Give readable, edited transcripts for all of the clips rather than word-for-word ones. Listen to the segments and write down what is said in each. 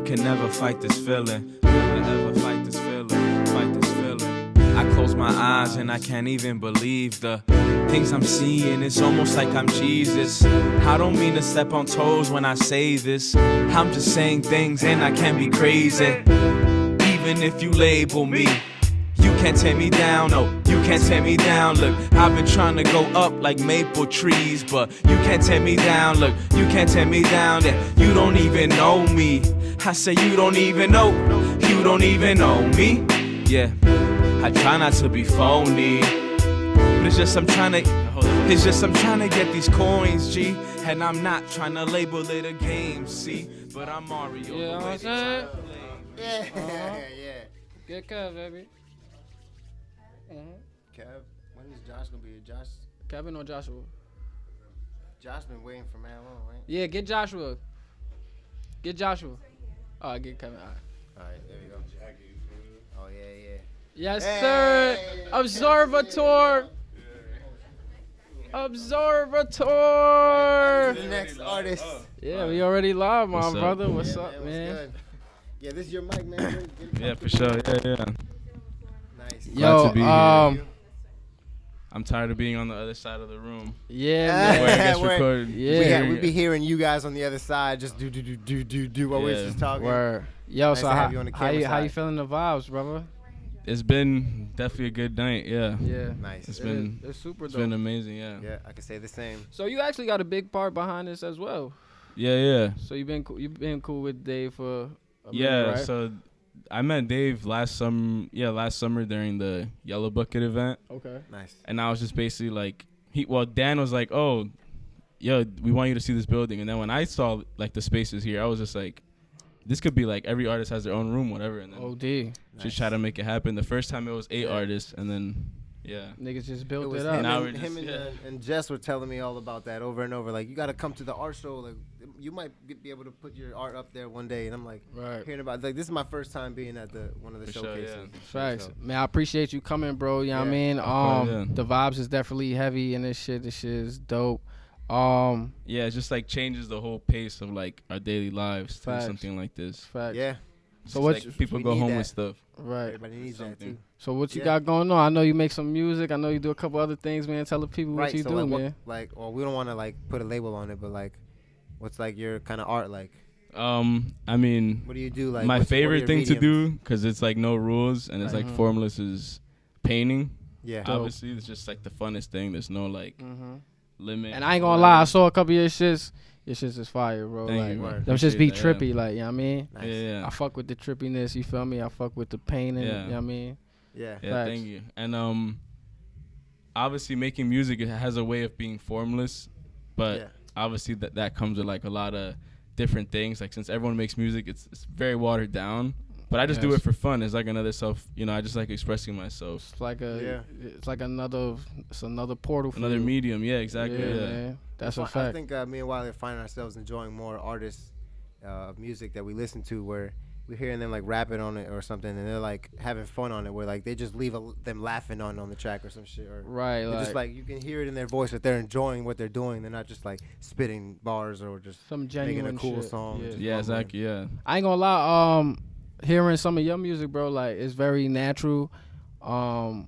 can never fight this feeling. Never ever fight this feeling. Fight this feeling. I close my eyes and I can't even believe the things I'm seeing. It's almost like I'm Jesus. I don't mean to step on toes when I say this. I'm just saying things and I can't be crazy. Even if you label me, you can't tear me down, no, you can't tear me down. Look, I've been trying to go up like maple trees, but you can't tear me down. Look, you can't tear me down. Yeah, you don't even know me. I say you don't even know me. Yeah, I try not to be phony, but it's just I'm trying to get these coins, G. And I'm not trying to label it a game, see. But I'm Mario. You know what I'm saying? Yeah, yeah. Good cut, baby. Kev, when is Josh gonna be? Kevin or Joshua? Josh been waiting for man long, right? Yeah, get Joshua. Get Joshua. Oh, get Kevin. All right, there we go. Oh yeah. Yes, sir. Observator. The next artist. Yeah, we already live, my brother. What's Yeah, up, man? Good. Yeah, this is your mic, man. Yeah, for sure. Yeah. Nice. Yo, to be here. I'm tired of being on the other side of the room. Yeah, Where it man. gets recorded. Yeah. We be hearing you guys on the other side just do while we're just talking. Word. Yo, Nice so to have you on the how camera you side. feeling the vibes, brother? It's been definitely a good night. Yeah. Yeah. Nice. It's super It's dope. been amazing. Yeah. Yeah, I can say the same. So you actually got a big part behind this as well. Yeah. So you've been cool with Dave for a Yeah. minute, right? So I met Dave last summer during the Yellow Bucket event. Okay. Nice. And I was just basically like, Dan was like, oh, yo, we want you to see this building. And then when I saw like the spaces here, I was just like, this could be like every artist has their own room, whatever. And then OD. just try to make it happen. The first time it was 8 artists, and then niggas just built was it up. him and Jess were telling me all about that over and over. Like, you got to come to the art show. Like, you might be able to put your art up there one day. And I'm like, hearing about it. Like, this is my first time being at one of the showcases. Sure, yeah. Facts. So. Man, I appreciate you coming, bro. You know what I mean? The vibes is definitely heavy in this shit. This shit is dope. It just like changes the whole pace of like our daily lives to something like this. Facts. Yeah. So what like people go home with stuff. Right. Everybody needs that too. So what you got going on? I know you make some music. I know you do a couple other things, man. Tell the people what you do, man. Well, we don't want to like put a label on it, but like, what's like your kind of art like? I mean, what do you do? Like, my favorite thing to do, because it's like no rules and it's like formless, is painting. Yeah. Obviously, it's just like the funnest thing. There's no like limit. And I ain't gonna lie, I saw a couple of your shits. Your shits is fire, bro. Thank like, you, them shits be trippy, like, you know what I mean? Nice. Yeah. I fuck with the trippiness, you feel me? I fuck with the painting, you know what I mean? Yeah. Yeah, thank you. And obviously making music, it has a way of being formless, but obviously that comes with like a lot of different things. Like, since everyone makes music, it's very watered down. But I just do it for fun. It's like another I just like expressing myself. It's like another portal for another you. medium. Yeah, exactly. Yeah. Man. That's a fact. I think me and Wally are finding ourselves enjoying more artists of music that we listen to, where we're hearing them like rapping on it or something, and they're like having fun on it, where like they just leave them laughing on the track or some shit. Or like, just like you can hear it in their voice that they're enjoying what they're doing. They're not just like spitting bars or just some genuine making a cool shit. song. Yeah, exactly. Yeah. I ain't gonna lie. Hearing some of your music, bro, like, it's very natural. I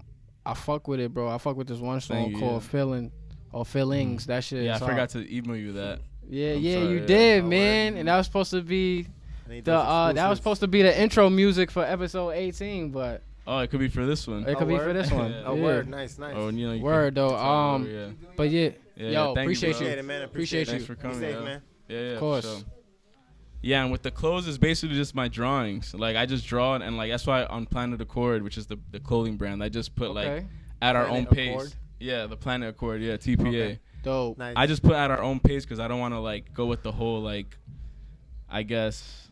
fuck with it, bro. I fuck with this one song called "Feeling" or "Feelings." That shit. Yeah, I forgot to email you that. Yeah, you did, man. And that was supposed to be the intro music for episode 18, but it could be for this one. It could be for this one. Oh, word, nice. Oh, word though. But yo, appreciate you. Appreciate you. Thanks for coming, safe, man. Yeah, of course. So. Yeah, and with the clothes, it's basically just my drawings. Like, I just draw it, and like that's why on Planet Accord, which is the clothing brand, I just put like at our own pace. Accord? Yeah, the Planet Accord. Yeah, TPA. Okay. Dope. Nice. I just put at our own pace because I don't want to like go with the whole like, I guess,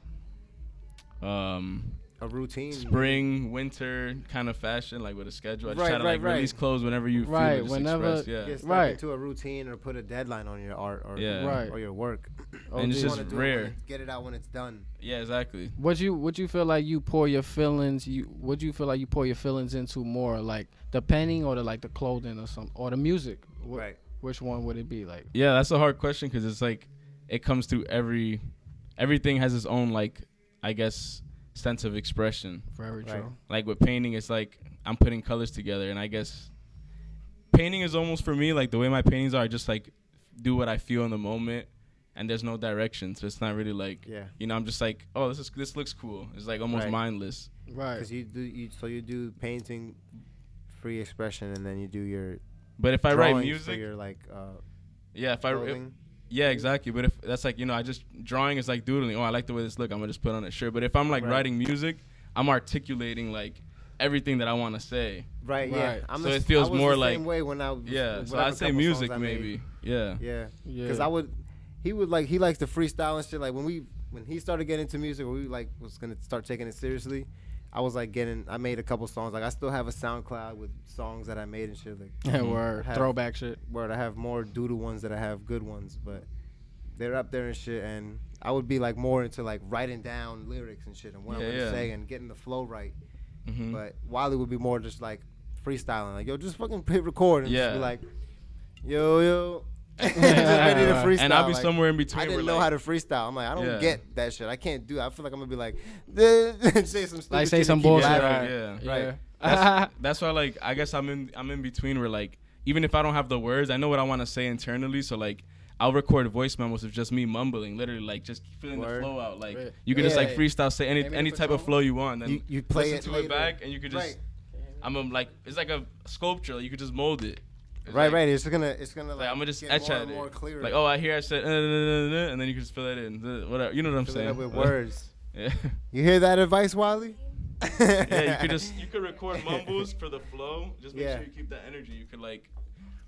a routine, spring, winter kind of fashion, like with a schedule. I just try to release clothes whenever you feel it, just whenever express, get stuck into a routine or put a deadline on your art or your work. And it's just rare. Get it out when it's done. Yeah, exactly. Would you feel like you pour your feelings? Would you feel like you pour your feelings into more, like the painting or the clothing or something, or the music? Right. Which one would it be like? Yeah, that's a hard question because it's like it comes through everything has its own like I guess, sense of expression. Very true. Like with painting, it's like I'm putting colors together, and I guess painting is almost for me like the way my paintings are. I just like do what I feel in the moment, and there's no direction, so it's not really like I'm just like, oh, this looks cool. It's like almost mindless. Right. Because you do painting, free expression, and then you do your. But if I write music, for your like. Yeah, exactly. But if that's like, I just drawing is like doodling. Oh, I like the way this look. I'm gonna just put on a shirt. But if I'm like writing music, I'm articulating like everything that I want to say. Right. Yeah. So it feels more the like. Same way when I was, So I'd say music maybe. Yeah. Yeah. Because he likes to freestyle and shit. Like when he started getting into music, or we like was gonna start taking it seriously. I was like I made a couple songs. Like I still have a SoundCloud with songs that I made and shit. Like word, throwback shit. Word, I have more doodle ones that I have good ones, but they're up there and shit. And I would be like more into like writing down lyrics and shit and what I'm gonna say and getting the flow right. Mm-hmm. But Wally would be more just like freestyling, like yo, just fucking hit record and just be like, yo. Just ready to freestyle. And I'll be somewhere in between. I didn't know how to freestyle. I'm like, I don't get that shit. I can't do it. I feel like I'm gonna be like, say some stupid like say some bullshit. Right. That's why, like, I guess I'm in between where like even if I don't have the words, I know what I want to say internally. So like I'll record voice memos of just me mumbling, literally like just feeling the flow out. Like you could just like freestyle, say any type of flow you want, and you play listen to it back, and you could just. I'm like it's like a sculpture. Like, you could just mold it. Right. It's gonna like I'm gonna just get etch more at and more it. clear. Like, oh, I hear I said, and then you can just fill that in, whatever. You know what I'm saying? It up with words. Yeah. You hear that advice, Wally? Yeah, you could record mumbles for the flow. Just make sure you keep that energy. You could like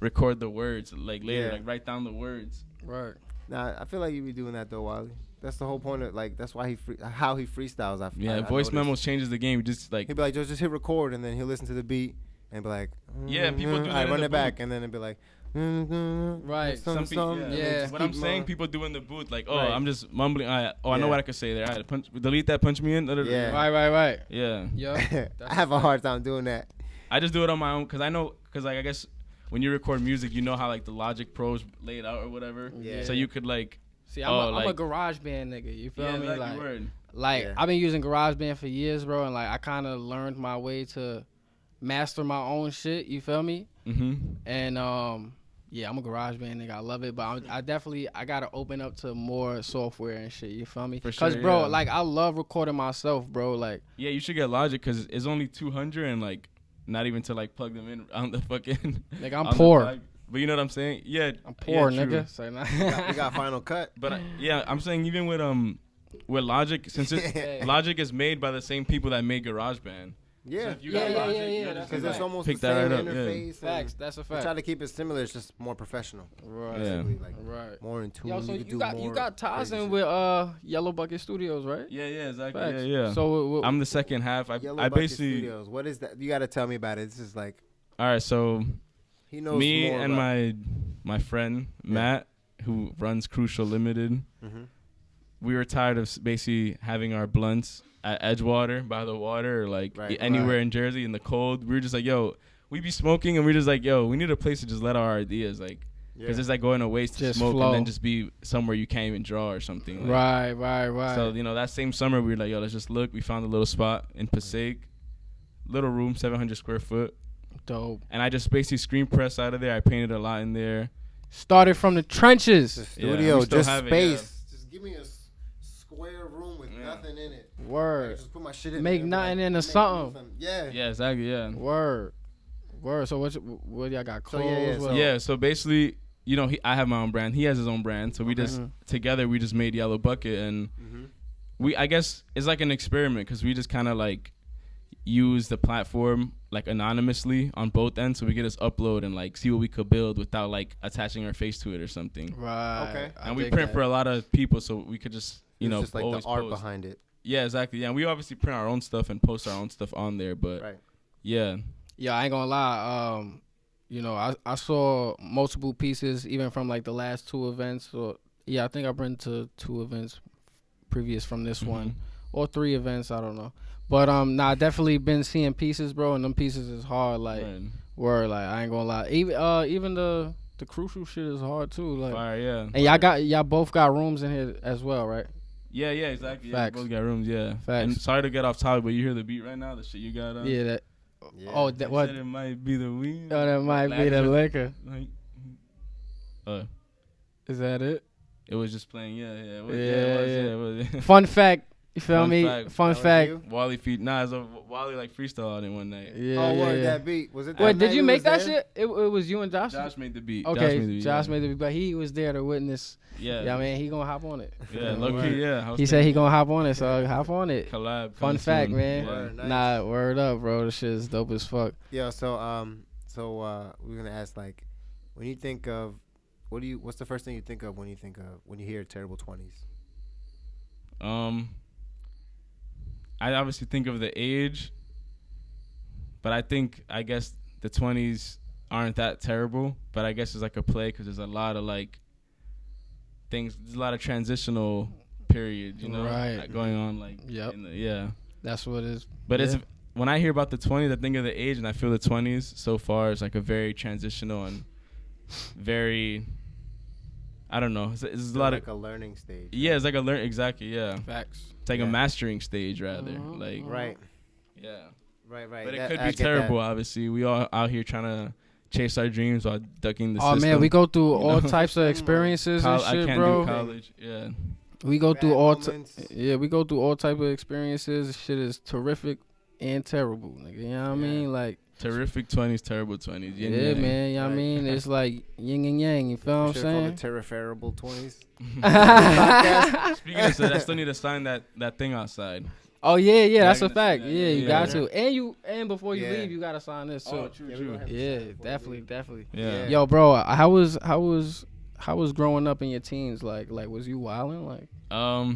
record the words like later, like write down the words. Right. Nah, I feel like you be doing that though, Wally. That's the whole point of like that's why how he freestyles. Voice memos changes the game. Just like he'll be like, just hit record, and then he'll listen to the beat and be like, people do that. I run it back, and then it'll be like. Right. Some people, What I'm saying, people do in the booth, like, I'm just mumbling. I know what I could say there. Delete that, punch me in. Yeah. Right. Yeah. I have a hard time doing that. I just do it on my own because like I guess when you record music, you know how like the Logic Pro's laid out or whatever. Yeah. So you could like. See, I'm a garage band nigga. You feel me? I've been using GarageBand for years, bro, and like I kind of learned my way to master my own shit. You feel me? Mm-hmm. And I'm a GarageBand nigga. I love it, but I gotta open up to more software and shit. You feel me? Because bro, like I love recording myself, bro. Like you should get Logic because it's only 200 and like not even to like plug them in on the fucking. Nigga, I'm poor. But you know what I'm saying? Yeah, I'm poor, nigga. So you got Final Cut. But I'm saying even with Logic, since Logic is made by the same people that made GarageBand. Yeah. So Logic, because it's almost pick the same that interface. Facts. That's a fact. Try to keep it similar. It's just more professional. Right. Yeah. Like, more in tune. Yo, so you got ties in with Yellow Bucket Studios, right? Yeah, exactly. Facts. Yeah. So I'm the second half. Yellow I Bucket basically. Studios. What is that? You got to tell me about it. This is like. All right, so. He knows me more and about my friend Matt, who runs Crucial Limited. Mm-hmm. We were tired of basically having our blunts at Edgewater by the water or like anywhere in Jersey in the cold. We were just like, yo, we be smoking and we're just like, yo, we need a place to just let our ideas like, because it's like going to waste to smoke and then just be somewhere you can't even draw or something. Like. Right. So that same summer we were like, yo, let's just look. We found a little spot in Passaic, little room, 700 square foot. Dope. And I just basically screen pressed out of there. I painted a lot in there. Started from the trenches. The studio, just space. Just give me a square room with nothing in it. Word. Just put my shit in Make there, nothing into something. Yeah, exactly. Yeah. Word. So what y'all got? Clothes? So basically, I have my own brand. He has his own brand. So we just together we just made Yellow Bucket, and I guess it's like an experiment because we just kind of like use the platform like anonymously on both ends, so we could just upload and like see what we could build without like attaching our face to it or something. Right. Okay. And we print for a lot of people, so we could just just like always the art post. behind it. Yeah, exactly. Yeah, and we obviously print our own stuff and post our own stuff on there, but yeah, I ain't gonna lie. I saw multiple pieces even from like the last two events. So I think I've been to 2 events previous from this one, or 3 events. I don't know. But I definitely been seeing pieces, bro, and them pieces is hard. Like, word, like I ain't gonna lie. Even the Crucial shit is hard too. Like, fire, yeah. And y'all both got rooms in here as well, right? Yeah, exactly. Yeah, Facts. we both got rooms. Yeah. Facts. And sorry to get off topic, but you hear the beat right now. The shit you got on. Yeah, that. Yeah. Oh, that what? Said it might be the weed. Oh, that might be the liquor. Like, Is that it? it was just playing. Yeah. It was, Yeah. it was. Fun fact. You feel Fun me? fact. Fun That was fact. you? Wally feet. Nah, it's a Wally like freestyle on it one night. Yeah, Oh, yeah, word, yeah. that beat. Was it that Wait, night did you we make was that there? shit? It was you and Josh? Josh made the beat. Okay, Josh yeah. made the beat, but he was there to witness. Yeah. Yeah, man, he gonna hop on it. Yeah, low key, yeah. I was He said he thinking gonna hop on it, so hop on it. collab. Fun coming fact, soon. man. Yeah. Word, nice. Nah, word up, bro. This shit is dope as fuck. Yeah, so we're gonna ask, like, when you think of what's the first thing you think of when you hear Terrible 20s? I obviously think of the age, but I guess the 20s aren't that terrible, but I guess it's like a play because there's a lot of like things, there's a lot of transitional period, you know, Right. like, going on, like, Yep. yeah. That's what it is. But Yeah. when I hear about the 20s, I think of the age, and I feel the 20s so far is like a very transitional and very, I don't know, it's a lot like of a learning stage. yeah, it's like a learn exactly, yeah. Facts. It's like Yeah. a mastering stage rather, Mhm. like Right. yeah. Right. But it That- could I be get that. terrible. Obviously, we all out here trying to chase our dreams while ducking the Oh system. man, we go through you all know? types of experiences and I shit, can't bro. do college. Yeah, We go Bad through all moments. we go through all type of experiences. Shit is terrific and terrible, nigga. You know what I mean? Like, terrific 20s, terrible 20s. Yin yeah, yang. man. You know what I Right. mean? It's like yin and yang. You feel what I'm Should have called saying? it Terriferable 20s. Speaking of that, I still need to sign that thing outside. Oh yeah, that's a Dragging the fact. shit, Yeah, you yeah. got to. And before you Yeah. leave, you gotta sign this too. Oh, true, Yeah, we true. gonna have to Yeah, sign before we definitely. leave. Yeah. Yeah. Yo, bro, how was growing up in your teens? Like was you wilding? Like,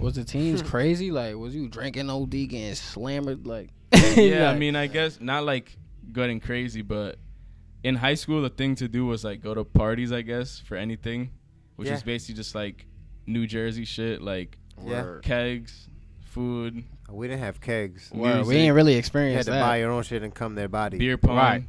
was the teens crazy? Like, was you drinking OD, getting slammered? Like, Yeah, I like- mean, I guess not like getting crazy, but in high school, the thing to do was like go to parties, I guess, for anything, which Yeah. is basically just like New Jersey shit, like Yeah. kegs, food, We didn't have kegs. Word, music, we ain't really You had experienced to that. buy your own shit and come their body. beer pong. Right.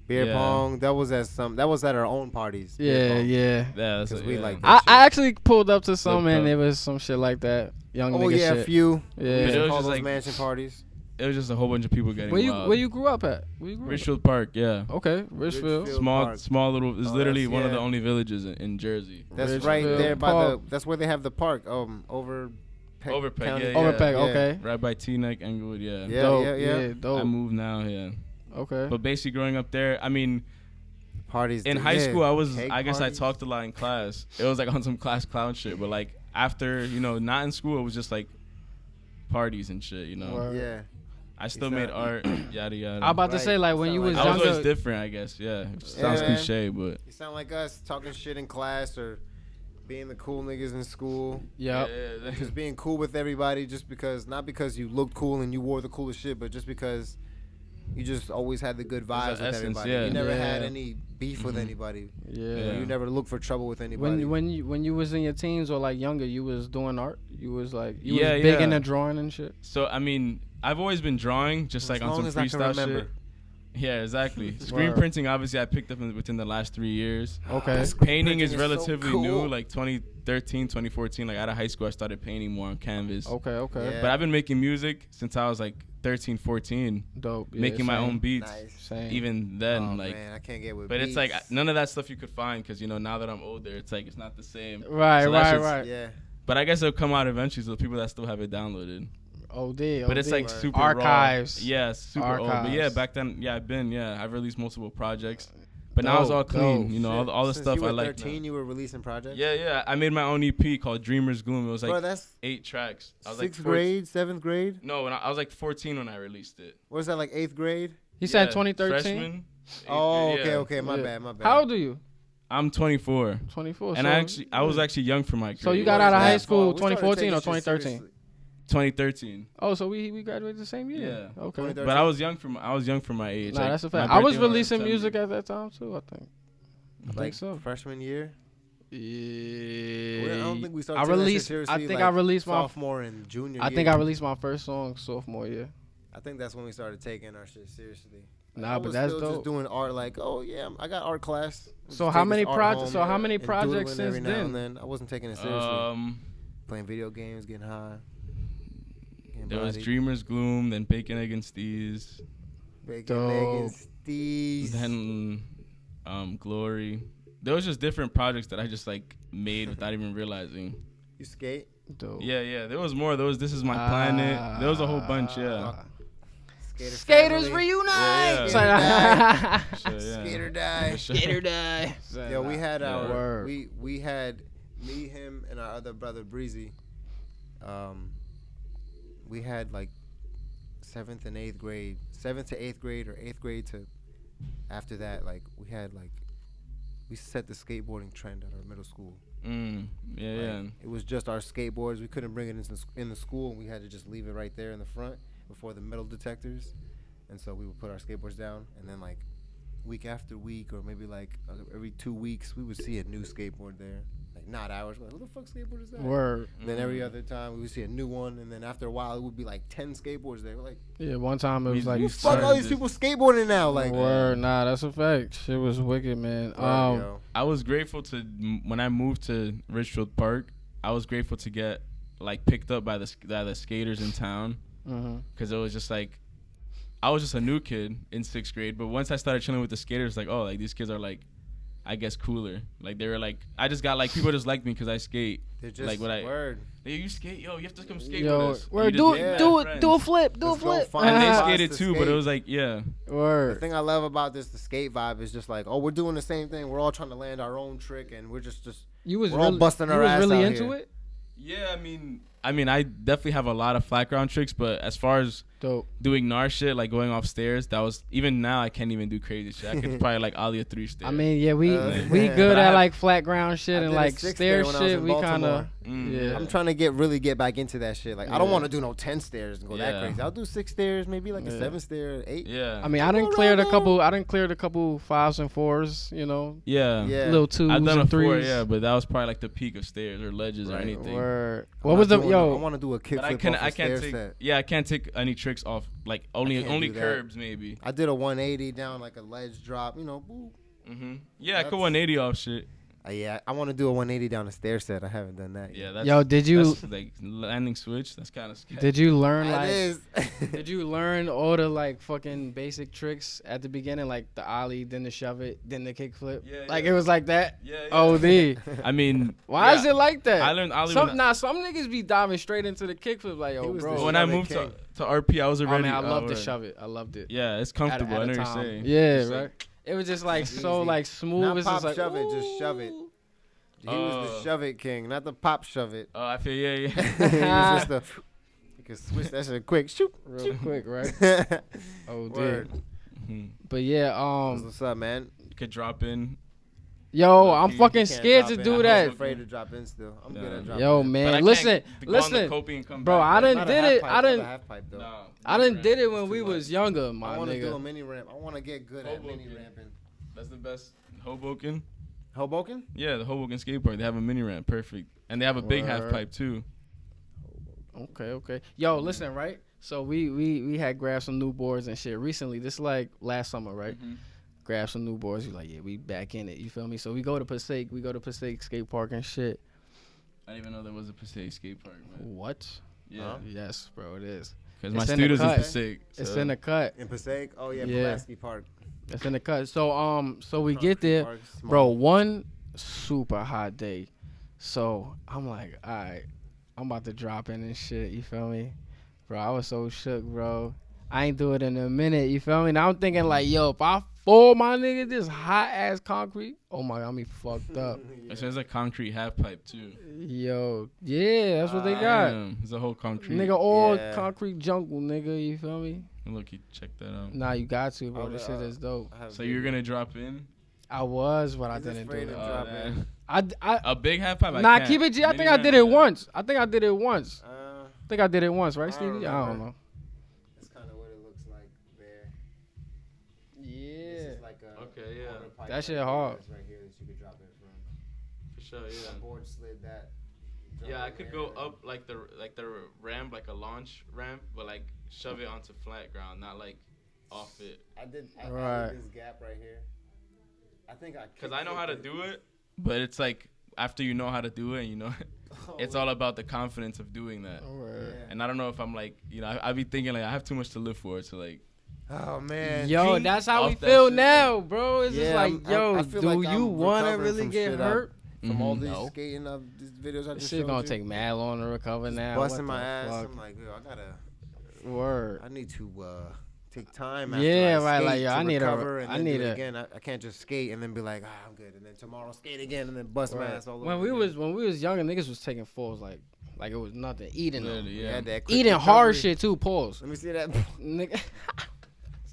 Beer Yeah. pong. That was at our own parties. Yeah. Yeah, that's Because it, we yeah. like I that shit. actually pulled up to some Look and up. there was some shit like that. Young Oh nigga yeah, a shit. few. Yeah. But it was Call just those like mansion parties. it was just a whole bunch of people getting Where you wild. where you grew up at? Where you grew up Richfield Park, yeah. at? Okay, Richfield. Richfield. Small, Park. small little. It's Oh, literally that's- one of the yeah. only villages in Jersey. That's Richfield right there by Park. that's where they have the park. Over. Overpeck, County. yeah, Overpack, Yeah. okay. Right by Teaneck, Englewood, yeah. Yeah, Dope, yeah. dope. I moved now, yeah. Okay. But basically, growing up there, I mean, Parties in yeah. high school, Cake I guess I parties. talked a lot in class. It was like on some class clown shit, but like after, not in school, it was just like parties and shit, Word. Yeah. I still It's made not- art, yada yada. I'm about to Right. say, like, when Sound you like was I I was younger. always different, I guess, yeah. It sounds Yeah. cliche, but You sound like us talking shit in class or being the cool niggas in school. Yep. yeah, Just being cool with everybody just because, not because you looked cool and you wore the coolest shit, but just because you just always had the good vibes with essence, everybody. yeah. You never Yeah. had any beef with anybody. Yeah. Yeah. You never looked for trouble with anybody. When you was in your teens or like younger, you was doing art. You was like Yeah, was big yeah. into drawing and shit. So I mean, I've always been drawing, just As like on long some as I can freestyle remember. shit. Yeah, exactly. Screen Word. printing, obviously, I picked up within the last 3 years. Okay. Painting is printing is so relatively cool. new, like 2013, 2014. Like out of high school, I started painting more on canvas. Okay. Yeah. But I've been making music since I was like 13, 14, Dope. Yeah, making my same. own beats. Nice. Same. Even then, Oh, like, man, I can't get with but it's like beats. none of that stuff you could find because now that I'm older, it's like it's not the same. Right. So that Right. shit's- Right. Yeah. But I guess it'll come out eventually. So the people that still have it downloaded. OD. But it's like Word. super Archives. Raw. Yeah, super old. But yeah, Archives. back then, I've released multiple projects. But now it's all Dope, clean. dope. All the Since stuff you were I like. 13, you were releasing projects. Yeah. I made my own EP called Dreamer's Gloom. It was like Bro, that's 8 tracks. I was sixth like grade, 7th grade. No, I was like 14 when I released it. What was that, like 8th grade? He said Yeah, 2013. Freshman. Oh, Eighth grade, okay. yeah. My Yeah. bad. How old are you? I'm 24. 24. And I was actually young for my grade. So you got out of high school 2014 or 2013? 2013. Oh, so we graduated the same year. Yeah. Okay. 2013. But I was young for my age. Nah, Like, that's a my fact. I was birthday in releasing September. music at that time too. I think. I Like think so. freshman year. Yeah. I don't think we started. I taking that shit released. seriously, I think like, I released my. sophomore and junior. I year. think I released my first song sophomore year. I think that's when we started taking our shit seriously. Nah, I but was that's still dope. just doing art. Like, oh yeah, I got art class. So Just how take many this art projects? home So how many and projects doodling since every now then? and then? I wasn't taking it seriously. playing video games, getting high. There was Dreamer's Gloom, then Bacon, Egg, and Steez. Bacon, Egg, and Steez. Then Glory. There was just different projects that I just like made without even realizing. You skate? Dope. Yeah. There was more. There was This Is My Planet. There was a whole bunch. Yeah. Skaters reunite. Yeah. Skater die. Skater die. Yo, we had our we had me, him, and our other brother Breezy. We had like 7th and 8th grade, 7th to 8th grade, or 8th grade to after that. Like we set the skateboarding trend at our middle school. Yeah. It was just our skateboards. We couldn't bring it in the school, and we had to just leave it right there in the front before the metal detectors. And so we would put our skateboards down, and then like week after week, or maybe like every 2 weeks, we would see a new skateboard there. Like not ours. We're like, who the fuck skateboard is that? Word. And then every other time we would see a new one, and then after a while it would be like 10 skateboards there. We're like, yeah, one time it was like, who fuck all these people skateboarding now? Like, word, nah, that's a fact. Shit was wicked, man. I was grateful to when I moved to Richfield Park. I was grateful to get like picked up by the skaters in town, because it was just like I was just a new kid in 6th grade. But once I started chilling with the skaters, like, oh, like these kids are like, I guess cooler. Like they were like, I just got like people just like me because I skate. They're just like what word. Hey, you skate? Yo, you have to come skate Yo, with us. word, do a flip, do a flip. And they skated too, but it was like, yeah. Word. The thing I love about the skate vibe is just like, oh, we're doing the same thing. We're all trying to land our own trick, and we're just we're all busting our ass out here. You was really into it? Yeah, I mean, I definitely have a lot of flat ground tricks, but as far as doing gnar shit, like going off stairs, that was, even now I can't even do crazy shit. I could probably like ollie a 3 stairs. I mean, yeah, we good at like flat ground shit and like stair shit. We kind of, yeah. I'm trying to really get back into that shit. Like, I don't want to do no 10 stairs and go that crazy. I'll do 6 stairs, maybe like a 7 stair, 8. Yeah. I mean, I didn't clear a couple 5s and 4s, you know. Yeah. Little 2s I've done and a 4, 3s. yeah, but that was probably like the peak of stairs or ledges or anything. Word. What was the I want to do a kickflip off I the can't stair take. set. Yeah, I can't take any tricks off. Like only curbs maybe. I did a 180 down like a ledge drop. You know, boo. Yeah, I could 180 off shit. Yeah, I want to do a 180 down a stair set. I haven't done that yet. Yeah, yo, did you that's like landing switch? That's kind of scary. Did you learn Did you learn all the like fucking basic tricks at the beginning, like the ollie, then the shove it, then the kickflip? Yeah, like it was like that. Yeah. OD. I mean, why is it like that? I learned ollie. Some niggas be diving straight into the kickflip, like, yo, bro. When I moved to RP, I was already. I loved to shove it. I loved it. Yeah, it's comfortable. I know you're saying. Yeah, right. It was just like so like smooth. Not it's pop just like, shove it, just shove it. He was the shove it king, not the pop shove it. Oh, I feel yeah. He was just the. You can switch that shit quick, shoot, real quick, right? Oh, word. But yeah, what's up, man? You could drop in. Yo, I'm fucking scared to do that. I'm afraid to drop in still. I'm good at dropping. Yo, man, listen, bro. I done did it. I done did it when we was younger, my nigga. I want to do a mini ramp. I want to get good at mini ramping. That's the best. Hoboken. Hoboken? Yeah, the Hoboken skate park. They have a mini ramp, perfect, and they have a big half pipe too. Okay. Yo, listen, right? So we had grabbed some new boards and shit recently. This like last summer, right? Grab some new boards. We like, yeah, we back in it. You feel me? So we go to Passaic. We go to Passaic skate park and shit. I didn't even know there was a Passaic skate park, man. What? Yeah. Yes, bro, it is. Because my students in Passaic. So. It's in the cut. In Passaic? Oh yeah, Pulaski Park. It's in the cut. So so we get there, bro. One super hot day. So I'm like, all right, I'm about to drop in and shit. You feel me, bro? I was so shook, bro. I ain't do it in a minute. You feel me? Now I'm thinking like, yo, if I fall, my nigga, this hot ass concrete. Oh my, I'm fucked up. It says a concrete half pipe too. Yo, yeah, that's what they got. It's a whole concrete. Nigga, all concrete jungle, nigga. You feel me? Look, you check that out. Nah, you got to, bro. This shit is dope. So you're gonna drop in? I was, but I didn't do it. I a big half pipe. Nah, keep it G. I think I did it once. I think I did it once, right, Stevie? I don't know. That's kind of what it looks like there. Yeah. This is like a yeah. That shit hard. Right here that you could drop in from. For sure, yeah. The board slid that. Yeah, I could go up like the ramp, like a launch ramp, but like shove it onto flat ground, not like off it. I did this gap right here. I think because I know how to do it, but it's like after you know how to do it, you know, it's all about the confidence of doing that. And I don't know if I'm like, you know, I be thinking like I have too much to live for. So like, oh man, yo, that's how we feel now, bro. It's just like, yo, I feel do like you want to really get hurt? From all these skating these videos I just showed you. Shit gonna take mad long to recover now. Busting my ass. I'm like, yo, I gotta. Word. I need to take time. After Yeah, I right. skate Like, yo, to I need recover a. and I then need do it a. again. I can't just skate and then be like, I'm good, and then tomorrow skate again and then bust my ass all over. When we was younger, niggas was taking falls like it was nothing. Eating them. Eating hard shit too. Pause. Let me see that. Nigga,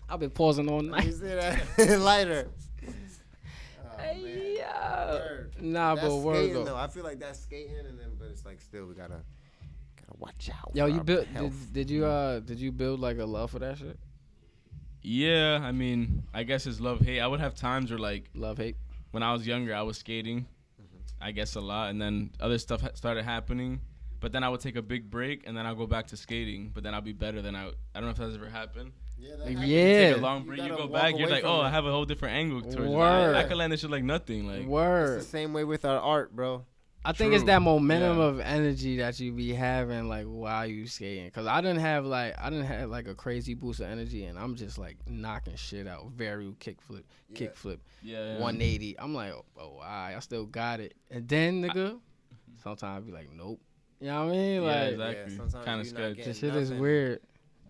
I've been pausing all night. Let me see that. Lighter. Hey, Word. nah, That's but word skating, though. I feel like that's skating, and then but it's like still we gotta watch out. Yo, for you our built? health. Did you build like a love for that shit? yeah, I mean, I guess it's love hate. I would have times where like Love hate. when I was younger, I was skating, I guess a lot, and then other stuff started happening. But then I would take a big break, and then I'll go back to skating. But then I'll be better than I don't know if that's ever happened. Yeah, that happens. Yeah. Take a long break, you go back, you're like, oh, I have a whole different angle towards it. Word. I could land this shit like nothing. Like, Word. It's the same way with our art, bro. I think it's that momentum Yeah. of energy that you be having like while you skating. Cause I didn't have like a crazy boost of energy, and I'm just like knocking shit out. Very kickflip, yeah. 180. I'm like, oh, I still got it. And then nigga, sometimes I be like, nope. You know what I mean? Yeah, Like, exactly. sometimes Kind of you're not sketchy. getting this shit is nothing. weird.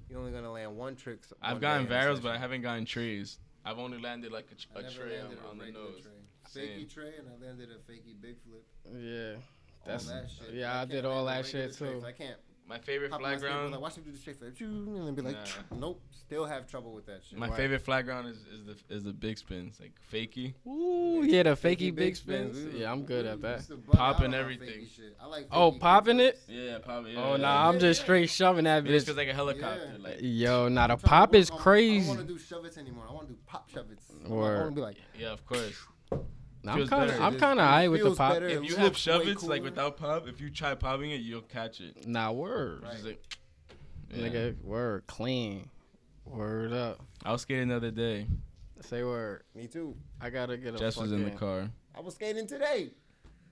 You're only gonna land one trick. I've gotten barrels, but I haven't gotten trays. I've only landed like a tray on the nose. Fakey tray, and I landed a fakey big flip. Yeah. That's that shit. Yeah, I did all that shit too. I can't. My favorite Pop flat my skateboard, ground. like, watch him do the straight flip, and then be like, nope. Still have trouble with that shit. My favorite flat ground is the big spins, like fakie. Ooh, yeah, the fakey big spins. Yeah, I'm good at that. Popping everything. I like Oh, popping it? Yeah, popping. Yeah, Oh, nah, I'm just straight shoving that It's bitch. cause like a helicopter. Yeah. Like, Yo, nah, the pop is I don't crazy. want to do shove-its anymore. I want to do pop shove-its. I Word. want to be like, yeah, of course. Nah, feels better. I'm kind of high with the feels pop. better. If It you have looks way shove-its like cooler. without pop, if you try popping it, you'll catch it. Nah, word. It's just like, Nigga, word. Clean. Word up. I was skating the other day. Say word. me too. I gotta get a Jess was in the fucking- car. I was skating today.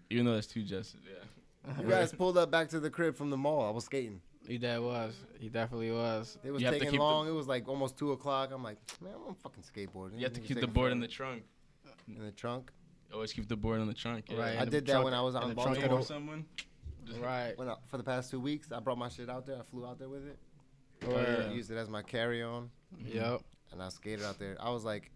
Even though there's two Jesses, yeah. You guys pulled up back to the crib from the mall. I was skating. He definitely was. It was You have to taking keep long. It was like almost 2 o'clock. I'm like, man, I'm on fucking skateboarding. You have to It's keep the taking board in forever. the trunk. In the trunk. Always keep the board in the trunk. Yeah. Right. I in did the that trunk- when I was in on the trunk of Baltimore. Or someone. Right. For the past 2 weeks, I brought my shit out there. I flew out there with it. Word. I used it as my carry-on, Yep. and I skated out there. I was like,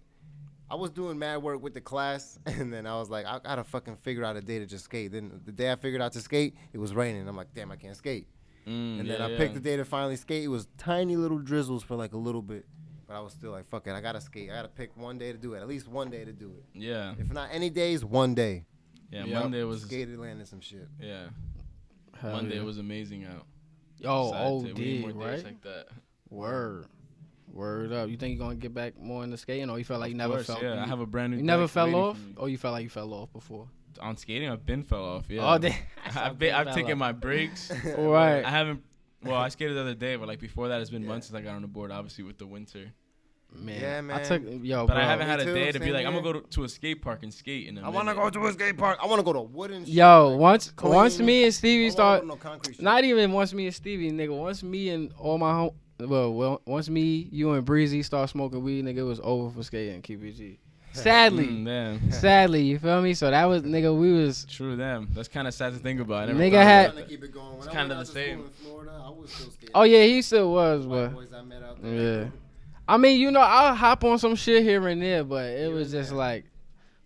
I was doing mad work with the class, and then I was like, I gotta fucking figure out a day to just skate. Then the day I figured out to skate, it was raining. I'm like, damn, I can't skate. And then I picked the day to finally skate. It was tiny little drizzles for like a little bit, but I was still like, fuck it, I gotta skate. I gotta pick one day to do it, at least one day to do it. Yeah. If not any days, one day. Yeah, Yep. Monday was. Skated, landed some shit. Yeah. Hell Monday yeah. was amazing out. Oh, Decided to- we need OD, more days right? like that. Word. Word up. You think you're gonna get back more into skating, or you felt like you never Of course, felt? yeah, I have a brand new. You never deck fell waiting off, for me. or you felt like you fell off before? On skating, I've been fell off. Yeah. Oh, damn. I've taken my breaks. Right. I haven't. Well, I skated the other day, but like before that, it's been months since I got on the board. Obviously, with the winter. Man. Yeah, man. I took But bro. I haven't had a too, day to be same like, I'm here. gonna go to a skate park and skate. In a I want to minute. go to a skate park. I want to go to wooden shit. Yo, like, once clean. me and I Stevie don't start, wanna go to no concrete shit. not even once me and Stevie, nigga. Once me and all my once me, you and Breezy start smoking weed, nigga, it was over for skating. KBG. Sadly, Damn. sadly, you feel me? So that was nigga. We was True, damn. That's kind of sad to think about. I never Nigga thought had- about Trying to that. keep it going. When It's I kinda went out the to school same. in Florida, I was still skating. Oh yeah, he still was, White but boys I met out there. yeah. I mean, you know, I'll hop on some shit here and there, but it was just like,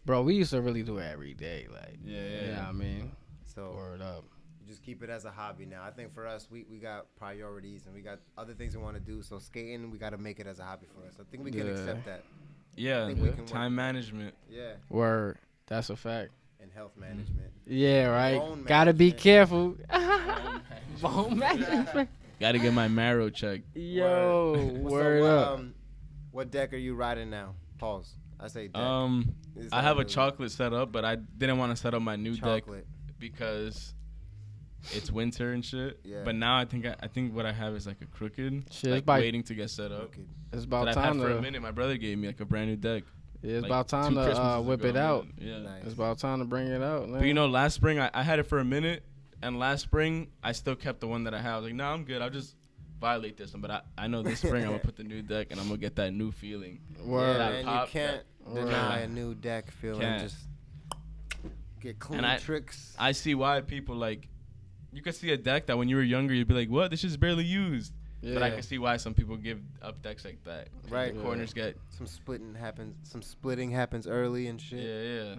bro, we used to really do it every day, like, Yeah. you know what I mean? So Word up. you just keep it as a hobby now. I think for us, we got priorities and we got other things we want to do. So skating, we got to make it as a hobby for us. I think we can Yeah. accept that. Yeah. think we can work Time management. Yeah, Word. That's a fact. and health management. Yeah, right. Bone Gotta be management. careful. Bone management. Got to get my marrow checked. Yo, So, word up. what deck are you riding now? Pause. I say deck. It's I not have a really chocolate set up, but I didn't want to set up my new deck chocolate. because it's winter and shit. Yeah. But now I think what I have is like a crooked, Shit, it's like about- waiting to get set up. Okay. It's That about I've had time for a to. minute. My brother gave me like a brand new deck. Yeah, it's like, about time 2 to Christmases whip ago, it out. Yeah. Nice. It's about time to bring it out, man. But you know, last spring I had it for a minute, and last spring I still kept the one that I had. I was like, nah, I'm good. I'll just violate this one. But I know this spring I'm gonna put the new deck, and I'm gonna get that new feeling. Word. Yeah, That man, pop, you can't Word. deny a new deck feeling. Can't. Just get clean And tricks. I see why people like. You could see a deck that when you were younger you'd be like, what? This shit's barely used. Yeah. But I can see why some people give up decks like that. Right. The corners get. Some splitting happens early and shit.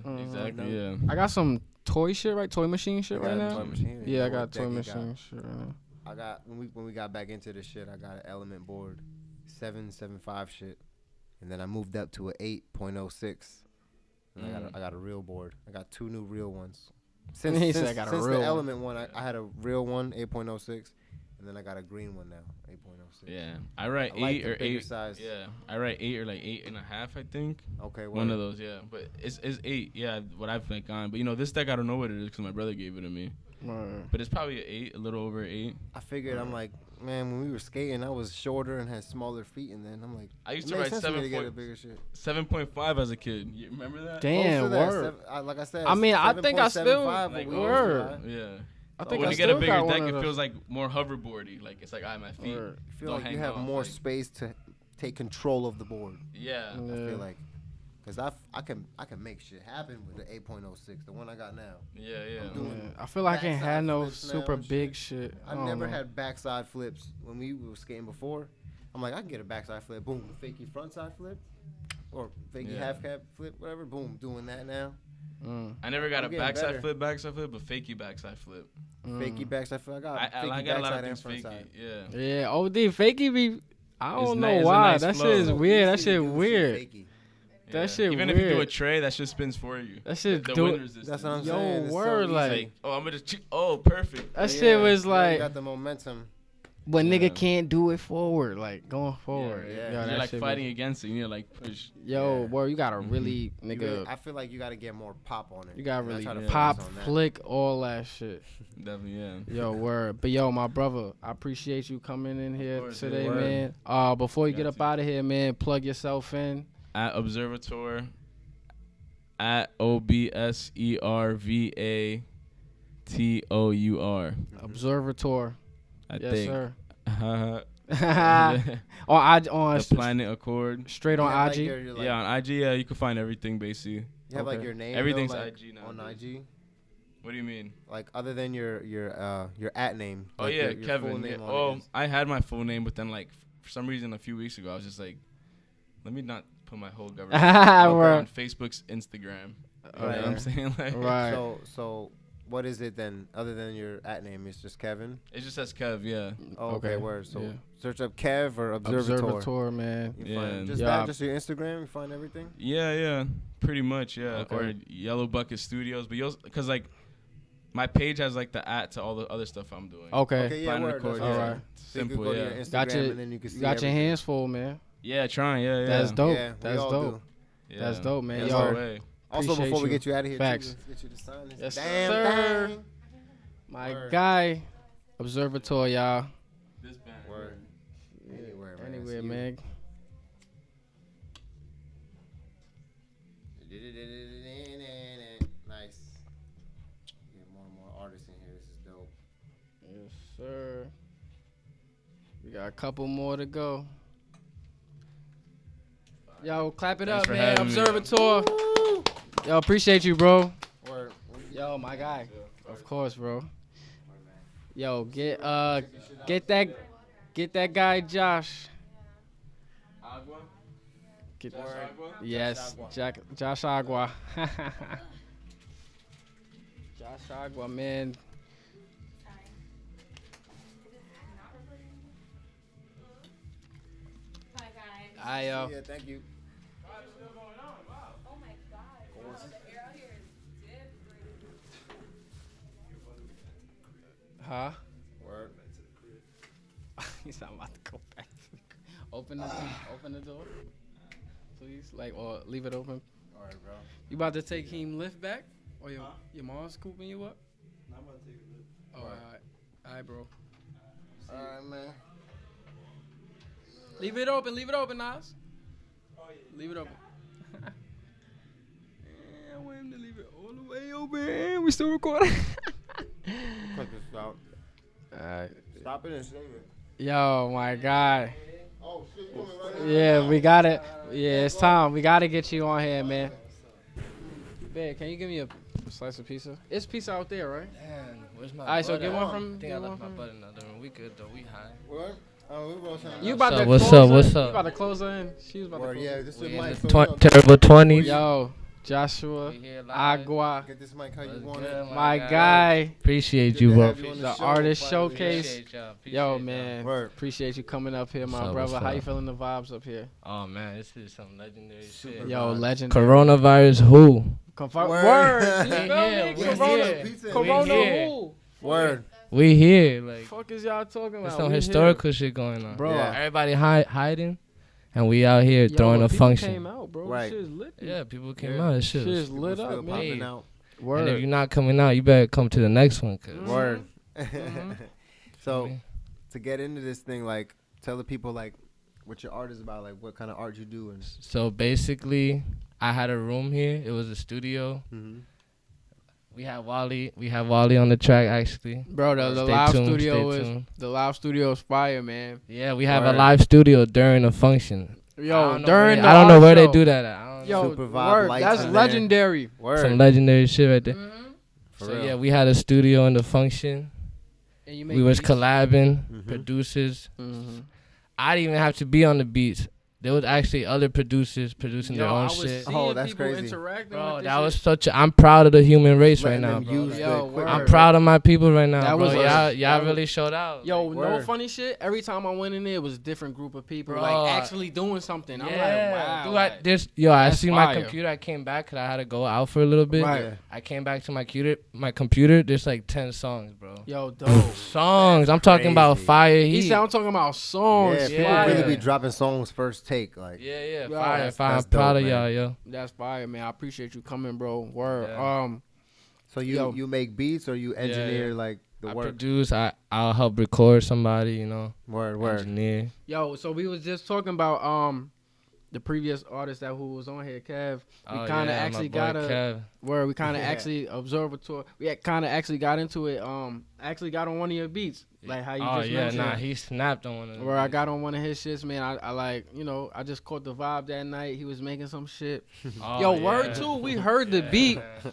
Yeah. Exactly. Yeah. I got some toy shit, right? Toy machine shit You right got a now. toy machine? Yeah, I What got deck toy you machine shit right now. I got when we got back into this shit, I got an element board, 775 shit, and then I moved up to a 8.06. And I got a real board. I got 2 new real ones. Since a real the element one, I had a real one, 8.06, and then I got a green one now, 8.06. Yeah. I write I like 8 the or bigger 8. size. Yeah. I write 8 or like 8.5, I think. Okay. One of those, yeah. But it's 8, yeah, what I've like on. But you know, this deck I don't know what it is because my brother gave it to me. Word. But it's probably an 8, a little over 8. I figured I'm like, man, when we were skating, I was shorter and had smaller feet, and then I'm like, I used it to makes write sense for me to get a bigger shit. 7.5 as a kid. You remember that? Damn, Close to that, word. like I said, I mean, I think I still- 7.75 Like, when we word. was fly. Yeah. I But think when I you get a still bigger got deck, one of it those. feels like more hoverboardy. Like it's like my feet. Word. I feel Don't like you hang have off, more like- space to take control of the board. Yeah. I Yeah. feel like, cause I can make shit happen with the 8.06, the one I got now. Yeah. Yeah. I feel like I ain't backside had no flips now super and big shit. I don't never know. had backside flips when we were skating before. I'm like, I can get a backside flip, boom, fakey frontside flip, or fakey Yeah. half cap flip, whatever, boom, doing that now. I never got I'm a getting backside better. flip, but fakey backside flip. Fakey backside flip, I got I fakey got a lot backside of and things fakey. frontside. Yeah. Yeah, OD fakey be. I It's don't ni- know it's a why. nice That flow. shit is So weird. That easy to shit do weird. fakey. That Yeah. shit Even if you do a weird. tray, that shit spins for you. That shit the do- wind resistance. That's what I'm Yo, saying. It's so word, easy. like- Oh, I'm gonna just. Oh, perfect. That Yeah, shit was you already like got the momentum. when Yeah. nigga can't do it forward, like going forward. Yeah. Yo, You're that like shit fighting be- against it. You need to like push. Yo, Yeah. boy, you gotta really, You nigga. really- I feel like you got to get more pop on it. You gotta And I really try to pop, focus on that. flick, all that shit. Definitely, yeah. Yo, word. But yo, my brother, I appreciate you coming in here course, today, yeah. man. Before you Got get up to. out of here, man, plug yourself in. At Observator. At OBSERVATOUR. Observator. I Yes, think. sir. The on Planet Accord. straight You on have, IG. like, your, like, Yeah, on IG, yeah, you can find everything basically. You have like Okay. your name. Everything's though, like, IG on nowadays. IG. What do you mean? Like other than your at name. Oh like yeah, your Kevin. Full Yeah. name on Oh, it is. I had my full name, but then like for some reason a few weeks ago, I was just like, let me not put my whole government I'll go Right. on Facebook's Instagram. You know Right. what I'm saying? Like, Right. So what is it then? Other than your at name, it's just Kevin. it just says Kev. Yeah. Oh, okay. Word. So yeah. search up Kev or Observator. Observator, man. You Yeah. find just Yeah. that, just your Instagram. You find everything. Yeah. Pretty much, yeah. Okay. Or Yellow Bucket Studios, but you'll because like my page has like the @ to all the other stuff I'm doing. Okay. Okay. Yeah. Planet Word. Accord, That's yeah. all Alright. So you could Simple, go to yeah. your Instagram Got your- and then you can see You got your everything. hands full, man. Yeah, trying. Yeah. That's dope. Yeah, we That's all dope. do. Yeah. That's dope, man. That's Yo, the way. Also, Appreciate before we you. get you out of here, Facts. too, let's get you to sign this Yes, damn sir. thing. my Word. guy, Observator, y'all. This band. Word. Anywhere, man. Anyway, See you. man. Nice. Get more and more artists in here. This is dope. Yes, sir. We got a couple more to go. Yo, clap it Thanks up, for man. having me. Observator. Yo, appreciate you, bro. Word. Yo, my guy. Of course, bro. Yo, get that guy Josh. Get, yes, Josh Agua. Josh Agua, man. Hi guys. I Yeah, thank you. Oh my god. The air out here is different. huh? Word. He's not about to go back. Open the door, please. Like, or leave it open. All right, bro. You about to take him lift back, or your mom's scooping you up? I'm about to take a look. Oh, all right, bro. All right, man. Leave it open, Nas. Oh, yeah. Leave it open. Hey, yo, man, we still recording? Cut this out. Alright. Stop it and save it. Yo, my God. Oh, shit, you coming right now? Yeah, we got it. Yeah, it's time. We got to get you on here, man. Babe, can you give me a slice of pizza? It's pizza out there, right? Damn, where's my Alright, so butter? get one from. I think I Get one left my from. butter in the other room. We good though. We high. What? Oh, we roll something You else. about to What's close up? her? What's You up? about to close her in? She was about to Word, close yeah, her. this is We mic. in so the we don't- terrible 20s. Yo, Joshua, We here live. Agua, Get this mic how you What's want good, it. my guy, Appreciate Good you, to bro. have you on the show, artist finally. showcase. Appreciate y'all. Appreciate Yo, y'all. man, Word. appreciate you coming up here, my What's up, brother. what's How you up? feeling the vibes up here? Oh man, this is some legendary Super shit. Yo, vibes. legendary. Coronavirus who? Confirm. Word. Word. You We feel here, me? we Corona. here. Pizza. Corona We here. who? Word. We here. Like Fuck is y'all talking about? there's some We historical shit going on. here. Bro. Yeah. Everybody hiding, and we out here Yo, throwing a people function. Came out, bro. Right. Shit's lit. Yeah, people came Yeah. out. This shit was Shit's lit People up, still man. popping Hey. out. Word. And if you're not coming out, you better come to the next one. Cause Word. Mhm. So, to get into this thing, like, tell the people, like, what your art is about, like, what kind of art you do. And So basically, I had a room here. It was a studio. We had Wally. We had Wally on the track actually. Bro, the Stay live tuned, studio stay is tuned. the live studio is fire, man. Yeah, we have Word. a live studio during the function. Yo, I during the I don't know art where they show. do that at. I don't know. Yo, Super vibe word, lights that's in there. legendary. Word. Some legendary shit right there. For So real. yeah, we had a studio in the function. And you We was beats. collabing, Mhm. producers. Mhm. I didn't even have to be on the beats. There was actually other producers producing their Yo, own I was shit. seeing Oh, that's people crazy. interacting Bro, with that this was shit. such a. I'm proud of the human race right Letting now, them bro. use Yo, the word. equipment. I'm proud of my people right now, That bro. was- Y'all that was- really showed out. Yo, Like, no word. funny shit. Every time I went in there, it was a different group of people, Bro, like actually doing something. I'm like, wow. Dude, like, I that's see my fire. computer. I came back because I had to go out for a little bit. Right. Yeah. I came back to my computer. There's like 10 songs, bro. Yo, dope. Songs. I'm talking about crazy. fire He heat. said I'm talking about songs. Yeah, people Yeah. really be dropping songs first take. Like, Yeah, Yo, fire. that's- Fire. I'm that's proud dope, of man. y'all, yo. That's fire, man. I appreciate you coming, bro. Word. Yeah. so you Yo. you make beats or you engineer yeah. like the I work? produce. I'll help record somebody, you know. Word. Engineer. Yo, so we was just talking about the previous artist that who was on here, Kev. We Oh, kind of yeah, my actually boy got Kev. where we kind of Yeah. actually observatory. We kind of actually got into it. Actually got on one of your beats, like how you just mentioned. Nah, he snapped on one of them. Where I got on one of his shits, man. I like, I just caught the vibe that night. He was making some shit. Oh, Yo, yeah. word too. We heard the Yeah, beat man.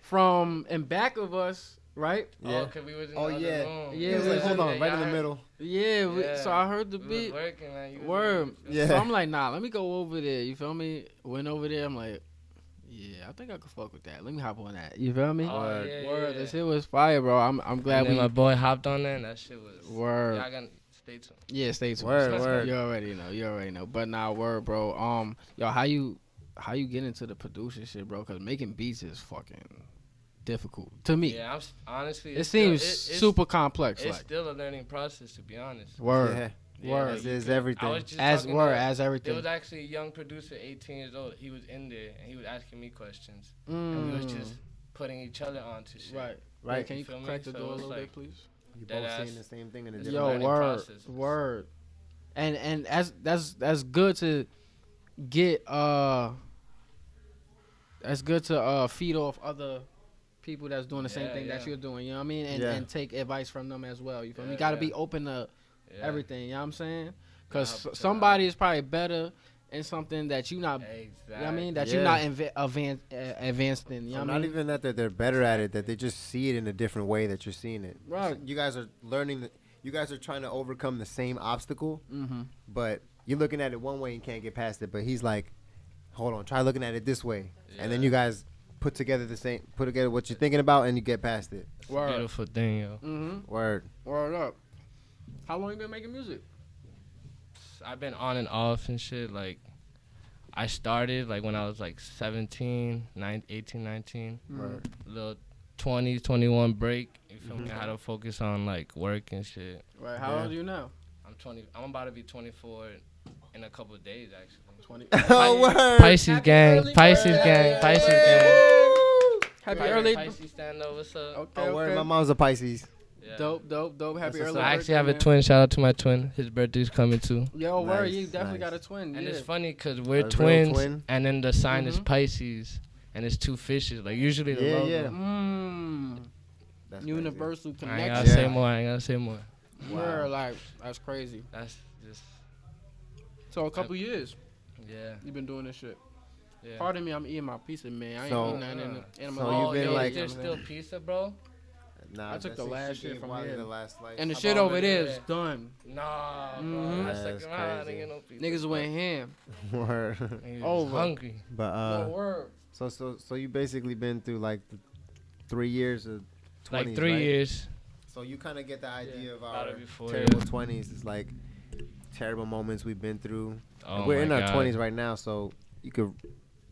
from in back of us, right? Yeah. Oh, 'cause we was in Oh, the other yeah. room. Yeah, It was we like, was hold in on, right in the y'all middle. Yeah. Yeah. So I heard the We beat. was working, man. You was Word. working. Yeah. So I'm like, nah, let me go over there. You feel me? Went over there. I'm like, yeah, I think I could fuck with that. Let me hop on that. You feel me? Oh, Word. yeah, Word. yeah. This shit was fire, bro. I'm glad And then we. my boy hopped on there, and that shit was. Word. Y'all gonna stay tuned. Yeah, stay tuned. Word. You already know. You already know. But nah, word, bro. Yo, how you get into the producer shit, bro? Cause making beats is fucking difficult to me. Yeah, honestly. It it's still- seems it's- super complex. It's Like still a learning process, to be honest. word. Yeah. Yeah, Word. like, As you is could- everything. I was just As talking word, to- as There everything. was actually a young producer, 18 years old. He was in there, and he was asking me questions. And we was just putting each other on to shit. right. Right. Can you Feel me? crack the So door a it's little like- bit, please? You Dead both ass. saying the same thing in a It's different Yo, learning word, process. word, and that's good to get that's good to feed off other people that's doing the same Yeah, thing that yeah. you're doing. You know what I mean? And Yeah. and take advice from them as well. You feel me? Yeah, You gotta yeah. be open to Yeah. everything. You know what I'm saying? Yeah, Because help to somebody is probably better in something that you not. Exactly. You know what I mean? That Yeah. you're not advanced in. You know So what I not mean? even that they're better at it, that they just see it in a different way that you're seeing it. Right. So you guys are learning. You guys are trying to overcome the same obstacle, Mm-hmm. but you're looking at it one way and can't get past it. But he's like, hold on, try looking at it this way, and then Yeah. you guys put together what you're thinking about, and you get past it. It's a beautiful thing, yo. Mm-hmm. Word. Word up. How long you been making music? I've been on and off and shit. Like, I started like when I was like 17, 18, 19. Word. Little 20, 21 break. You feel me? I had to focus on like work and shit. Right. How Yeah. old are you now? I'm about to be 24 in a couple of days, actually. 20. Oh, word. Pisces Happy gang, early Pisces birthday. gang, Pisces gang. Happy early. Pisces stand up, what's up? Okay. Oh, word. Okay. My mom's a Pisces. Yeah. Dope. Happy That's what's early. up. I actually have a birthday, twin. Shout out to my twin. His birthday's coming too. man. Yo, word. Nice, You definitely nice. got a twin. And yeah. it's funny because we're A real twins, twin? and then the sign is Mhm. Pisces. and it's two fishes. Like usually the Yeah, logo. yeah. That's Universal I ain't connection. gotta say more. I ain't gotta say more. Wow. Like that's crazy. That's just So a couple years yeah. you've been doing this shit. Yeah. Pardon me, I'm eating my pizza, man. I ain't So- eating nothing in my. So you've been yo, like- there's still pizza, bro. Nah, I took the that's it. last She shit gave from Wally here. the last slice. And the I'm shit all over in there there. is done. Nah, bro. Mhm. That's That's like, I crazy. didn't get no pizza. Niggas went ham. Word. Niggas Over. hungry. But No word. so you basically been through like 3 years of 20s, Like 3 right? years. So you kind of get the idea of About our it before, terrible yeah. 20s. It's like terrible moments we've been through. Oh And we're my in our God. 20s right now, so you could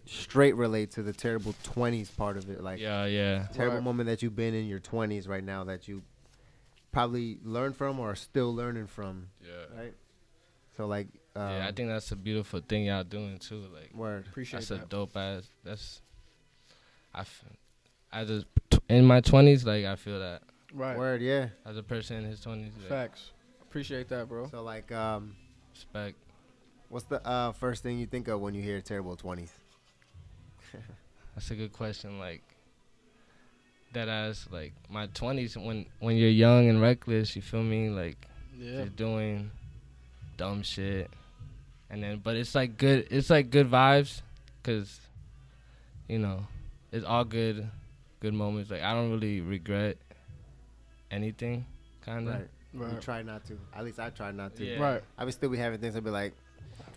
straight relate to the terrible 20s part of it. Like Yeah. terrible Right. moment that you've been in your 20s right now that you probably learned from or are still learning from, Yeah. right? So like, Yeah, I think that's a beautiful thing y'all doing too. Like word. Appreciate that's a that. dope ass. That's in my 20s. Like I feel that Right. Word, yeah. as a person in his 20s. Like, Facts. Appreciate that, bro. So like, respect. what's the first thing you think of when you hear terrible 20s? That's a good question. Like that as like my 20s when you're young and reckless. You feel me? Like Yeah. just doing dumb shit, and then but it's like good. It's like good vibes, cause you know it's all good moments. Like I don't really regret anything, kind of. Right. You Right. try not to. At least I try not to. Yeah. Right. I would still be having things I'd be like,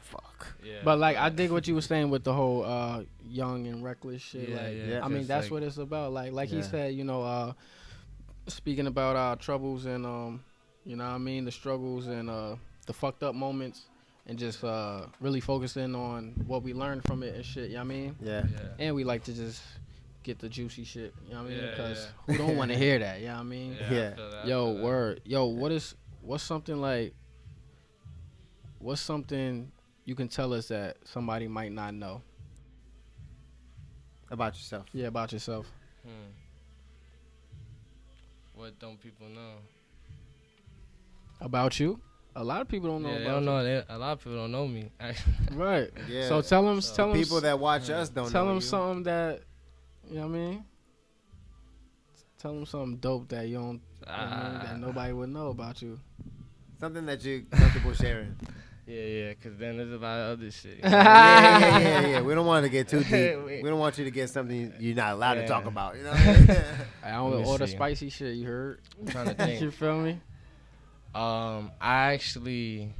fuck. Yeah. But like I dig what you were saying with the whole young and reckless shit. Yeah, like yeah. I mean Just that's like- what it's about. Like he Yeah. said, you know, speaking about our troubles and you know what I mean, the struggles and the fucked up moments and just really focusing on what we learned from it and shit, you know what I mean? Yeah. Yeah. And we like to just get the juicy shit, you know what I mean? Yeah, Because yeah. who don't want to hear that, you know what I mean? Yeah. I Yeah. feel that, I Yo, feel that. word. Yo, what's something you can tell us that somebody might not know? About yourself. Yeah, about yourself. What don't people know? About you? A lot of people don't know Yeah, they about don't you. know. A lot of people don't know me. Right. Yeah. So tell them, So tell them, people that watch us don't tell know them you. something that, you know what I mean? Tell them something dope that you don't, you know what I mean, that nobody would know about you. Something that you're comfortable sharing. Yeah, cause then there's a lot of other shit. yeah. We don't want to get too deep. Wait. We don't want you to get something you're not allowed to Yeah. talk about. You know what I mean? I don't Let me order see. spicy shit. You heard? I'm trying to You think. feel me? I actually,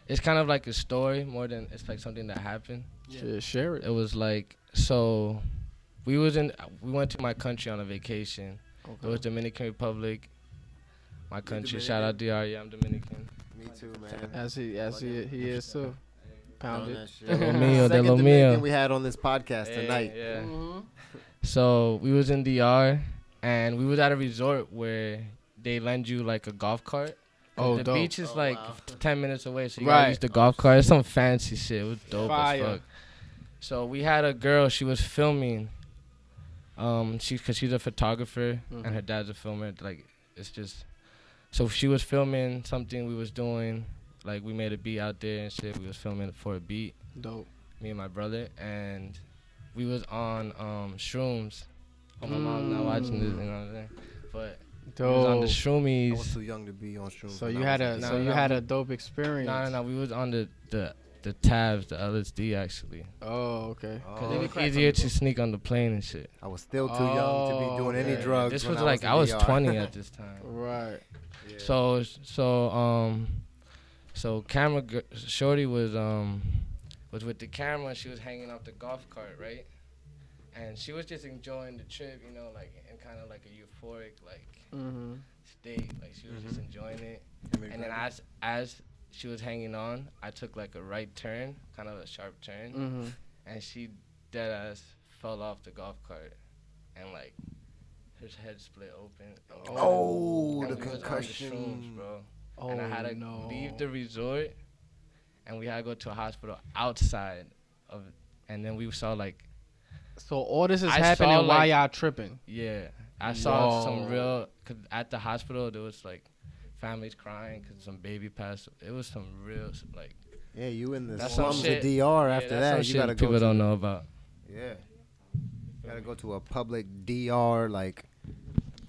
it's kind of like a story more than it's like something that happened. Shit, share it. It was like, so we went to my country on a vacation. It was Dominican Republic. My country. Shout out DR. Yeah, I'm Dominican. Me too, man. As he is too. Pounded. De lo mío, de Second lo Dominican mío. we had on this podcast Yeah, tonight. Yeah. Mm-hmm. So we was in DR, and we was at a resort where they lend you like a golf cart. Oh, the dope. beach is like wow. 10 minutes away, so you Right. gotta use the golf cart. It's some fancy shit. It was dope Fire. as fuck. So we had a girl. She was filming. Cause she's a photographer Mhm. and her dad's a filmer. Like it's just. So she was filming something we was doing. Like we made a beat out there and shit. We was filming for a beat. Dope. Me and my brother, and we was on shrooms. Oh, my mom's not watching this, you know what I'm saying? But we was on the Dope. I shroomies. was too young to be on shrooms. So when you I had was a kid. so you had a dope experience. No. We was on the tabs, the LSD actually. Oh, okay. Oh. Cause it was easier to sneak on the plane and shit. I was still too young to be doing any okay. drugs. This when was like in I was DR. 20 at this time. Right. Yeah. So shorty was with the camera. She was hanging off the golf cart, right? And she was just enjoying the trip, you know, like in kind of like a euphoric like Mm-hmm. state. Like she was just enjoying it. Let me And then grab as she was hanging on, I took like a right turn, kind of a sharp turn, Mm-hmm. and she dead ass fell off the golf cart, and like her head split open. And Oh, and the we was on concussion. shrooms, bro. Oh, And I had to no. leave the resort, and we had to go to a hospital outside of, and then we saw like, So all this is I happening saw, while like- y'all tripping. yeah, I saw some Whoa. real, cause at the hospital there was like families crying because some baby passed. It was some real like. Yeah, you in the That's some slums of shit. DR Yeah, after that's that. some You shit gotta go people to don't know about. Yeah. Gotta go to a public DR like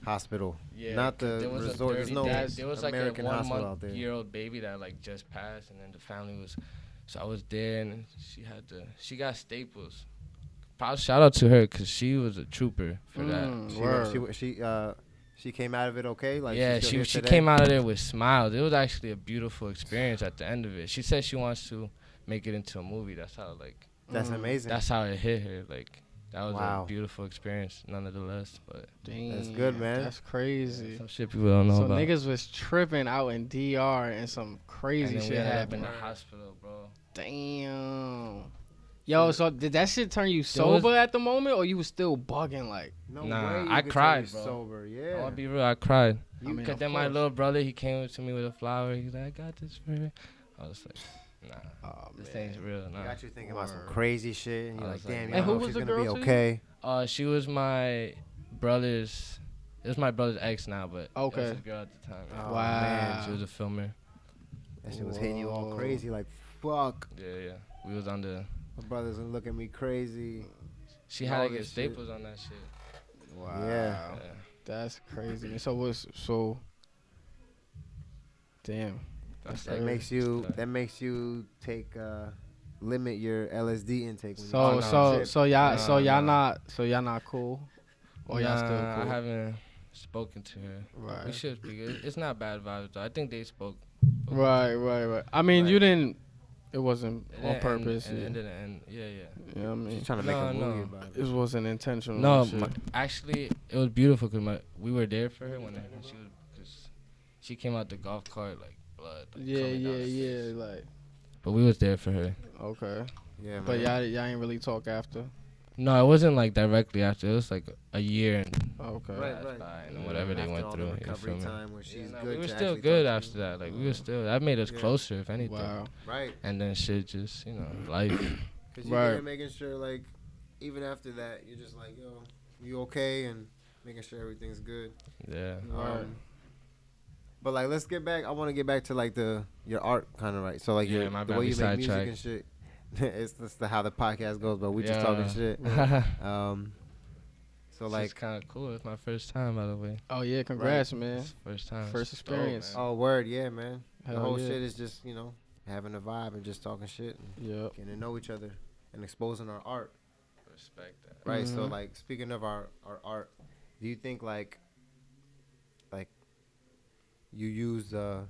hospital. Yeah, Not 'cause the there was resort. There's no there was American like a hospital out there. 1-month-year-old baby that like just passed, and then the family was. So I was there, and she got staples. Shout out to her because she was a trooper for that. She came out of it okay. Like Yeah, she came out of there with smiles. It was actually a beautiful experience at the end of it. She said she wants to make it into a movie. That's how That's amazing. That's how it hit her. Like that was Wow. a beautiful experience, nonetheless. But Dang, That's good, man. That's crazy. some shit people don't know So about. niggas was tripping out in DR and some crazy and then shit we ended up in happened. the hospital, bro. Damn. Yo, so did that shit turn you was- sober at the moment, or you was still bugging like? No Nah, way you I could cried, turn bro. sober. I Yeah. wanna be real, I cried. I mean, Cause of then my course. little brother, he came to me with a flower. He's like, I got this for her. I was like, nah, Oh, this man. ain't real. Nah. Got you thinking about some Word. crazy shit, and you're I like, was like, damn, you And don't who know if was she's the gonna be girl to you? okay. She was my brother's. It was my brother's ex now, but it Okay. was his girl at the time. Yeah. Oh, Wow. man. She was a filmer. That shit was hitting you all Whoa. crazy. Like, fuck. Yeah. We was on the. My brother's gonna look at me crazy. She All had to this get shit. staples on that shit. Wow. Yeah. Yeah. That's crazy. Man. So damn. That's That like- makes you. Yeah. That makes you take. Limit your LSD intake. When So you no. trip. y'all not cool, or y'all still Nah, cool? I haven't spoken to her. Right. We should speak. It's not bad vibes though. I think they spoke. Right. I mean, you Right. didn't. It wasn't It on didn't purpose. end- yeah. it didn't end. Yeah. You know what I mean? She's trying to make a No, movie no. about it. It wasn't intentional. No, and shit. actually, it was beautiful because we were there for her when she was, cause she came out the golf cart like blood. Like, Yeah. coming down the stairs. Like, But we was there for her. okay. Yeah, man. But y'all ain't really talk after. No, it wasn't like directly after. It was like a year and Okay. Right. and whatever they After went all through. the You recovery feel me? time where she's good. We were to still actually good talk to after that. Like we were still. That made us Yeah. closer, if anything. Wow. you. Right. And then shit just life. Because you're Right. there making sure, like, even after that, you're just like, yo, you okay? And making sure everything's good. Yeah. Right. But, like, let's get back. I want to get back to, like, your art kind of, right? So, like, Yeah, my the bad, way we you make music sidetracked. and shit. It's just how the podcast goes, but we just talking shit. So, It's like, kind of cool. It's my first time, by the way. Oh yeah, congrats, man. It's first time. First It's dope, experience. man. oh, word, yeah, man. The Hell whole yeah. shit is just, having a vibe and just talking shit and Yep. getting to know each other and exposing our art. Respect that. Right. So Mhm. like speaking of our art, do you think like you use the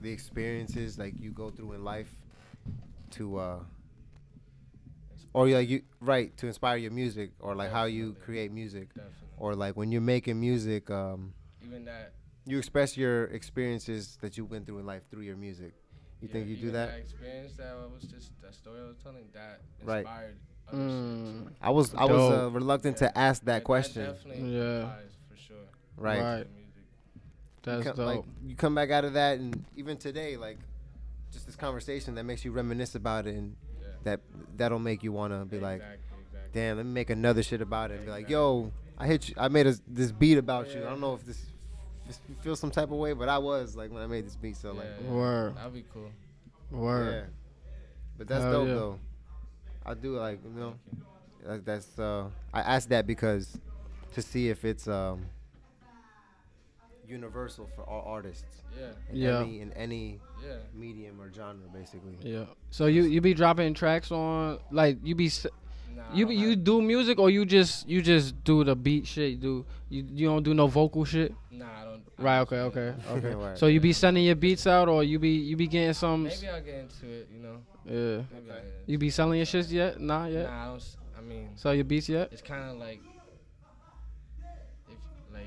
experiences like you go through in life to or like you right to inspire your music or like how you Definitely. create music Definitely. or like when you're making music Even that. you express your experiences that you went through in life through your music. You think you do even that? That experience that was just that story I was telling that Right. inspired other shit. I was Dope. reluctant Yeah. to ask that That question. definitely Yeah. applies for sure. Right. Right. to music. That's Like dope. you come back out of that and even today like just this conversation that makes you reminisce about it and Yeah. that'll make you want to be like Exactly. damn let me make another shit about it and be like yo I made this beat about you. I don't know if this you feel some type of way but I was like when I made this beat so like Word. That'd be cool. Word. yeah but that's Hell dope yeah. though. I do like that's I asked that because to see if it's universal for all artists Yeah. Yeah. in any Yeah. medium or genre basically. Yeah. So you be dropping tracks on like you be Nah, I you don't be, you have- do music or you just do the beat shit? You don't do no vocal shit? Nah, I don't. Right. Okay. Right. So you be sending your beats out or you be getting some? Maybe I'll get into it. Yeah. Maybe I'll get into You be selling your shit yet? Nah, yet. Nah, I don't. I mean, Sell your beats yet? it's kind of like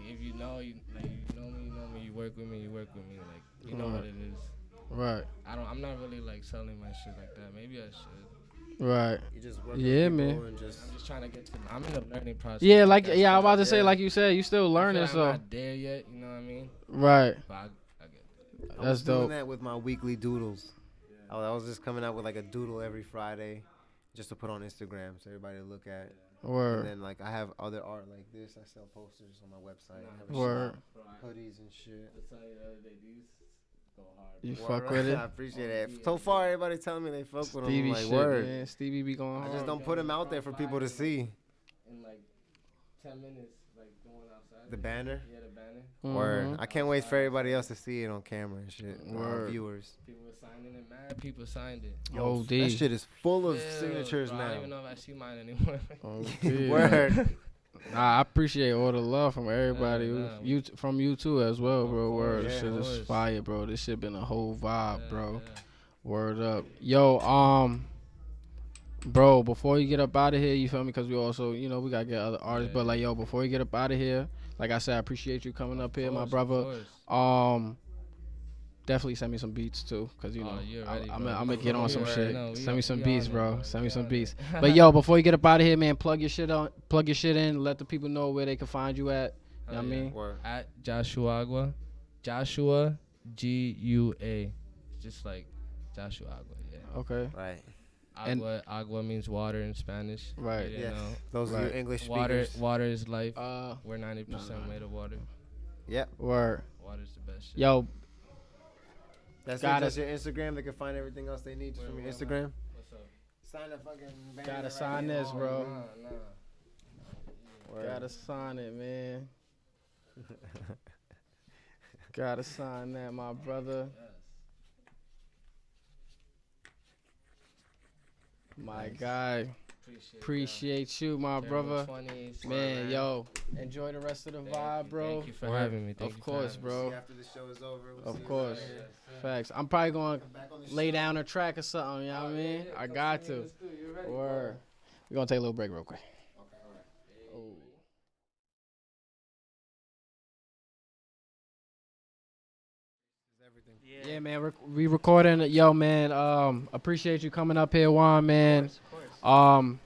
if you know me, you work with me, like you know what it is. Right. I'm not really like selling my shit like that. Maybe I should. Right. You just work Yeah, with people man. and just I'm just trying to get to. I'm in the learning process. Yeah, like That's yeah, I was what- about to say yeah. like you said, you still I feel learning, like so I'm not there yet. You know what I mean? right. But I get it. I That's was doing dope. that with my weekly doodles. I was just coming out with like a doodle every Friday, just to put on Instagram so everybody to look at. And Word. then like I have other art like this. I sell posters on my website. I have a Word. shop, hoodies and shit. You Word, fuck right? with it. I appreciate it. So far, everybody telling me they fuck with them. Stevie I'm like, shit, word. man. Stevie be going I hard. just don't put them out there for people to see. And like 10 minutes, like going outside. The banner. Yeah, the banner. Word. I can't wait for everybody else to see it on camera and shit. Our Word. viewers. People were signing it, mad people signed it. Oh, That D. shit is full of Yeah, signatures bro, I don't now. even know if I see mine anymore. Oh, D. Word. Nah, I appreciate all the love from everybody. Nah. From you too as well, Of bro. Word. course, This shit of is course. fire, bro. This shit been a whole vibe, Yeah, bro. yeah. Word up. Yo, bro, before you get up out of here, you feel me? Because we also, we got to get other artists. Yeah. But, like, yo, before you get up out of here, like I said, I appreciate you coming up here, my Of brother. course. Definitely send me some beats, too. Because, Oh, you're ready, I'm bro. going to get on some You shit. already know. Send me some We beats, on it, bro. bro. Send me We some on beats. it. But, yo, before you get up out of here, man, plug your shit in. Let the people know where they can find you at. You know what I mean? Word. At Joshua Agua. Joshua Gua. Just like Joshua Agua, yeah. Okay. Right. Agua means water in Spanish. Right. You Yes. know. Those are Right. your English Water speakers. water is life. We're 90% Nah. made of water. Yep. Word. Water's the best shit. Yo, That's Got it. That's it. your Instagram. They can find everything else they need just from your Wait, Instagram. What's up? Sign the fucking banner. Gotta right sign here. this, bro. Nah. Gotta sign it, man. Gotta sign that, my brother. My guy. Appreciate you, my brother. 20s. Man, yo, enjoy the rest of the vibe, bro. Thank you for having me. Thank Of you course, for bro. See after the show is over. We'll see Of you course. out here. Facts. I'm probably going to Back on the lay show. down a track or something, you know what I mean? I got to. Word. We're going to take a little break real quick. Okay, all right. Oh. Yeah, man, we recording. Yo, man, appreciate you coming up here, Juan, man. Of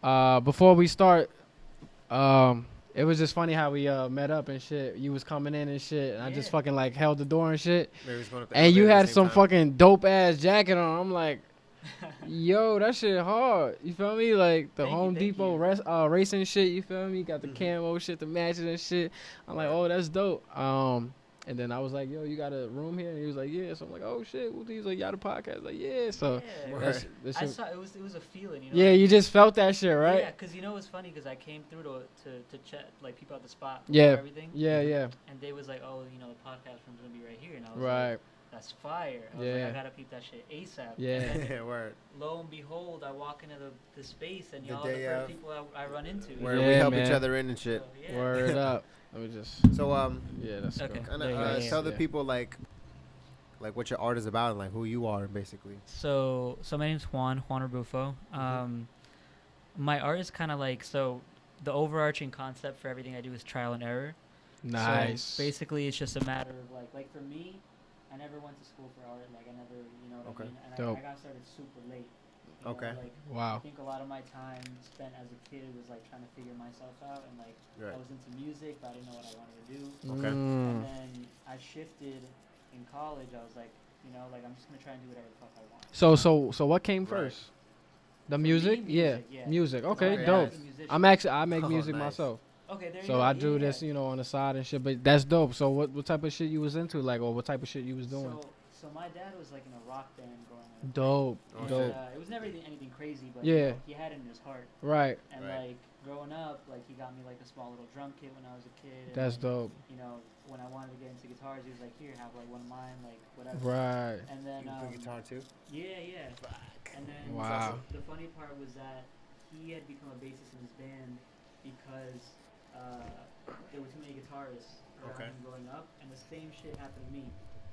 course. Before we start, it was just funny how we met up and shit. You was coming in and shit, and I just Yeah. fucking like held the door and shit. Maybe it's going up the And you elevator at had the some same time. fucking dope ass jacket on. I'm like, yo, that shit hard. You feel me? Like the Thank you, Home thank Depot you. racing shit. You feel me? Got the camo shit, the matches and shit. I'm like, oh, that's dope. And then I was like, yo, you got a room here? And he was like, yeah. So I'm like, oh shit. He was like, y'all the podcast? Like, yeah. So Yeah. that's this I shit. saw it was a feeling, you know. Yeah, you just felt that shit, right? Yeah, because you know it's funny because I came through to chat like people at the spot. Yeah. For everything. Yeah, yeah. And they was like, oh, you know, the podcast room's gonna be right here, and I was Right. like, that's fire. I was Yeah. like, I gotta peep that shit ASAP. Yeah. And then, Yeah, word. lo and behold, I walk into the space, and The y'all are the day first of. people I run into. Where Yeah, we help each man. other in and shit. So, yeah. Word up. Let me just. So Yeah, that's Okay. cool. kind Yeah, of yeah, tell the yeah. people like what your art is about and like who you are basically. So my name's Juan Rebufo. My art is kind of like, so the overarching concept for everything I do is trial and error. Nice. So basically, it's just a matter of like for me, I never went to school for art. Like I never, you know what Okay. I mean. And Dope. I got started super late. You know, Okay. like, I Wow. think a lot of my time spent as a kid was like trying to figure myself out, and like Right. I was into music, but I didn't know what I wanted to do. Okay. And Mm. then I shifted in college. I was like, you know, like I'm just gonna try and do whatever the fuck I want. So what came Right. first? The For me, music? music, Yeah. yeah. Music. So Okay, my dope. dad's a musician. I make Oh, music nice. myself. Okay, there you So go. I Yeah, do yeah. this, on the side and shit. But that's dope. So what type of shit you was into, like, or what type of shit you was doing? So my dad was like in a rock band growing up. Dope. Oh, And, Dope. it was never anything crazy, but Yeah. he had it in his heart. Right. And Right. like growing up, like he got me like a small little drum kit when I was a kid. And That's then, dope. You know, when I wanted to get into guitars, he was like, "Here, have like one of mine, like whatever." Right. And then You play guitar too? yeah, yeah. And then Wow. the funny part was that he had become a bassist in his band because there were too many guitarists around Okay. him growing up, and the same shit happened to me.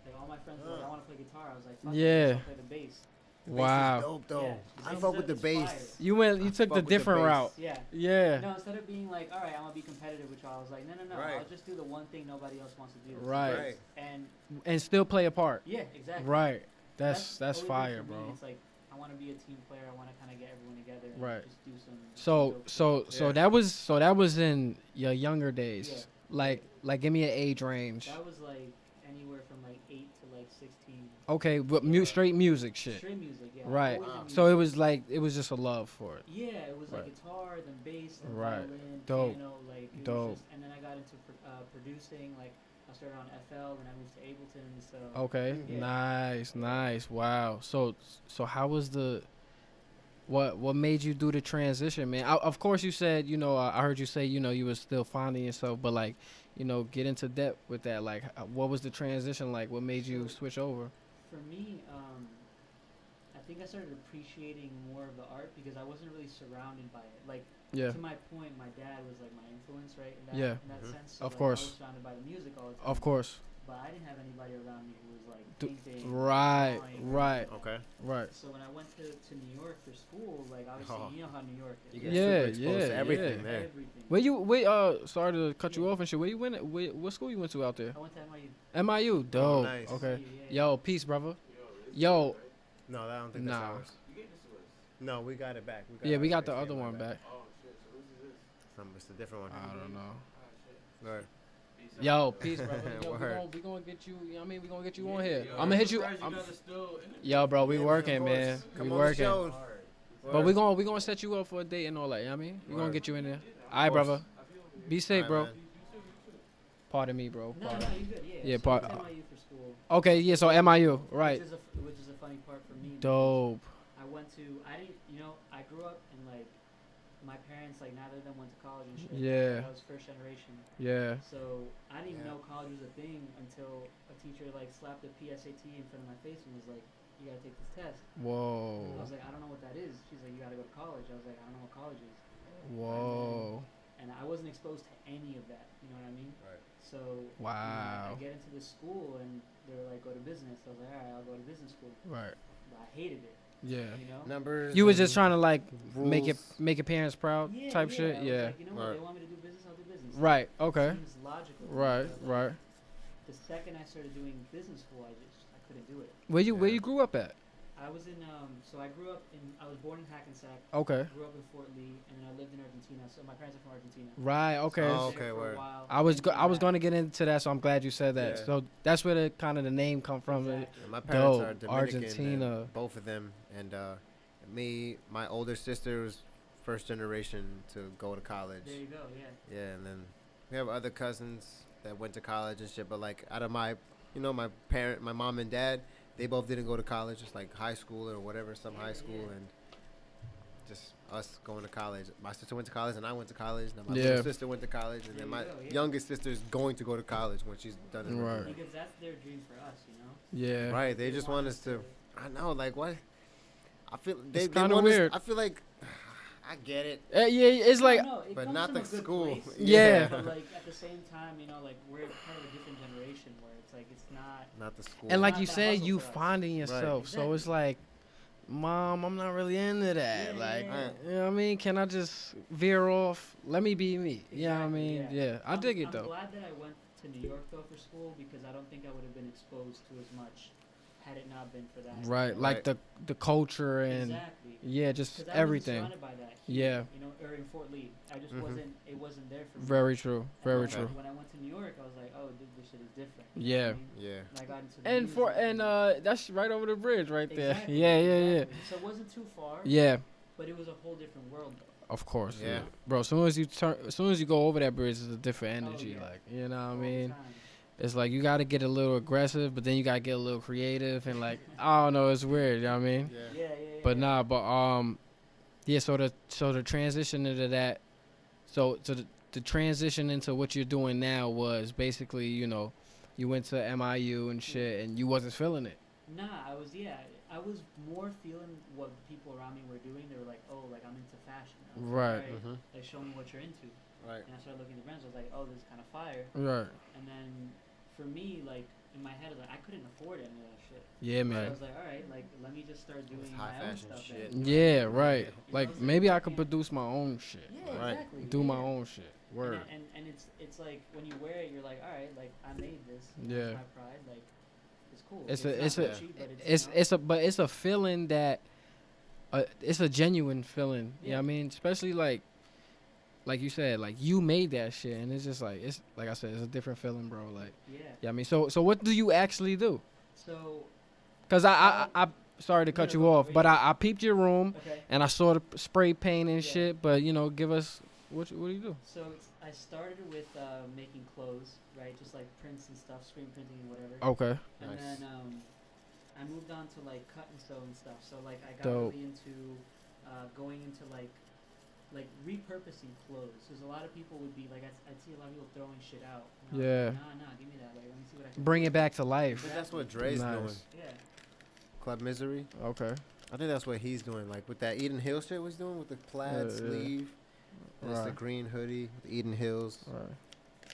Like all my friends were like, "I want to play guitar." I was like, "Fuck it, Yeah. I'll play the bass." The bass is Wow. dope though. Yeah, I the fuck bass with the is bass. fire. You I took fuck the with the different bass. route. Yeah. Yeah. No, instead of being like, all right, I'm gonna be competitive with y'all, I was like, no, Right. I'll just do the one thing nobody else wants to do. Right. Right. And And still play a part. yeah, exactly. Right. That's always been fire, for me. bro. It's like I want to be a team player. I want to kind of get everyone together and Right. just do some. So dope so Yeah. that was in your younger days. Yeah. Like give me an age range. shit. That was like anywhere from like 8 to like 16. Okay, but straight music shit. Straight music, yeah. Right. always in So music. it was just a love for it. Yeah, it was like Right. guitar, then bass, then Right. violin, Dope. piano, like it Dope. was just, and then I got into producing. Like I started on FL, then I moved to Ableton. So Okay. Yeah. Nice. Wow. So how was the what made you do the transition, man? Of course, you said, I heard you say, you was still finding yourself, but like, get into depth with that. Like, what was the transition like? What made you switch over? For me, I think I started appreciating more of the art because I wasn't really surrounded by it. Like, Yeah, to my point, my dad was like my influence, right? In that sense. So, Of like, course. I was surrounded by the music all the time. of course. But I didn't have anybody around me who was like D- painting. right, drawing, right. Okay. Right. So when I went to New York for school, like obviously Oh. you know how New York You is. get Yeah, super exposed to yeah, everything yeah. there. Everything. Where sorry to cut you off and shit. Where you went? What school you went to out there? I went to NYU. MIU. Dope. nice. Okay. Yeah. Yo, peace, brother. Yo, No, I don't think that's Nah. ours. No, we got it back. we ours got the back. other Yeah, my one bad. back. It's a different one. I don't know. Word. Yo, peace, brother. Yo, Word. we gonna get you. I mean, we gonna get you on here. I'm gonna hit you. Yo, bro, we Yeah, working, of course. man. Come We on the working. show. But we gonna set you up for a date and all that. You know what I mean, we gonna Word. get you in there. All right, brother. Be safe, Alright, bro. man. Pardon me, bro. No, Pardon. you good. Yeah. Yeah, so I part- went to NYU for school. Okay, yeah. So MIU, right? Which is a funny part for me. because Dope. I didn't, I grew up and like my parents, like neither of them went to college and shit. Yeah. I was first generation. Yeah. So I didn't even Yeah. know college was a thing until a teacher like slapped a PSAT in front of my face and was like, "You gotta take this test." I Whoa. was like, "I don't know what that is." She's like, "You gotta go to college." I was like, "I don't know what college is." Whoa. And I wasn't exposed to any of that. You know what I mean? Right. So Wow. I get into this school and they were like, "Go to business." I was like, "All right, I'll go to business school." Right. But I hated it. Yeah. You know? Numbers. You was and just trying to like make rules. your parents proud Yeah, type yeah. shit. I was Yeah. like, you know what? Right. They want me to do business. I'll do business. Right. Okay. Seems logical. to me, Right. but, like, Right. The second I started doing business school, I couldn't do it. Where you Yeah. grew up at? I was in so I grew up in I was born in Hackensack. Okay. Grew up in Fort Lee, and then I lived in Argentina. So my parents are from Argentina. Right. Okay. Oh, I was okay, there for a word. while, I was and came I was back. going to get into that, so I'm glad you said that. Yeah. So that's where the kind of the name come from. Exactly. And my parents Dope. are Dominican, Argentina. and both of them, and my older sister was first generation to go to college. There you go. Yeah. Yeah, and then we have other cousins that went to college and shit. But like out of my mom and dad, they both didn't go to college, just like high school or whatever, some high school, and just us going to college. My sister went to college, and I went to college. And my Yeah. little sister went to college, and then There my you go, yeah. youngest sister's going to go to college when she's done it. Right. Because that's their dream for us, you know. Yeah. Right. They just want us to. I know, like what? I feel they It's kinda want us- weird. I feel like I get it, Yeah. It's like No, it but comes not from the a good school. place, Yeah. But like at the same time, like we're part of a different generation where it's like it's not. Not the school. and like not you that said, hustle you for us. finding yourself. So it's Exactly. like, Mom, I'm not really into that. Yeah, Like, yeah, you know what I mean? Can I just veer off? Let me be me. You know what I Exactly, mean? yeah. Yeah. I dig it I'm though. glad that I went to New York though for school because I don't think I would have been exposed to as much had it not been for that. Right. you know? Like the culture and exactly. yeah, just 'Cause I everything. wasn't surrounded by that here, Yeah. You know, or in Fort Lee, I just Mhm. wasn't. It wasn't there for me. Very true. And Very then true. When I went to New York, I was like, oh, dude, this shit is different. You know Yeah. what I mean? Yeah. And I got into the And for music that's right over the bridge right there. Exactly, Yeah. exactly. So it wasn't too far. Yeah. But it was a whole different world. Though. Of course. Yeah. Bro, as soon as you go over that bridge, it's a different Oh, energy. yeah. Like, you know what I all the mean? time. It's like you got to get a little aggressive, but then you got to get a little creative and like I don't know, it's weird. You know what I mean? Yeah. Yeah. But nah, but yeah. So the transition into that, so the transition into what you're doing now was basically you went to MIU and shit, and you wasn't feeling it. Nah, I was more feeling what the people around me were doing. They were like, oh, like I'm into fashion. I was Right. Like, "Alright, Mhm. like show me what you're into. Right. And I started looking at the brands. I was like, oh, this is kind of fire. Right. And then for me, like in my head, I was like, I couldn't afford any of that shit. Yeah, So I man. was like, all right, like let me just start doing high my own fashion stuff. shit. Then. Yeah, right. You know, Like so maybe I you could can't- produce my own shit. Yeah, Right. exactly. Do my yeah. own shit. Word. And it's like when you wear it, you're like, all right, like I made this. Yeah. My pride, like it's cool. It's not a Gucci, but it's it's a feeling that it's a genuine feeling. You know Yeah. what I mean? Especially like you said, like you made that shit, and it's just like it's like I said, it's a different feeling, bro. Like yeah. I mean, so what do you actually do? So Cause I sorry to cut No, you no, off, wait. but I peeped your room okay. and I saw the spray paint and Yeah. shit. But give us what do you do? So I started with making clothes, right? Just like prints and stuff, screen printing and whatever. Okay. And Nice. then I moved on to like cut and sew and stuff. So like I got Dope. really into going into like repurposing clothes. Because a lot of people would be like, I'd see a lot of people throwing shit out. And I was like, nah, give me that. Like, let me see what I can Bring do. it back to life. But that's what Dre's Nice. doing. Yeah. Club Misery. Okay. I think that's what he's doing. Like with that Eden Hills shit was doing with the plaid sleeve. And it's the Right. green hoodie with the Eden Hills. Right.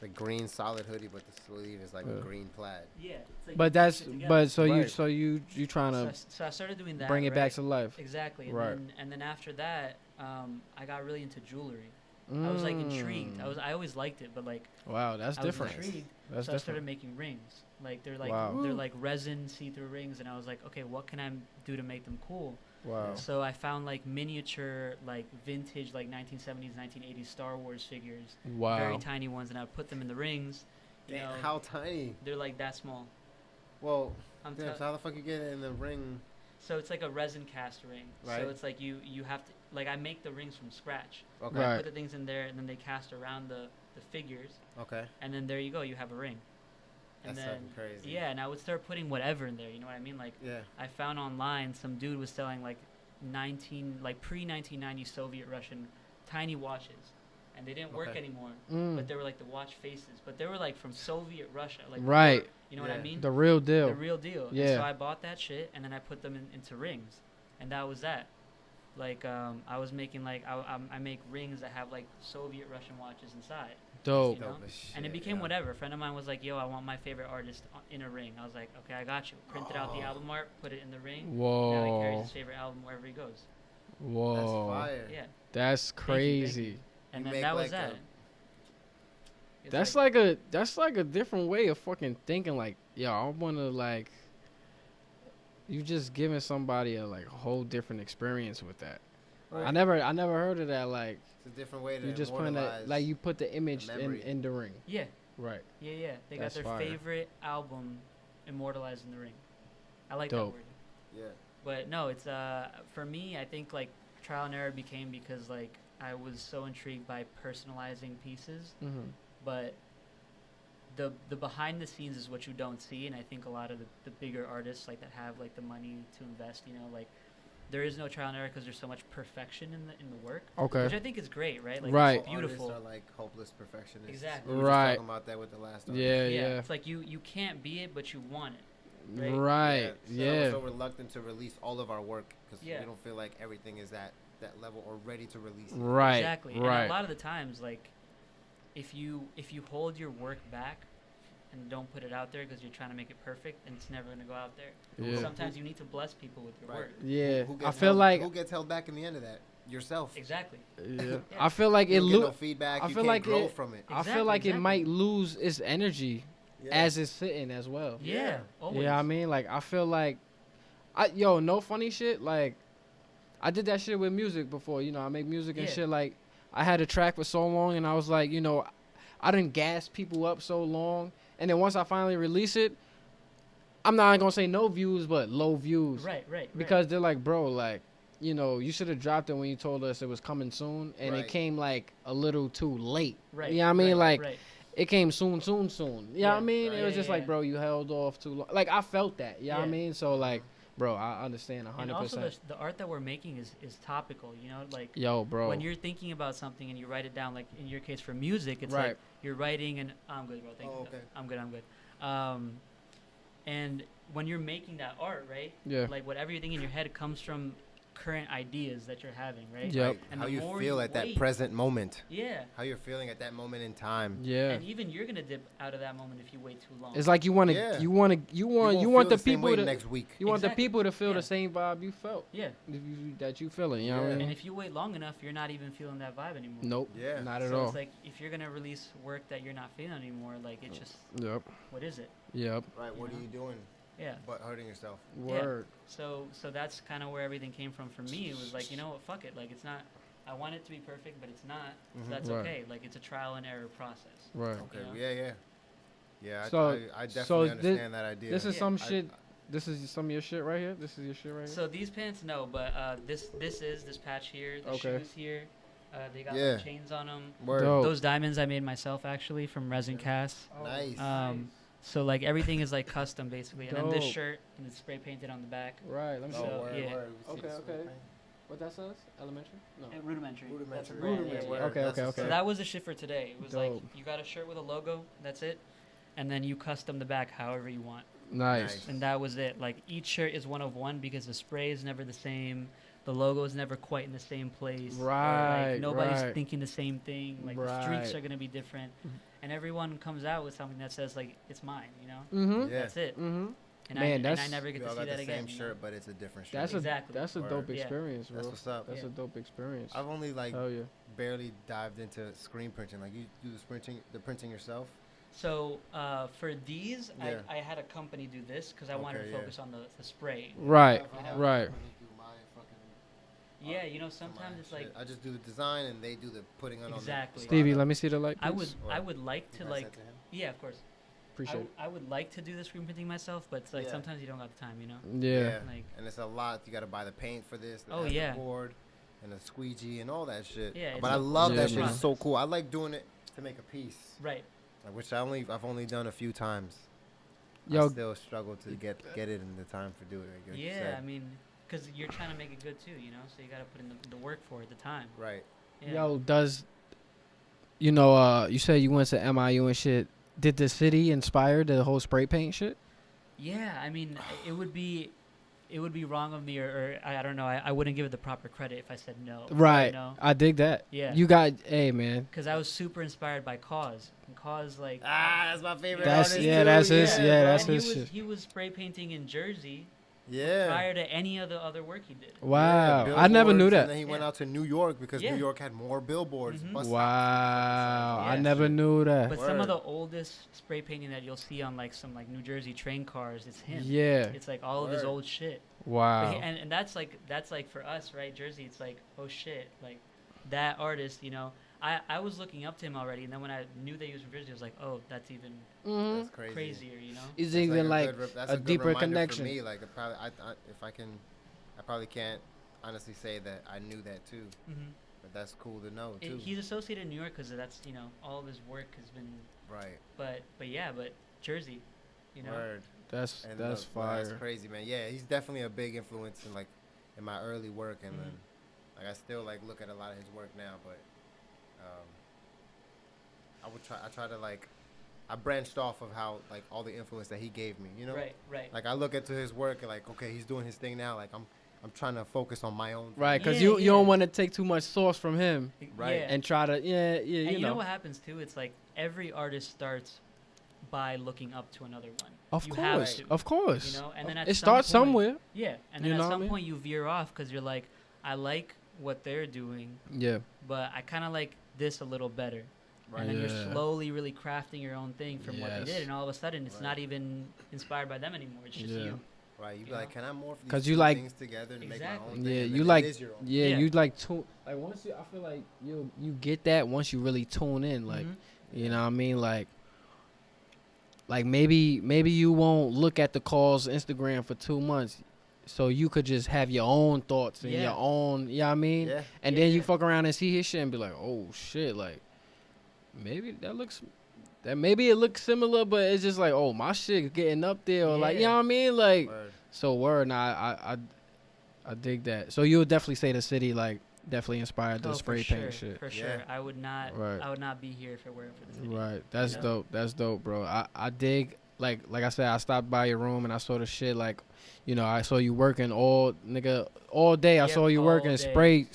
The green solid hoodie, but the sleeve is like a green plaid. Yeah. It's like But you put that's shit together. but so Right. you trying to So I started doing that. bring it back right? to life. Exactly. And Right. then after that, I got really into jewelry. I was like intrigued. I always liked it, but like Wow, that's I was different. intrigued. That's So I started different. making rings. Like they're like Wow. they're like resin see-through rings, and I was like, okay, what can I do to make them cool? Wow. So I found like miniature, like vintage, like 1970s, 1980s Star Wars figures, very Wow. tiny ones, and I would put them in the rings. You know, How tiny? they're like that small. Well, I'm damn, t- so how the fuck you get it in the ring? so it's like a resin cast ring. Right. So it's like you have to, like, I make the rings from scratch. Okay. Right. I put the things in there, and then they cast around the figures, Okay. and then there you go, you have a ring. And That's then fucking crazy. yeah, and I would start putting whatever in there. You know what I mean? Like Yeah. I found online some dude was selling like pre-1990 Soviet Russian tiny watches, and they didn't work Okay. anymore. Mm. But they were like the watch faces, but they were like from Soviet Russia, like Right. before, you know what Yeah. I mean? The real deal. The real deal. And Yeah. so I bought that shit, and then I put them into rings, and that was that. Like I was making like I make rings that have like Soviet Russian watches inside. Dope. You know? Dope as shit, And it became yeah. whatever. A friend of mine was like, yo, I want my favorite artist in a ring. I was like, okay, I got you. Printed out the album art, put it in the ring. Now he carries Whoa. his favorite album wherever he goes. Whoa. That's fire. Yeah. That's Thank you, thank crazy. And You then make that was like that. It's That's like a different way of fucking thinking. Like, yo, I wanna like. You just giving somebody a like whole different experience with that. Right. I never heard of that. Like, It's a different way to you just putting that, immortalize like you put the image memory. in the ring. yeah, Right. yeah. They That's got their fire. favorite album immortalized in the ring. I like Dope. that word. Yeah. But no, it's for me. I think like trial and error became because like I was so intrigued by personalizing pieces, Mm-hmm. but the behind the scenes is what you don't see, and I think a lot of the bigger artists like that have like the money to invest, you know, like there is no trial and error because there's so much perfection in the work, which Okay. I think is great, right? Like Right. it's beautiful. Artists are like hopeless perfectionists. Exactly. We were just Right. talking about that with the last artist. Yeah. Yeah, Yeah. it's like you can't be it, but you want it. right? Right. So Yeah. we're so reluctant to release all of our work because Yeah. we don't feel like everything is at that level or ready to release it. Right. Exactly. And Right. a lot of the times, like, if you hold your work back and don't put it out there because you're trying to make it perfect, and it's never gonna go out there. Yeah. Sometimes you need to bless people with your Right. work. Yeah. Who I gets feel held, like who gets held back in the end of that? Yourself. Exactly. yeah. Yeah. I feel like You it don't get no lo- feedback. I You feel can't like grow it- from it. I feel Exactly, like it exactly. might lose its energy as it's sitting as well. Yeah. Always. Yeah, I mean, like I feel like, no funny shit. Like, I did that shit with music before. You know, I make music and Yeah. shit. Like, I had a track for so long, and I was like, I didn't gas people up so long, and then once I finally release it, I'm not gonna say no views, but low views. Right. Because they're like, bro, like, you should have dropped it when you told us it was coming soon, and Right. it came like a little too late. Right. You know what I mean? Like, right. it came soon. You know what I Yeah, mean? right. It was Yeah, just yeah, like, yeah. bro, you held off too long. Like, I felt that. You know what I Yeah. mean? So, like, bro, I understand And 100%. also the art that we're making is topical. You know, like Yo, bro. when you're thinking about something and you write it down, like in your case for music, it's Right. like you're writing and I'm good, bro. Thank Oh, you. okay. I'm good. And when you're making that art, right? Yeah. Like whatever you're thinking in your head comes from current ideas that you're having, right? Yep. Like, And how the you more feel you at that wait- present moment. Yeah. How you're feeling at that moment in time. Yeah. And even you're gonna dip out of that moment if you wait too long. It's like you want to, Yeah. you want won't the feel same people way to, next week. you want the Exactly. people to feel Yeah. the same vibe you felt yeah. that you feeling. You know what I Yeah. mean? And if you wait long enough, you're not even feeling that vibe anymore. Nope. Yeah. Not at So all. it's like if you're gonna release work that you're not feeling anymore, like it's just Yep. what is it? Yep. Right. What You are know? you doing Yeah. but hurting yourself? Word. So that's kind of where everything came from for me. It was like, you know what, fuck it. Like it's not. I want it to be perfect, but it's not. Mhm. So that's Right. okay. Like it's a trial and error process. Right. Okay. You know? Yeah. Yeah. So- I definitely so understand that idea. This is Yeah. some I- shit. This is some of your shit right here. This is your shit right here. So these pants, no, but this patch here, the Okay. shoes here, they got Yeah. like chains on them. Word. Dope. Those diamonds I made myself actually from resin casts. Nice. So like everything is like custom basically, and then this Dope. shirt and it's spray painted on the back. Right. Let me see. So, Oh, word, yeah. word. We see Okay, this okay. one thing. What that says? Elementary? No. Rudimentary. That's a Rudimentary. brand. Rudimentary. Yeah. Okay, okay, okay. So that was the shit for today. It was like Dope. you got a shirt with a logo. That's it. And then you custom the back however you want. Nice. And that was it. Like each shirt is one of one because the spray is never the same. The logo is never quite in the same place. or, Right, like, nobody's right. thinking the same thing. Like the streaks Right. are gonna be different, and everyone comes out with something that says like it's mine. You know. Mm-hmm. Yeah. That's it. Mm-hmm. And Man, I that's- never get We to all see got that the again. same you know? shirt, but it's a different shirt. That's Exactly. That's a Word. dope Yeah. experience, bro. That's what's up. That's Yeah. a dope experience. I've only like Hell yeah. barely dived into screen printing. Like you do the printing yourself. So for these, Yeah. I had a company do this because I wanted Okay, to yeah. focus on the spray. Right, I have right. company do my fucking Yeah, you know, my sometimes it's like shit. I just do the design and they do the putting on. Exactly. Stevie, let me see the light, I please. would like to like yeah, of course. Appreciate it. I would like to do the screen printing myself, but it's like Yeah. sometimes you don't got the time, you know. Yeah. Like and it's a lot. You got to buy the paint for this. Oh, the yeah. board and the squeegee and all that shit. Yeah, but it's I a- love Yeah, that shit. man. It's so cool. I like doing it to make a piece, right. which I've only done a few times. Yo, I still struggle to get it in the time to do it. Like you Yeah, said. I mean, because you're trying to make it good too, you know. So you got to put in the work for it, the time. Right. Yeah. yo, does you say you went to MIU and shit? Did the city inspire the whole spray paint shit? Yeah, I mean, it would be wrong of me, or I don't know. I wouldn't give it the proper credit if I said no. Right. You know? I dig that. Yeah. You got, hey man. Because I was super inspired by Cause. And Cause, like, That's my favorite That's artist yeah. too. That's his. bro. Yeah, that's and his shit. he was spray painting in Jersey Yeah. prior to any of the other work he did. Wow. Yeah, I never knew billboards, that. And then he went Yeah. out to New York because Yeah. New York had more billboards. Mhm. bus stops. Wow. I Yeah. never knew that. But some of the Word. oldest spray painting that you'll see on like some like New Jersey train cars, it's him. Yeah. It's like all of his Word. old shit. Wow. But and that's like for us, right? Jersey, it's like, oh shit, like that artist, you know. I was looking up to him already, and then when I knew that he was from Jersey, I was like, oh, that's even Mhm. That's crazy. crazier, you know. Is That's even a like good rep- that's a good deeper reminder connection. For me, like I probably can't honestly say that I knew that too, Mm-hmm. but that's cool to know too. He's associated in New York because that's, you know, all of his work has been. Right. But Jersey, you know. Word. That's And that's look, well, fire. That's crazy, man. Yeah, he's definitely a big influence in my early work, and then like I still like look at a lot of his work now, but I try to like I branched off of how like all the influence that he gave me, you know. Right. Like I look into his work and like, okay, he's doing his thing now. Like I'm trying to focus on my own. Thing. Right, because Yeah, you don't yeah. want to take too much sauce from him Right. Yeah. and try to And you you know. know what happens too? It's like every artist starts by looking up to another one. Of You have course, to, of course. You know, and then at It some starts point- somewhere. Yeah, and You then know at what I some mean? point you veer off because you're like, I like what they're doing, Yeah. but I kind of like this a little better. And then Yeah. you're slowly really crafting your own thing from what they Yes. did, and all of a sudden it's Right. not even inspired by them anymore. It's just Yeah. you. Right. You be You like, know? can I morph these 'Cause you two like- things together to make my Exactly. own thing? Yeah, And you then like it is your own yeah, Yeah. you like tune like once you I feel like you get that once you really tune in like Mhm. you know what I mean like maybe you won't look at the call's Instagram for 2 months so you could just have your own thoughts and Yeah. your own you know what I mean Yeah. and then you Yeah. fuck around and see his shit and be like oh shit like maybe maybe it looks similar but it's just like oh my shit getting up there or like you Yeah. know what I mean like Word. so word nah, I dig that. So you would definitely say the city like definitely inspired the Oh, spray for paint sure, shit. For Yeah. sure, I would not. Right. I would not be here if it weren't for the city. Right. That's Yeah. dope. That's dope, bro. I dig like I said, I stopped by your room and I saw the shit like you know, I saw you working all day. I Yep, saw you all working, day. spraying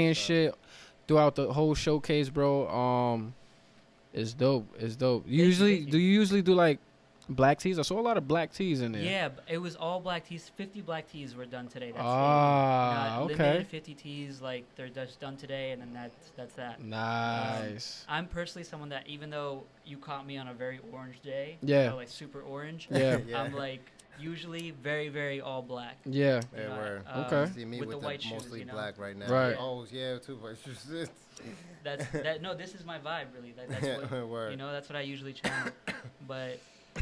what's up. shit throughout the whole showcase, bro. It's dope. It's dope. you, thank you. Do you usually do like black tees? I saw a lot of black tees in there. Yeah, it was all black tees. 50 black tees were done today. That's Ah, it. okay. Limited 50 tees, like they're just done today, and then that's that. Nice. I'm personally someone that even though you caught me on a very orange day, Yeah. you know, like super orange, Yeah. Yeah. I'm like usually very very all black. Yeah. you Yeah, know, word. Okay. You see me with with, the white shoes, mostly you know? black right now. Right. Oh yeah, too. But it's just That no, this is my vibe really. That's what Word. you know. That's what I usually channel. But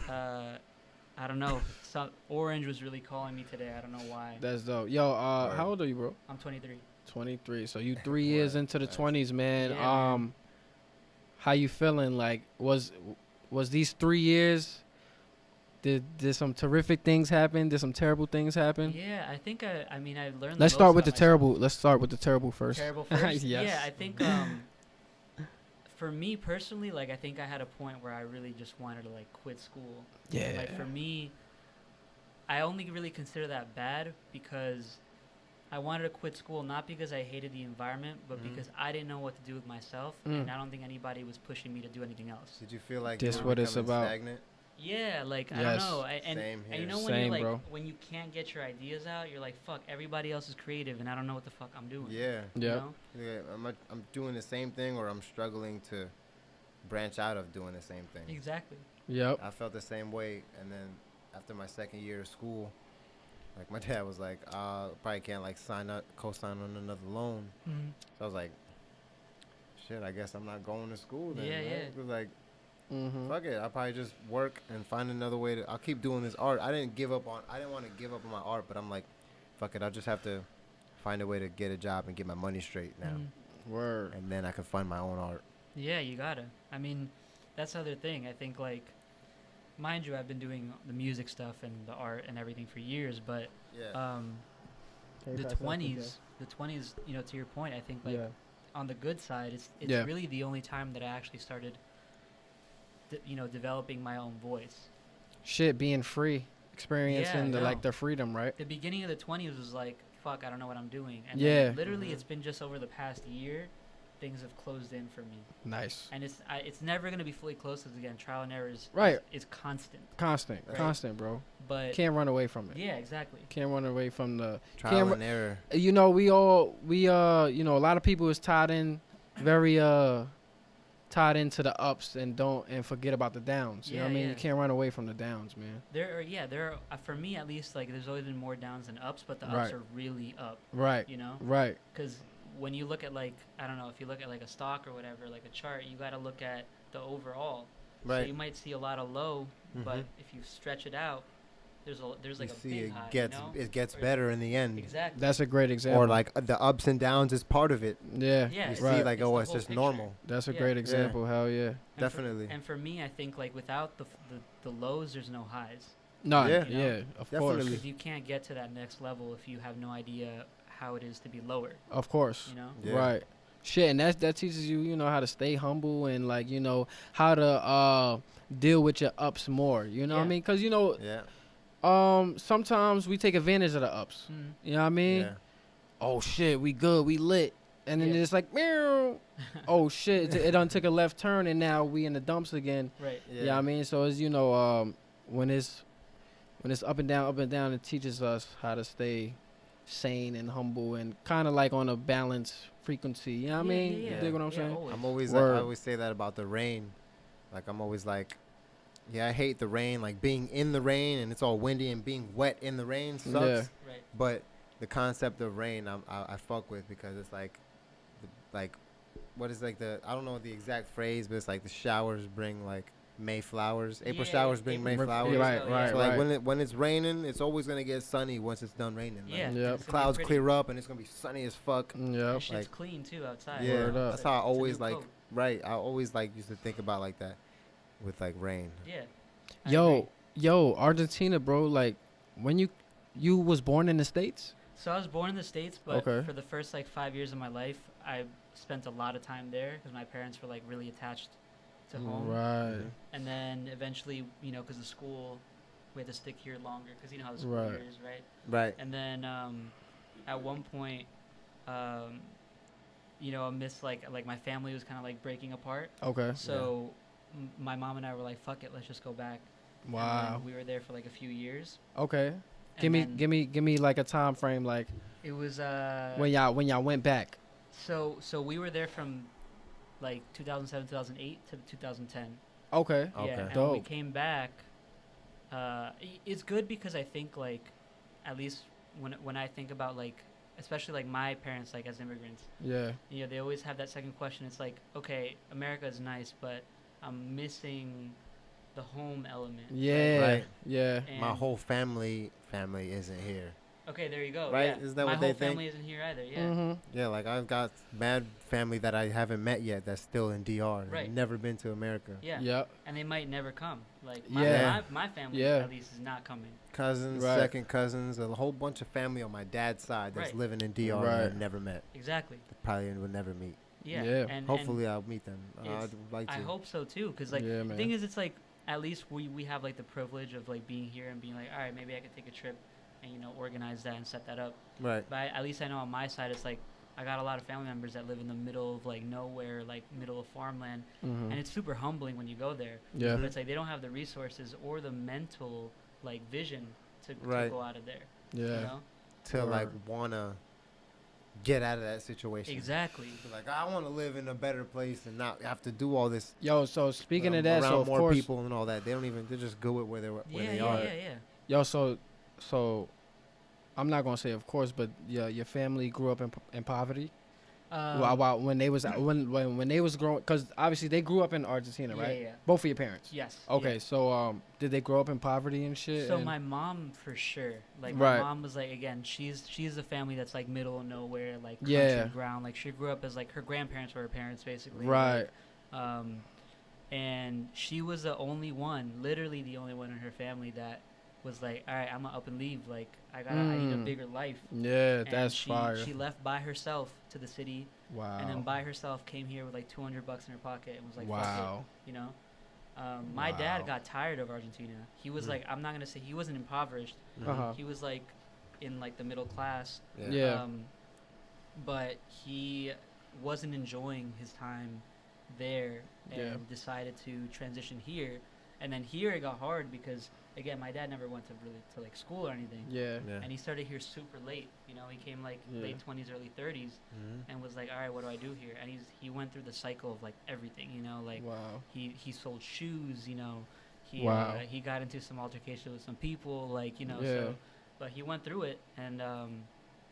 I don't know. Orange was really calling me today. I don't know why. That's dope. Yo, Word. how old are you, bro? I'm 23. 23. So you 3 years Word. into the Nice. 20s, man. Yeah, man. How you feeling? Like was these 3 years Did some terrific things happen? Did some terrible things happen? Yeah, I think I mean I learned. Let's the start most with the about myself. terrible. Let's start with the terrible first. Terrible first. Yes. Yeah, I think for me personally, like I think I had a point where I really just wanted to like quit school. Yeah. Like for me, I only really consider that bad because I wanted to quit school not because I hated the environment, but because I didn't know what to do with myself, and I don't think anybody was pushing me to do anything else. Did you feel like This you were what it's becoming about. stagnant? Yeah, like I Yes. don't know, Same and you here. know when Same, you're like bro. when you can't get your ideas out, you're like, fuck, everybody else is creative, and I don't know what the fuck I'm doing. Yeah. You Yep. know? Yeah, I'm doing the same thing, or I'm struggling to branch out of doing the same thing. Exactly. Yep. I felt the same way, and then after my second year of school, like my dad was like, probably can't like co-sign on another loan. Mm-hmm. So I was like, shit, I guess I'm not going to school then. Yeah, right? yeah. It was like, Mm-hmm. fuck it, I'll probably just work and find another way to. I'll keep doing this art. I didn't want to give up on my art, but I'm like, fuck it, I'll just have to find a way to get a job and get my money straight now, Word. and then I can fund my own art. Yeah, you gotta. I mean, that's the other thing. I think like, mind you, I've been doing the music stuff and the art and everything for years, but Yeah. the 20s, you know, to your point, I think like on the good side, it's Yeah. really the only time that I actually started, you know, developing my own voice. Shit, being free, experiencing Yeah, like no. the freedom, right? The beginning of the 20s was like, fuck, I don't know what I'm doing. And Yeah. then literally, it's been just over the past year, things have closed in for me. Nice. And it's never gonna be fully closed because again, trial and error Right. is constant. Constant, Right. constant, bro. But Can't run away from it. yeah, exactly. Can't run away from the. Trial Camera- and error. You know, you know, a lot of people is tied in, very tied into the ups and forget about the downs. You know what I mean? Yeah. You can't run away from the downs, man. There are for me at least, like there's always been more downs than ups, but the ups Right. are really up. Right. You know, Right. because when you look at like I don't know if you look at like a stock or whatever, like a chart, you got to look at the overall. So Right. you might see a lot of low, but Mhm. if you stretch it out, there's like You a see, big it high. gets you know? it gets Or- better in the end. Exactly. That's a great example. Or like the ups and downs is part of it. Yeah. Yeah, You it's- see, right. like, it's oh, the it's whole just picture. normal. That's a Yeah. great Yeah. example. Hell yeah. And Definitely. and for me, I think like without the lows, there's no highs. No. Yeah. Yeah. You know? Of Definitely. course. Because you can't get to that next level if you have no idea how it is to be lower. Of course. You know. Yeah. Right. Shit, and that teaches you, you know, how to stay humble and like, you know, how to deal with your ups more. You know what I Yeah. mean? Because you know, Yeah. sometimes we take advantage of the ups. You know what I mean? Yeah. Oh shit, we good, we lit, and then Yeah. it's like, meow. Oh shit, it done took a left turn, and now we in the dumps again. Right. Yeah. You know what I mean? So it's, you know, when it's up and down, it teaches us how to stay sane and humble and kind of like on a balanced frequency. You know what I mean? Yeah. Dig what I'm saying? Always. I'm always like, I Word. always say that about the rain. Like I'm always like, yeah, I hate the rain. Like being in the rain and it's all windy and being wet in the rain sucks. Yeah. Right. But the concept of rain, I fuck with because it's like, what is like I don't know the exact phrase, but it's like the showers bring like May flowers. April Yeah, showers bring April- May flowers. Right, Yeah. right, So like right. when it's raining, it's always gonna get sunny once it's done raining. Like, Yeah. Yep. it's gonna be clouds pretty. clear up and it's gonna be sunny as fuck. Yep. And shit's like- clean too outside. Yeah, Word up. that's how I It's a always new like. coat. Right, I always like used to think about like that, with like rain. Yeah. I Yo, agree. Argentina, bro. Like, when you was born in the States? So I was born in the States, but Okay. for the first like 5 years of my life, I spent a lot of time there because my parents were like really attached to home. Right. And then eventually, you know, because of school, we had to stick here longer because you know how the school Right. year is, right? Right. And then at one point, you know, amidst like my family was kind of like breaking apart. Okay. So my mom and I were like, "Fuck it, let's just go back." And Wow. then we were there for like a few years. Okay. And Give then me like a time frame, like It was when y'all went back. So we were there from like 2007, 2008 to 2010. Okay. Okay. Yeah, and when we Dope. came back, it's good because I think like, at least when I think about like, especially like my parents like as immigrants, Yeah. you know, they always have that second question. It's like, okay, America is nice, but I'm missing the home element. Yeah. Right. Yeah. And My whole family isn't here. Okay, there you go. Right? Yeah. Isn't that My what whole they think? family isn't here either. Yeah. Mm-hmm. Yeah, like I've got mad family that I haven't met yet that's still in DR. Right. And never been to America. Yeah. Yep. And they might never come. Like Yeah. my family Yeah. at least is not coming. Cousins, Right. second cousins, a whole bunch of family on my dad's side that's Right. living in DR Right. that I've never met. Exactly. Probably would never meet. Yeah. Yeah. And Hopefully I'll meet them. it's- I'd like to. I hope so too, because like Yeah, the man. thing is, it's like at least we have like the privilege of like being here and being like, all right, maybe I could take a trip and organize that and set that up. Right. But at least I know on my side, it's like I got a lot of family members that live in the middle of like nowhere, like middle of farmland, Mm-hmm. and it's super humbling when you go there. Yeah. But it's like they don't have the resources or the mental like vision to Right. go out of there. Yeah. You know? To like Word. wanna get out of that situation. Exactly. Be like I want to live in a better place and not have to do all this. Yo, so speaking of that, around so of more course, people and all that, they don't even. They're just good with where they Yeah, are. yeah, yeah. yo, so I'm not gonna say of course, but your family grew up in poverty. While when they was when they was growing, because obviously they grew up in Argentina, right? Yeah. Both of your parents. Yes. Okay, yeah. so did they grow up in poverty and shit? So and- my mom for sure. Like Right. my mom was like again, she's a family that's like middle of nowhere, like country Yeah. ground. Like she grew up as like her grandparents were her parents basically. Right. Like, and she was the only one, literally the only one in her family that was like, all right, I'm gonna up and leave. Like I need a bigger life. Yeah, And that's she, fire. She left by herself to the city, Wow. and then by herself came here with like $200 in her pocket and was like, fuck Wow. it, you know. My dad Wow. got tired of Argentina. He was like, I'm not gonna say he wasn't impoverished. Uh-huh. He was like in like the middle class. Yeah. But he wasn't enjoying his time there and Yeah. decided to transition here. And then here it got hard because again, my dad never went to like school or anything. Yeah. And he started here super late. You know, he came like Yeah. late 20s, early 30s, and was like, all right, what do I do here? And he went through the cycle of like everything. You know, like Wow. he sold shoes. You know, Wow. he got into some altercation with some people. Like you know, Yeah. so but he went through it, and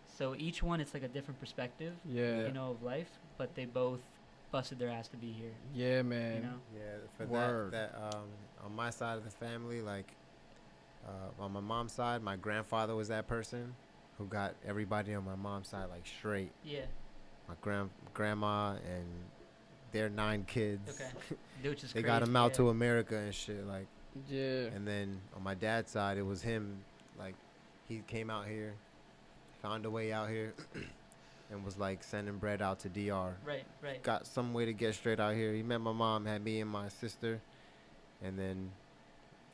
so each one it's like a different perspective. Yeah. You know, of life, but they both busted their ass to be here. Yeah, man. You know. Yeah, for Word. that on my side of the family, like on my mom's side, my grandfather was that person who got everybody on my mom's side like straight. Yeah. My grandma and their 9 kids. Okay. Which is They crazy. got him out yeah. to America and shit. Like, Yeah. and then on my dad's side, it was him. Like, he came out here, found a way out here, and was like sending bread out to DR. Right. Right. Got some way to get straight out here. He met my mom, had me and my sister, and then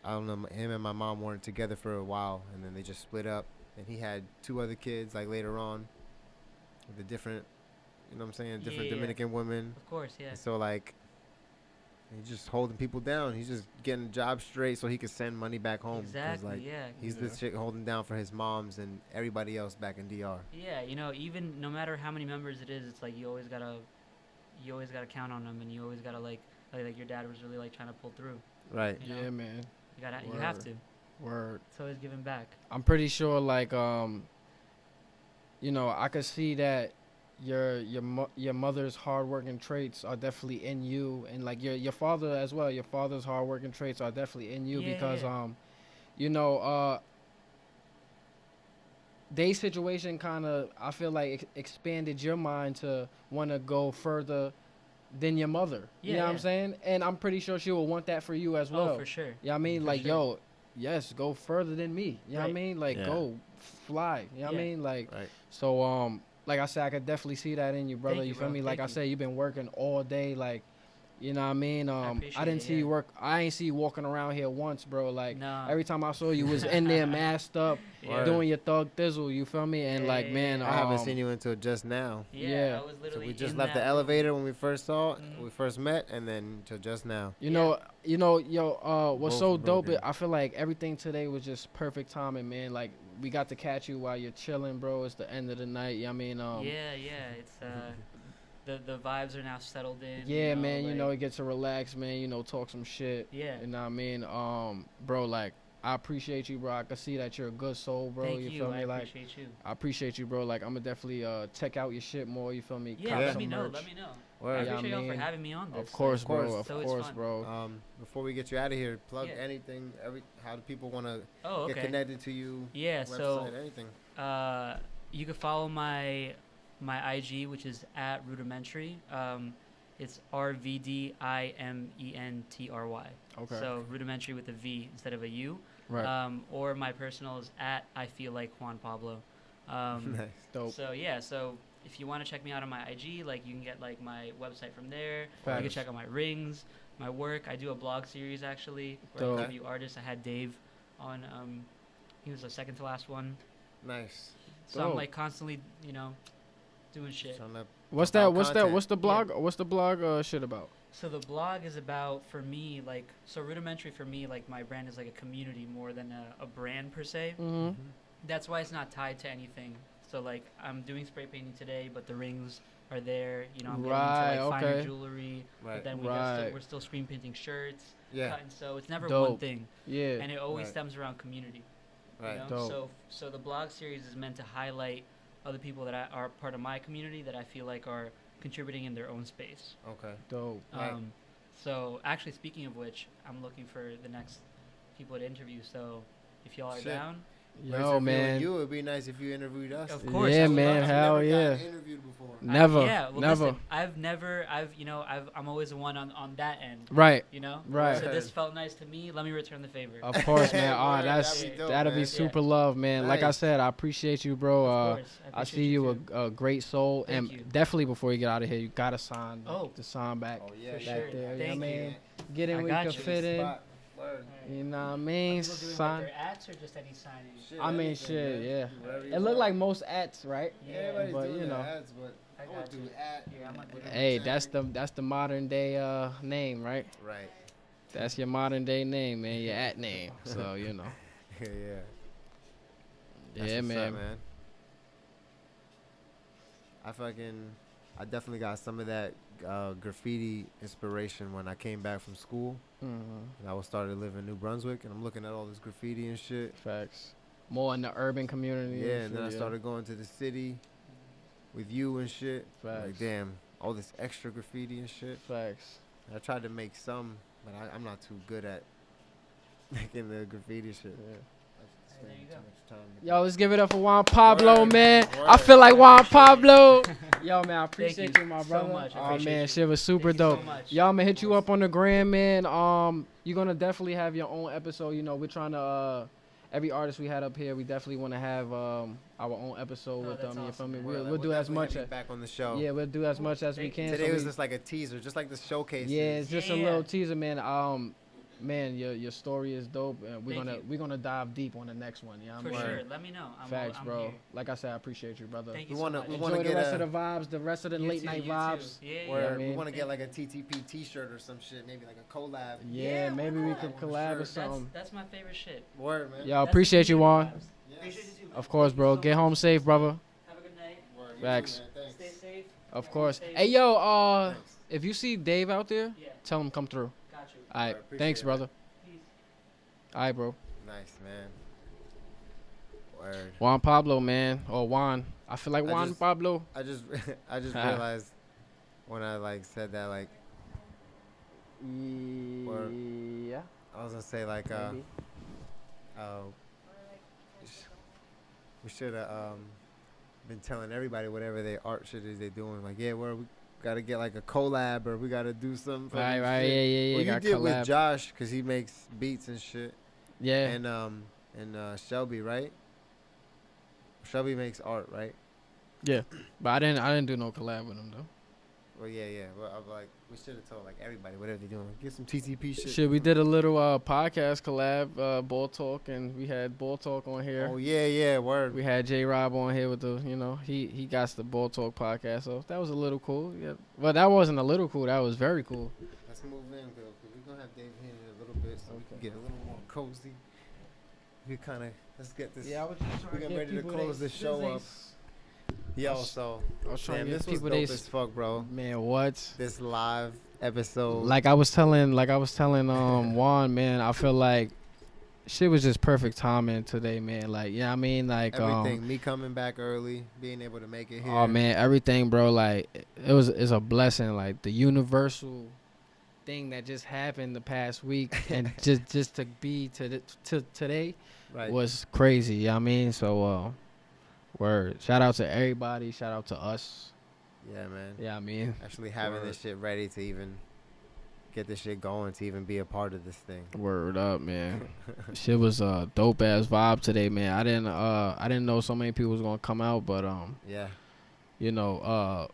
I don't know, him and my mom weren't together for a while, and then they just split up. And he had 2 other kids like later on, with a different, you know what I'm saying, different Yeah. Dominican women. Of course. Yeah. And so like, he's just holding people down. He's just getting a job straight so he could send money back home. 'Cause, Exactly. like, Yeah. he's the shit holding down for his moms and everybody else back in DR. Yeah, you know, even no matter how many members it is, it's like you always gotta count on them, and you always gotta like your dad was really like trying to pull through. Right. You know? Yeah, man. You have Word. to. Word. It's always giving back. I'm pretty sure, like, you know, I could see that your mother's hardworking traits are definitely in you, and like your father as well. Your father's hardworking traits are definitely in you Yeah, because yeah. you know, their situation kind of I feel like expanded your mind to want to go further than your mother. You Yeah, know what I'm yeah. saying? And I'm pretty sure she will want that for you as well. Oh, for sure. Yeah, I mean, For like, sure. yo, yes, go further than me. You know what I Right. mean? Like, Yeah. go fly. You know what I Yeah. mean? Like, Right. so, like I said, I could definitely see that in you, brother. Thank You you, feel bro. me? Like Thank I you. said, you've been working all day. Like, you know what I mean? I appreciate didn't it, see you yeah. work. I ain't see you walking around here once, bro. Like, No. every time I saw you was in there masked up, Yeah. doing your thug thizzle. You feel me? And, Yeah, like, yeah, man, yeah. I haven't seen you until just now. Yeah, Yeah. I was So literally we just in left the that elevator when we first saw it. Mhm. We first met, and then till just now. You Yeah. know, yo, what's Both so broken. dope? I feel like everything today was just perfect timing, man. Like, we got to catch you while you're chilling, bro. It's the end of the night. You know what I mean? Yeah, it's the vibes are now settled in. Yeah, you know, man. You like- know, you get to relax, man. You know, talk some shit. Yeah. You know what I mean? Bro, like, I appreciate you, bro. I can see that you're a good soul, bro. Thank you you. feel I me? Like, appreciate you. I appreciate you, bro. Like, I'm gonna definitely check out your shit more. You feel me? Yeah, Cop let some me know. merch. Let me know. I Word. Yeah, appreciate y'all for mean, having me on this. Of course, Of course. bro. Of So it's course, fun. bro. Before we get you out of here, plug Yeah. anything. How do people want to Oh, okay. get connected to you? Yeah, Website, so anything. you can follow my IG, which is at rudimentary. It's RVDIMENTRY. Okay. So rudimentary with a V instead of a U. Right. Or my personal is at I feel like Juan Pablo. Nice. Dope. So yeah, so if you want to check me out on my IG, like you can get like my website from there. You Facts. can check out my rings, my work. I do a blog series actually where I Dope. interview artists. I had Dave on. He was the second to last one. Nice. So I'm Dope. like constantly, doing shit. Trying to What's pump that? out What's that? content. What's the blog? What's the blog shit about? So the blog is about, for me, like, so rudimentary for me, like my brand is like a community more than a brand per se. Mm-hmm. That's why it's not tied to anything. So like I'm doing spray painting today, but the rings are there. I'm Right, getting into like finer okay. jewelry. But Right. then Right. we're still screen printing shirts. Yeah. Cutting, so it's never Dope. one thing, Yeah. and it always Right. stems around community. Right. Dope. So the blog series is meant to highlight other people that are part of my community that I feel like are contributing in their own space. Okay. Dope. Right. So actually, speaking of which, I'm looking for the next people to interview. So if y'all are Shit. down, Yo, man. You, it'd be nice if you interviewed us. Of course, Yeah, I would man. love to. Hell Never yeah. got interviewed before. Never. Well, Never. Listen, I'm always the one on that end. Right. Right. So this felt nice to me. Let me return the favor. Of course, man. Word, That's that'd be dope, that'll man. be super love, man. Like I Nice. said, I appreciate you, bro. Of course. I appreciate see you too. a great soul, Thank and you. definitely before you get out of here, you gotta sign Oh. the sign back. Oh yeah, For back sure. there. You know Thank what I you. mean? Get in I where got you can you. fit in. Spot. Word. You know what I Are mean? people doing like Sign. their ads or just any signing? Shit, I mean, anything, shit, man. yeah. Whatever you It looked want. like most ads, right? Yeah, Everybody's but, doing you their know. ads, but I I won't got do you. ad. Yeah, I'm not doing Hey, that's the modern day name, right? Right. That's your modern day name, man. Your at name. So yeah. That's yeah, what's up, man. I definitely got some of that graffiti inspiration when I came back from school. Mm-hmm. And I started living in New Brunswick, and I'm looking at all this graffiti and shit. Facts. More in the urban community. Yeah, and then I shit, started going to the city with you and shit. Like, Facts. damn, all this extra graffiti and shit. Facts. I tried to make some, but I'm not too good at making the graffiti shit. Yeah. I spend There you too go. much time with Yo, let's give it up for Juan Pablo, Word. man. I Word. feel like Juan Appreciate it. Pablo. Yo, man, I appreciate you you, my so brother. much. I Oh appreciate man, you. shit was super Thank you so dope. much. Y'all, I'm gonna hit you up on the gram, man. You're gonna definitely have your own episode. We're trying to every artist we had up here, we definitely want to have our own episode Oh, with that's them. You feel awesome, me? man. We'll do as definitely much have you as back on the show. yeah, we'll do as much as we Thank you. can. Today so was we- just like a teaser, just like the showcase. yeah, it's just a Yeah. little teaser, man. Man, your story is dope, and Thank you. we're gonna dive deep on the next one. Yeah, For sure. Let me know. Facts, I'm bro. Here. Like I said, I appreciate you, brother. Thank you We so wanna- much. we Enjoy wanna the get rest a- of the vibes, the rest of the You late too, night you vibes. too. Yeah, Where Yeah, I we mean- want to get like a TTP T-shirt or some shit, maybe like a collab. Yeah, maybe we why could not? collab or Sure. something. That's my favorite shit. Word, man. Yo, That's appreciate you, the Juan. vibes. Yes. Appreciate you too, man. Of course, Thank bro. you so Get much. home safe, brother. Have a good night. Word, you Facts. too, man. Stay Thanks. safe. Of course. Safe. Hey, yo, Thanks. if you see Dave out there, Yeah, tell him come through. got you. All right, appreciate thanks, it, brother. Peace. All right, bro. Nice, man. Word. Juan Pablo, man, or Juan. I feel like I Juan just- Pablo. I just realized when I like said that, like Yeah. I was gonna say like maybe. we should have been telling everybody whatever their art shit is they doing. Like, yeah, we gotta get like a collab or we gotta do something. For Right, this right, shit. yeah. Well, you got did collab. with Josh because he makes beats and shit, Yeah. and Shelby, right? Shelby makes art, right? Yeah. But I didn't do no collab with him though. Well, yeah. Well, I'm like, we should have told like everybody whatever they doing. Get some TTP shit. Shit, we did a little podcast collab, Ball Talk, and we had Ball Talk on here. Oh yeah, word. We had J Rob on here with the, he got the Ball Talk podcast, so that was a little cool. Yeah, well, that wasn't a little cool. That was very cool. Let's move in, though, because we're going to have Dave here in a little bit so we can get a little more cozy. Let's get this. I was just we getting ready to close this show up. Yo, so, I was trying damn, to get this was people dope they as fuck, bro. man, what? This live episode. Like I was telling Juan, man, I feel like shit was just perfect timing today, man. Like, yeah, I mean, like, Everything. Me coming back early, being able to make it here. oh man, everything, bro. Like, it's a blessing. Like the universal thing that just happened the past week, and just to be to today Right. was crazy. You know what I mean? So, word. Shout out to everybody. Shout out to us. Yeah, man. Yeah, I mean, Actually having this shit ready to even get this shit going, to even be a part of this thing. word up, man. Shit was a dope ass vibe today, man. I didn't know so many people was gonna come out, but Yeah. you know,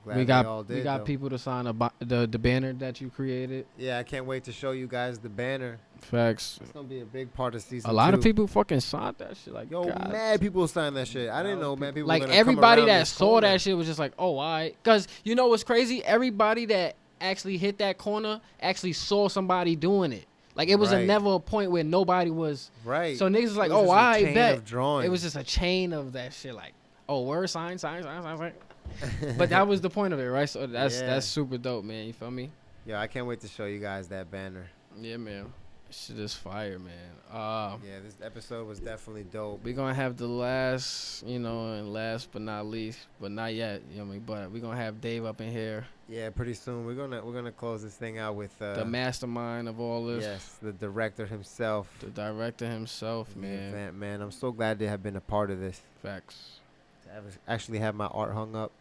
Glad we they got all we did, got though. people to sign the banner that you created. Yeah, I can't wait to show you guys the banner. Facts. It's gonna be a big part of season A lot 2. of people fucking signed that shit. Like, Yo, God. mad people signed that shit. I didn't know, man. People Like were gonna everybody come around that this saw corner. that shit was just like, oh, alright. Cause you know what's crazy? Everybody that actually hit that corner actually saw somebody doing it. Like it was Right. never a point where nobody was. Right. So niggas was like, It was oh, just a I chain bet. of drawing. It was just a chain of that shit. Like, oh, word, sign. But that was the point of it, right? So Yeah. that's super dope, man. You feel me? Yo, I can't wait to show you guys that banner. Yeah, man. Shit is fire, man. Yeah, this episode was definitely dope. We gonna have the last, and last but not least, but not yet, you know what I mean? But we gonna have Dave up in here, Yeah, pretty soon we're gonna close this thing out with the mastermind of all this, yes, the director himself, the director himself, the man. event, man. I'm so glad to have been a part of this. Facts. To actually have my art hung up.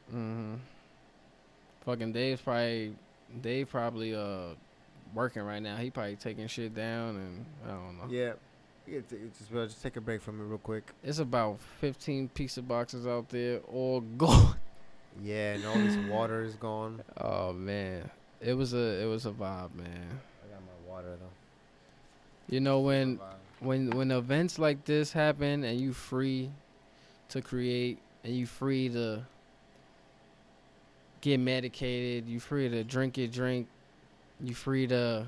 Fucking Dave probably working right now. He probably taking shit down, and I don't know. Yeah, you can just take a break from it real quick. It's about 15 pizza boxes out there, all gone. Yeah, and all this water is gone. Oh man, it was a vibe, man. I got my water though. You know when events like this happen and you free to create and you free to get medicated, you free to drink your drink, you free to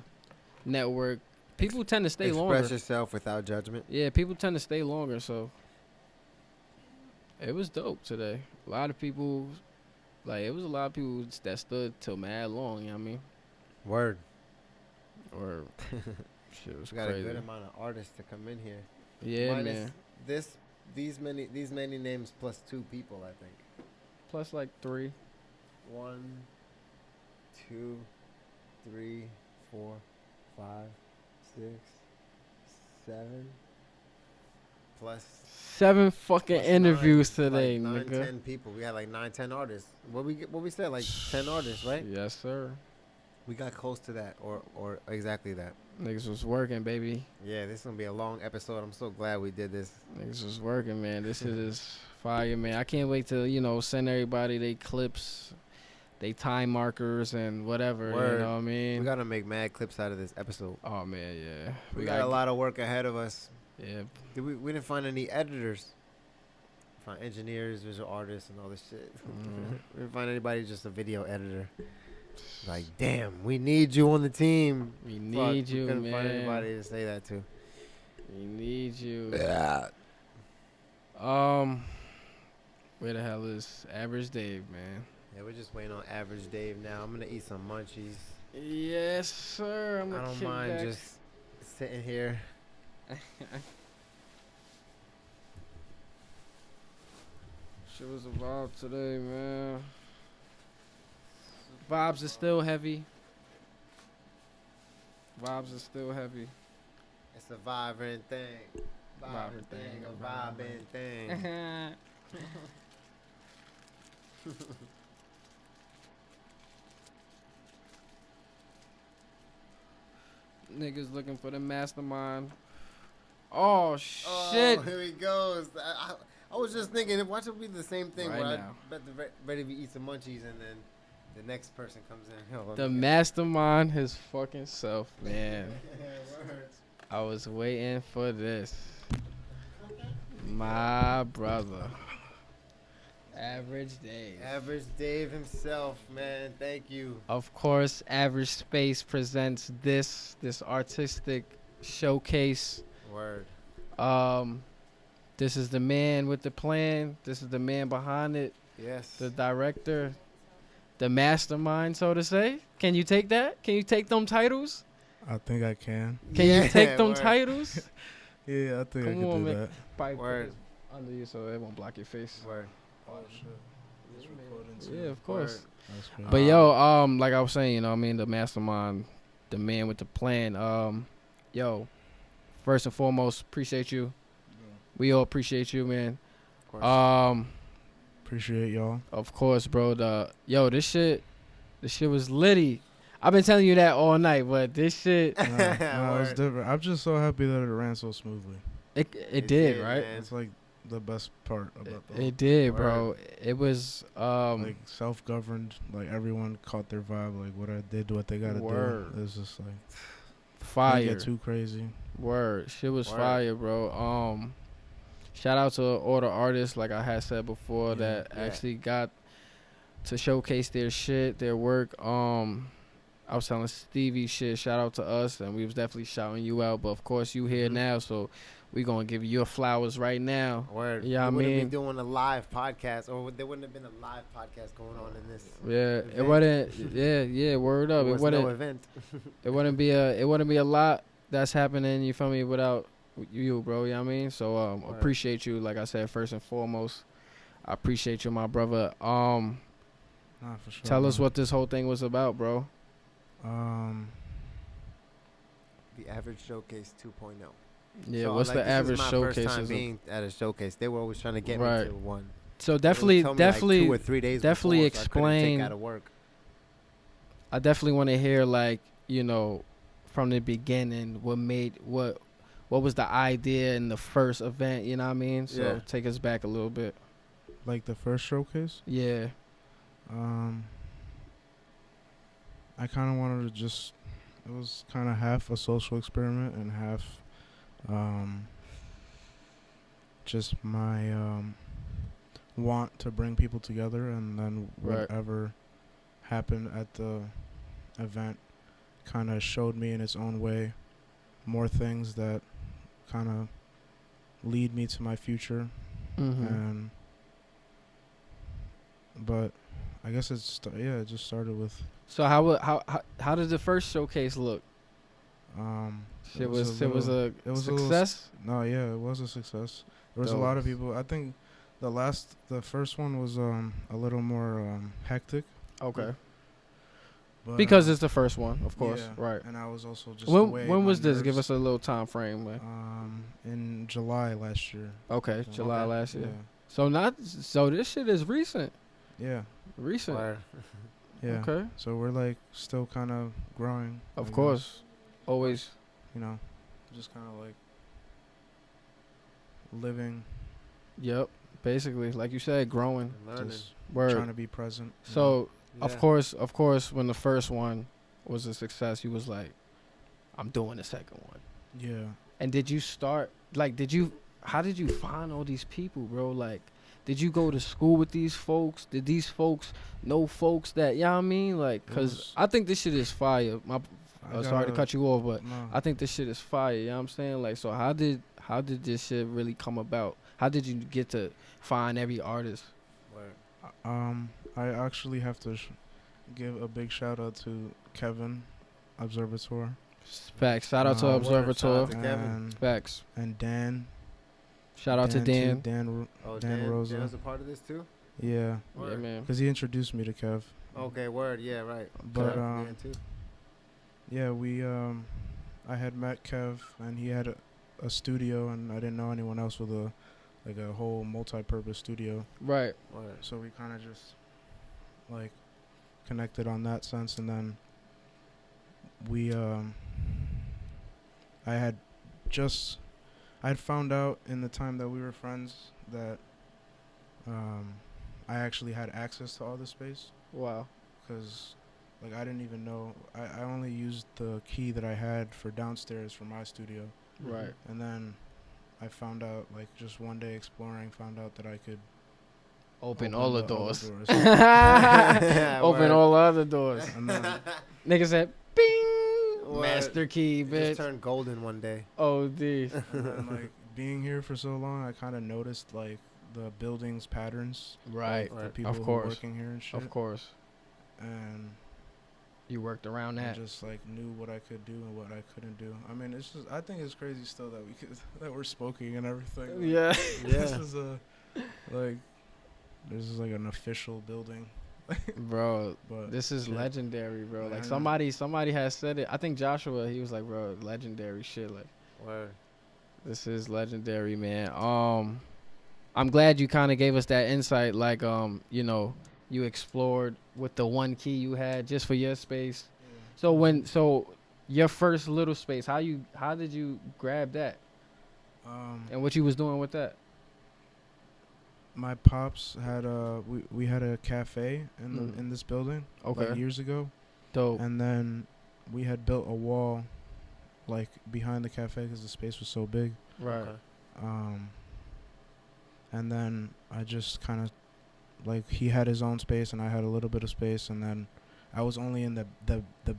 network. People tend to stay longer. Express yourself without judgment. Yeah, people tend to stay longer, so it was dope today. A lot of people, it was a lot of people that stood till mad long, you know what I mean? Word. Or shit was We got crazy. a good amount of artists to come in here. Yeah, Minus man. these many names plus 2 people, I think. Plus like 3. 1, 2, 3, 4, 5, 6, 7. Plus 7 fucking plus interviews 9, today, like 9, nigga. 10 people. We had like 9, 10 artists. What we said, like 10 artists, right? Yes, sir. We got close to that, or exactly that. Niggas was working, baby. Yeah, this is gonna be a long episode. I'm so glad we did this. Niggas was working, man. This shit is fire, man. I can't wait to, send everybody they clips, they time markers, and whatever. Word. You know what I mean? We gotta make mad clips out of this episode. Oh, man, yeah. We got a lot of work ahead of us. Yeah. We didn't find any editors. We found engineers, visual artists, and all this shit. We didn't find anybody, just a video editor. Like, damn, we need you on the team. We Fuck, need you, we couldn't man. find anybody to say that to. We need you. Yeah. Where the hell is Average Dave, man? Yeah, we're just waiting on Average Dave now. I'm gonna eat some munchies. Yes, sir. I'm I gonna don't kick mind back. just sitting here. Shit was a vibe today, man. Vibes are still heavy. Vibes are still heavy. It's a vibrant thing. Vibrant thing, a vibing thing. Niggas looking for the mastermind. Oh shit! Oh, here he goes. I was just thinking, watch it be the same thing Right where now. I bet the ready to eat some munchies and then the next person comes in. Yo, The mastermind his fucking self, man. Words. I was waiting for this. My brother. Average Dave. Average Dave himself, man. Thank you. Of course, Average Space presents this artistic showcase. Word. This is the man with the plan. This is the man behind it. Yes. The director. The mastermind, so to say. Can you take that? Can you take them titles? I think I can. Can you take them word. titles? Yeah, I think I Come can on, do man. that. Probably put Word. this under you so it won't block your face. Word. Oh shit. It's recording too. Yeah, of course. That's crazy. But yo, like I was saying, you know what I mean, the mastermind, the man with the plan. Yo, first and foremost, appreciate you. We all appreciate you, man. Of course. Appreciate y'all. Of course, bro. This shit was litty. I've been telling you that all night, but this shit, Nah, it was Word. different. I'm just so happy that it ran so smoothly. it did, right? man. It's like the best part about the It did, bro. It was like self-governed. Like everyone caught their vibe. Like what they gotta Word. do. It was just like didn't fire. get too crazy. Word. Shit was Word. fire, bro. Shout out to all the artists, like I had said before, Yeah. that Yeah. actually got to showcase their shit, their work. I was telling Stevie shit, shout out to us, and we was definitely shouting you out. But of course, you here Mhm. now, so we gonna give you your flowers right now. Word. Yeah, I we wouldn't mean- be doing a live podcast, or there wouldn't have been a live podcast going on in this. Yeah, it Event. wasn't. Yeah, word up. There It was wouldn't. no event. It wouldn't be a lot that's happening. You feel me? Without you, bro. You know what I mean? So Word. appreciate you. Like I said, first and foremost, I appreciate you, my brother. Nah, for sure. Tell us man. what this whole thing was about, bro. The Average Showcase 2.0. Yeah, So, what's like, the this average is my showcase? First time being at a showcase. They were always trying to get Right. me to one. So They would definitely, tell me, like, 2 or 3 days definitely before, so I couldn't explain- take out of work. I definitely want to hear, like, you know, from the beginning, what was the idea in the first event? You know what I mean? So Yeah. take us back a little bit. like the first showcase. Yeah. I kind of wanted to just. It was kind of half a social experiment and half, just my want to bring people together, and then Right. whatever happened at the event kind of showed me in its own way more things that kind of lead me to my future. Mm-hmm. And but I guess it just started with So how did the first showcase look? it It was a a little- success. no, yeah, it was a success. There was a lot of Dope. people. I think the first one was a little more hectic. Okay. But, Because it's the first one, of course. yeah, Right. and I was also just the way When my was this? Give nerves- us a little time frame, man. in July last year. Okay, July Okay. last year. Yeah, So this shit is recent. yeah, Recent. Word. yeah. Okay. So we're like still kind of growing. I Of guess. course. Always. You know, just kind of like living, Yep. Basically, like you said, growing. Learning. just Word. trying to be present. you know. So of Yeah. course, when the first one was a success, you was like, I'm doing the second one. Yeah. And did you start how did you find all these people, bro? Like, did you go to school with these folks? Did these folks know folks that, you know what I mean? Like, It cause was- I think this shit is fire. Sorry to cut you off, but No. I think this shit is fire. You know what I'm saying? Like, so how did this shit really come about? How did you get to find every artist? Word. I actually have to give a big shout out to Kevin, Observator, Facts. Shout out to Word. Observator. Shout out to Kevin. and, Facts. and Dan. Shout out to Dan. too. Dan Oh, Dan Rosa. Dan was a part of this too? Yeah, Yeah, Word. man. because he introduced me to Kev. Okay, word. Yeah, right. But Dan too. yeah, I had met Kev, and he had a studio, and I didn't know anyone else with a whole multi-purpose studio. Right. Word. So we kind of just like connected on that sense, and then I had found out in the time that we were friends that I actually had access to all the space, Wow. because like I didn't even know. I only used the key that I had for downstairs for my studio, Right. and then I found out, like, just one day exploring, found out that I could Open all the other doors. doors. Open Word. all the other doors. And then, Nigga said, bing, Word. master key, It bitch. just turned golden one day. OD. and then, like, being here for so long, I kind of noticed, like, the building's patterns. Right. The Right. people Of who were course. working here and shit. Of course. And You worked around I that. just like knew what I could do and what I couldn't do. I mean, it's just I think it's crazy still that we could that we're smoking and everything. Like, Yeah. This is like this is like an official building. Bro, But this is shit. legendary, bro. Like Man. somebody has said it. I think Joshua, he was like, bro, legendary shit. Like, Word. this is legendary, man. I'm glad you kind of gave us that insight. Like, you know, you explored with the one key you had just for your space. Yeah. So your first little space, how did you grab that? And what you was doing with that? My pops had we had a cafe in this building Okay. like years ago, Dope. and then we had built a wall like behind the cafe because the space was so big. Right. Okay. And then I just kind of like he had his own space and I had a little bit of space, and then I was only in the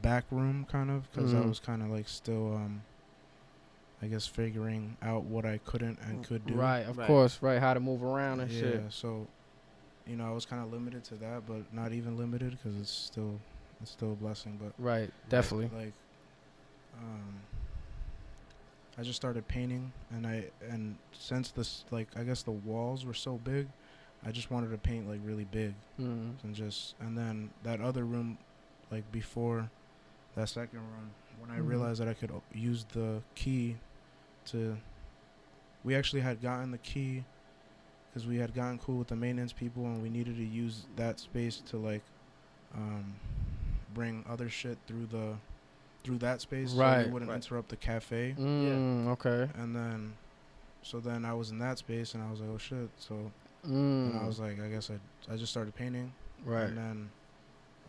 back room kind of because I was kind of like still I guess figuring out what I couldn't and could do. Right, of course, right. How to move around and Yeah, shit. so you know I was kind of limited to that, but not even limited because it's still a blessing. But Right, definitely. like I just started painting, and since this like I guess the walls were so big, I just wanted to paint like really big, and then that other room, like before that second room, when I realized that I could use the key to, we actually had gotten the key because we had gotten cool with the maintenance people, and we needed to use that space to like bring other shit through that space, so Right. it wouldn't interrupt the cafe. Okay. And then, so then I was in that space, and I was like, oh shit. So, and I was like, I guess I just started painting. Right. And then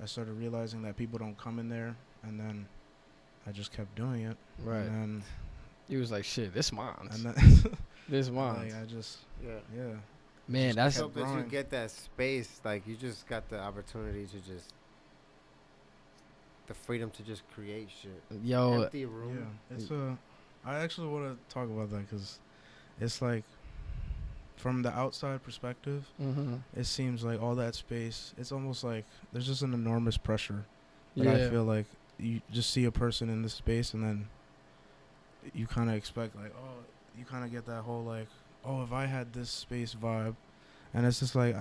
I started realizing that people don't come in there, and then I just kept doing it. Right. And then, He was like, shit, this mine. and then This mine. like I just, Yeah. yeah. Man, just that's So kept as you growing. get that space, like you just got the opportunity to just the freedom to just create shit. yo. Empty room. Yeah, it's I actually want to talk about that because it's like, from the outside perspective, it seems like all that space. It's almost like there's just an enormous pressure. That I feel like you just see a person in this space, and then you kind of expect like, oh, you kind of get that whole like, oh, if I had this space vibe, and it's just like,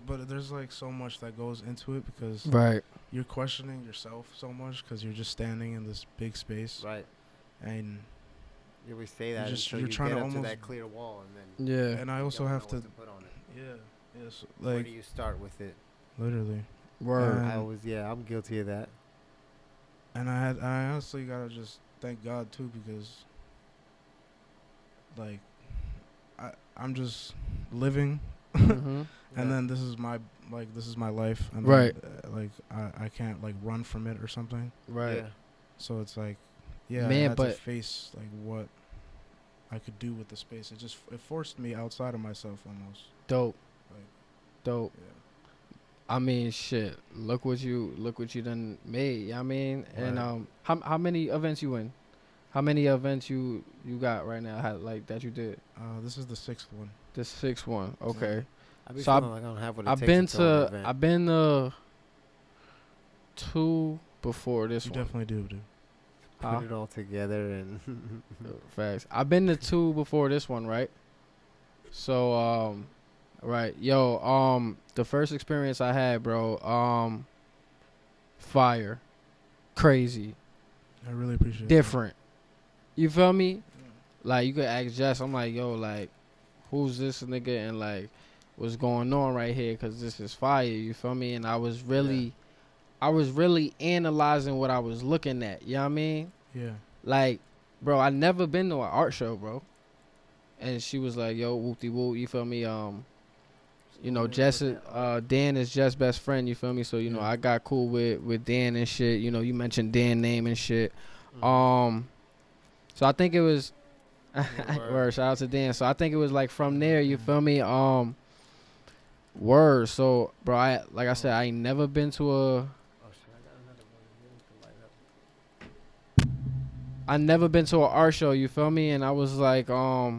but there's like so much that goes into it because Right. you're questioning yourself so much because you're just standing in this big space, Right. and You always say that just- until you're you trying get to up to almost- that clear wall, and then Yeah. and I you also don't have know to, what put on it. yes, Where like do you start with it? literally, Word. I always, I'm guilty of that. and I honestly gotta just thank God too because, like, I'm just living, Mhm. and then this is my life, and Right. then, like I can't like run from it or something. Right. Yeah. So it's like, yeah, Man, I had to but- face like what I could do with the space. It forced me outside of myself almost. Dope. Like, Dope. yeah. I mean, shit. Look what you done made. You know what I mean, and Right. how many events you in? How many events you got right now? Like that you did? This is the 6th one. The 6th one. Okay. I be So feeling like I don't have what it I've takes been to throw an to event. I've been to 2 before this You one. definitely do, dude. Put Huh? it all together and Facts. I've been to 2 before this one, right? So right, yo, the first experience I had, bro, fire, crazy, I really appreciate it. different. You feel me? Like you could ask Jess. I'm like, yo, like, who's this nigga and like, what's going on right here? Cause this is fire. You feel me? And I was really analyzing what I was looking at. You know what I mean? Yeah. Like, bro, I never been to an art show, bro. And she was like, yo, whoop-de-whoop, you feel me? You know, Jess, Dan is Jess' best friend, you feel me? So, you know, I got cool with Dan and shit. You know, you mentioned Dan name and shit. So I think it was, word, shout out to Dan. So I think it was like from there, you feel me? Word. So, bro, like I said, I ain't never been to a, I never been to an art show, you feel me? And I was like, I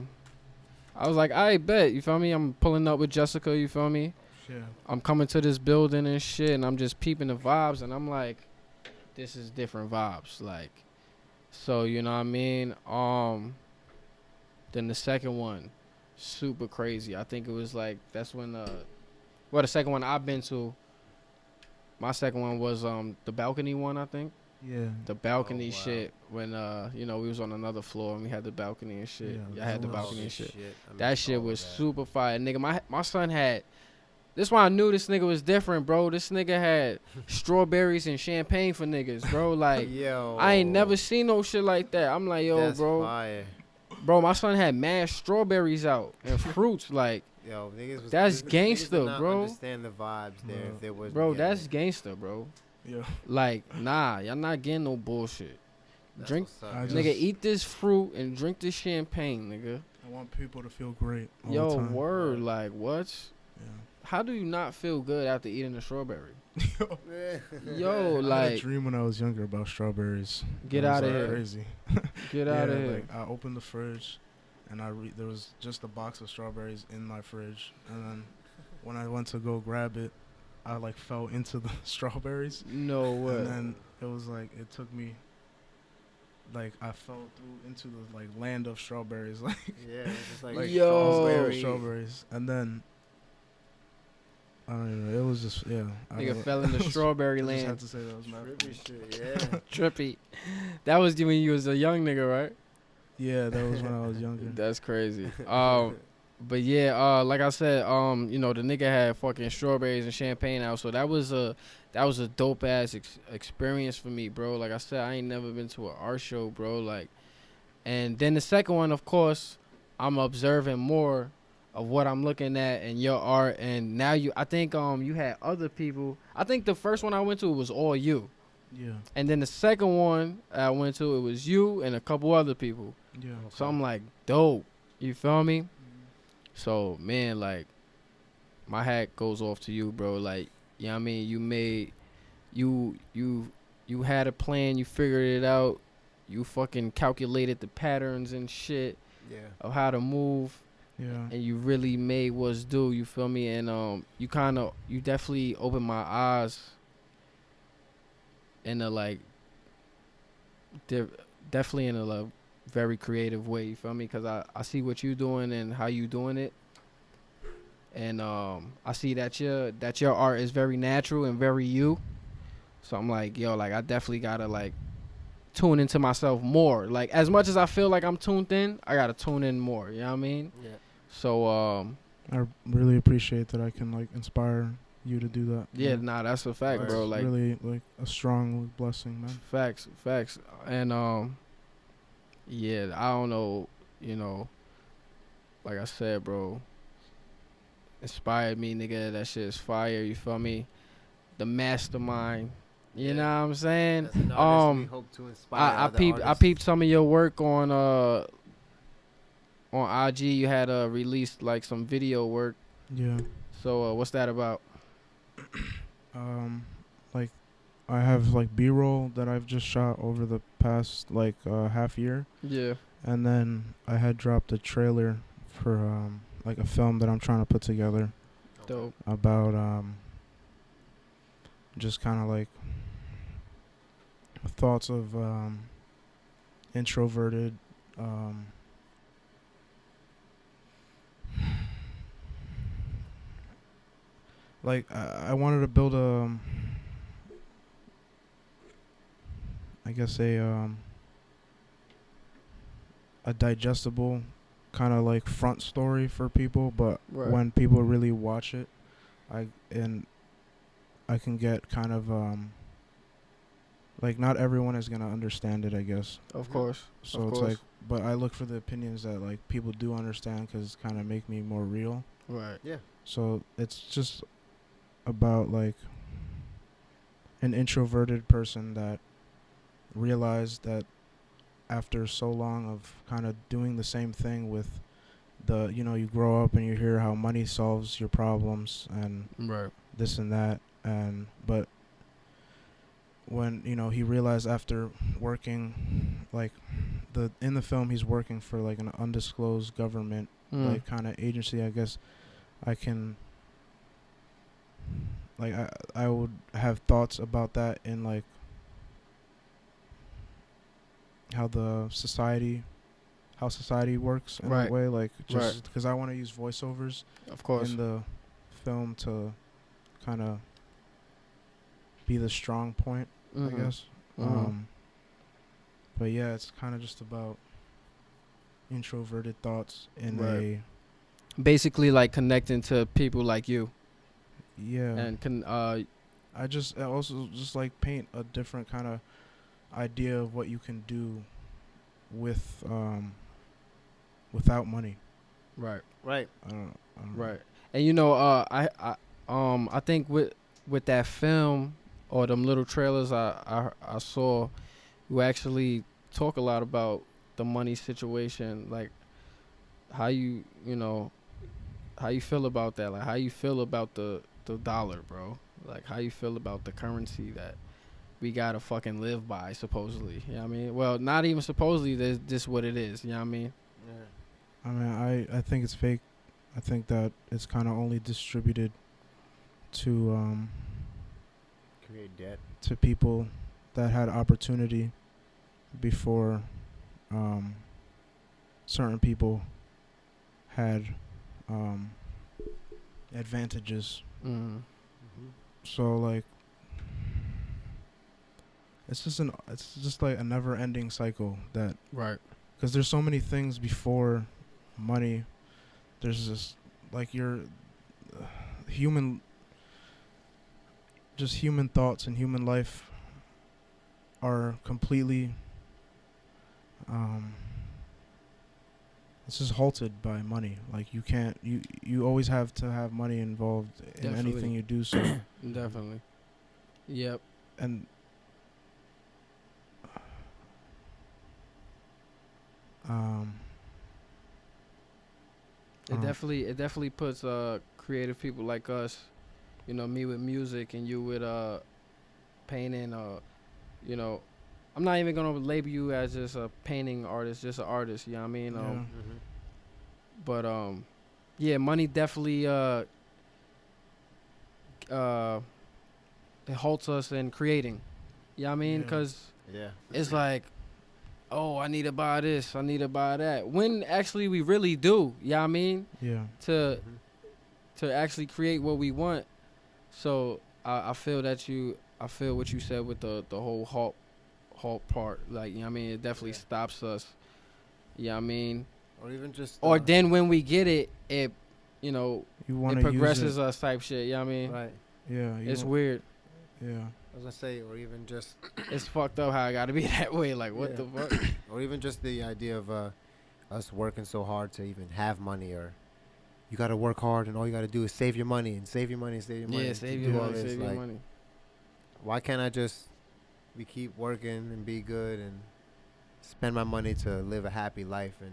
bet, you feel me? I'm pulling up with Jessica, you feel me? Yeah. I'm coming to this building and shit, and I'm just peeping the vibes, and I'm like, this is different vibes. Like, so you know what I mean. Then the second one, super crazy. I think it was like that's when well, the second one I've been to. My second one was the balcony one, I think. Yeah. The balcony wow. shit when you know, we was on another floor and we had the balcony and shit. Yeah, I had the that balcony and was- shit. I That missed shit all of was that. super fire, nigga. My son had. This why I knew this nigga was different, bro. This nigga had strawberries and champagne for niggas, bro. Like, Yo, I ain't never seen no shit like that. I'm like, yo, that's bro. fire. Bro, my son had mad strawberries out and fruits. Like, Yo, niggas was, That's niggas did gangster, not bro. Understand the vibes there No. if there was. bro, that's gangster, bro. Yeah. Like, nah, y'all not getting no bullshit. Drink, I nigga, just- eat this fruit and drink this champagne, nigga. I want people to feel great all the Yo, time. word, like, what? Yeah. How do you not feel good after eating a strawberry? Yo, I had a like, dream when I was younger about strawberries. Get It was, outta like, here. Crazy. get out of Yeah, here. Like I opened the fridge, and there was just a box of strawberries in my fridge, and then when I went to go grab it, I like fell into the strawberries, No way. and then it was like it took me. Like I fell through into the like land of strawberries, like Yeah, it's just like, like Yo. strawberries, and then I don't even know. It was just I Nigga don't- fell in the strawberry I just had land. to say that was mad. trippy shit. Yeah. Trippy. That was when you was a young nigga, right? Yeah, that was when I was younger. That's crazy. But yeah, like I said, you know, the nigga had fucking strawberries and champagne out, so that was a dope ass experience for me, bro. Like I said, I ain't never been to an art show, bro. Like, and then the second one, of course, I'm observing more of what I'm looking at in your art, and now I think you had other people. I think the first one I went to was all you, Yeah, and then the second one I went to, it was you and a couple other people. yeah. So I'm like, dope. You feel me? So, man, like, my hat goes off to you, bro. Like, you know what I mean? You made, you had a plan. You figured it out. You fucking calculated the patterns and shit Yeah. of how to move. Yeah. And you really made what's due. You feel me? And, you definitely opened my eyes in a, like, definitely in a, like, very creative way, you feel me? Because I see what you doing and how you doing it, and I see that your art is very natural and very you. So I'm like, yo, like, I definitely gotta, like, tune into myself more. Like, as much as I feel like I'm tuned in, I gotta tune in more. You know what I mean? Yeah. So I really appreciate that I can like inspire you to do that. yeah, Yeah. nah, that's a fact, bro. It's Like, really like a strong blessing, man. facts, and yeah, I don't know, you know, like I said, bro, inspired me, nigga. That shit is fire. You feel me? The mastermind. You Yeah. know what I'm saying? As an artist, we hope to inspire I other peeped artists. some of your work on IG. You had released like some video work. Yeah. So what's that about? Like I have like B-roll that I've just shot over the past like half year, Yeah. and then I had dropped a trailer for like a film that I'm trying to put together Dope. about just kind of like thoughts of introverted like I wanted to build I guess a digestible kind of like front story for people, but Right. when people really watch it, I can get kind of like not everyone is gonna understand it, I guess. Of course. So Of it's course. like, but I look for the opinions that like people do understand because kind of make me more real. Right. So it's just about like an introverted person that realized that after so long of kind of doing the same thing with you grow up and you hear how money solves your problems and Right. this and that, but when he realized after working like in the film he's working for like an undisclosed government like kind of agency, I guess I can like I would have thoughts about that in like how society works in Right. a way, like Right. just because I want to use voiceovers Of course. in the film to kind of be the strong point, I guess. But yeah, it's kind of just about introverted thoughts in Right. Basically, like connecting to people like you, yeah. and I also just like paint a different kind of idea of what you can do with without money. right, Right. I don't know. right. And I think with that film or them little trailers I saw, you actually talk a lot about the money situation, like how you feel about that, like how you feel about the dollar, bro, like how you feel about the currency that we gotta fucking live by, supposedly. You know what I mean? Well, not even supposedly, that's just what it is. You know what I mean? Yeah. I mean, I think it's fake. I think that it's kind of only distributed to Create debt. to people that had opportunity before certain people had advantages. Mm-hmm. So like it's just like a never-ending cycle that, Right. because there's so many things before money. There's just like your human thoughts and human life are completely it's just halted by money. Like you can't, you always have to have money involved in Definitely. anything you do. So Definitely. Yep. and It definitely puts creative people like us, me with music and you with painting, I'm not even gonna label you as just a painting artist, just an artist, you know what I mean? yeah. But yeah, money definitely it halts us in creating. You know what I mean? Yeah. Because Yeah. it's like, oh, I need to buy this, I need to buy that. When actually we really do, you know what I mean? Yeah. To actually create what we want. So I feel what you said with the whole halt part. Like, you know what I mean? It definitely stops us. You know what I mean? Or even just. Or then when we get it, it You it want to progresses use it. us type shit. You know what I mean? Right. Yeah. It's weird. Yeah. I was gonna say, or even just. It's fucked up how I gotta be that way. Like, what Yeah. the fuck? Or even just the idea of us working so hard to even have money, or you gotta work hard and all you gotta do is save your money and save your money and save your money. Yeah, to save do your all money, this. save your Like, money. why can't I just keep working and be good and spend my money to live a happy life and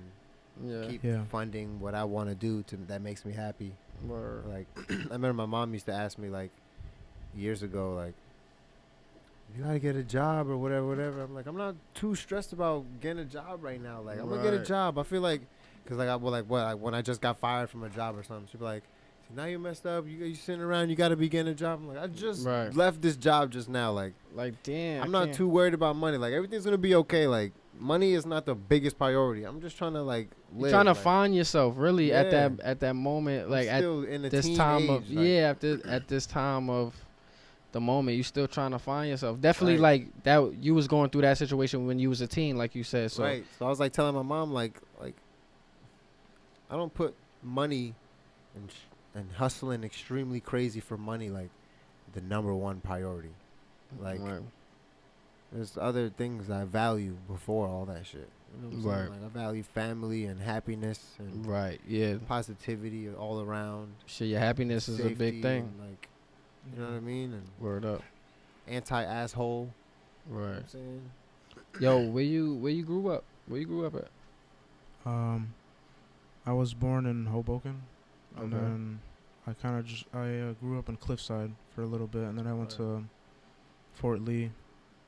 Yeah. keep Yeah. funding what I want to do that makes me happy. Word. Like, I remember my mom used to ask me like years ago, like, you gotta get a job or whatever. I'm like, I'm not too stressed about getting a job right now. Like, I'm gonna get a Right. job. I feel like, cause like when I just got fired from a job or something, she'd be like, "See, now you messed up. You sitting around. You gotta be getting a job." I'm like, I just Right. left this job just now. Like, Like, damn. I'm not too worried about money. Like, everything's gonna be okay. Like, money is not the biggest priority. I'm just trying to like live. You're trying to like, find yourself really Yeah. at that moment, I'm like at still in the this teen time of age, like, at this time of the moment, you still trying to find yourself. Definitely, Right. like that. You was going through that situation when you was a teen, like you said. So right. So I was like telling my mom, like I don't put money and hustling extremely crazy for money like the number one priority. Like, right. there's other things I value before all that shit. You know what I'm saying? Right. Like, I value family and happiness and Right. Yeah. positivity all around. Shit, your happiness is a big safety thing. and, like, you know what I mean? And Word up. anti-asshole. You know what Right. I'm saying? Yo, where you grew up? Where you grew up at? I was born in Hoboken, and Okay. then I grew up in Cliffside for a little bit, and then I went to Fort Lee,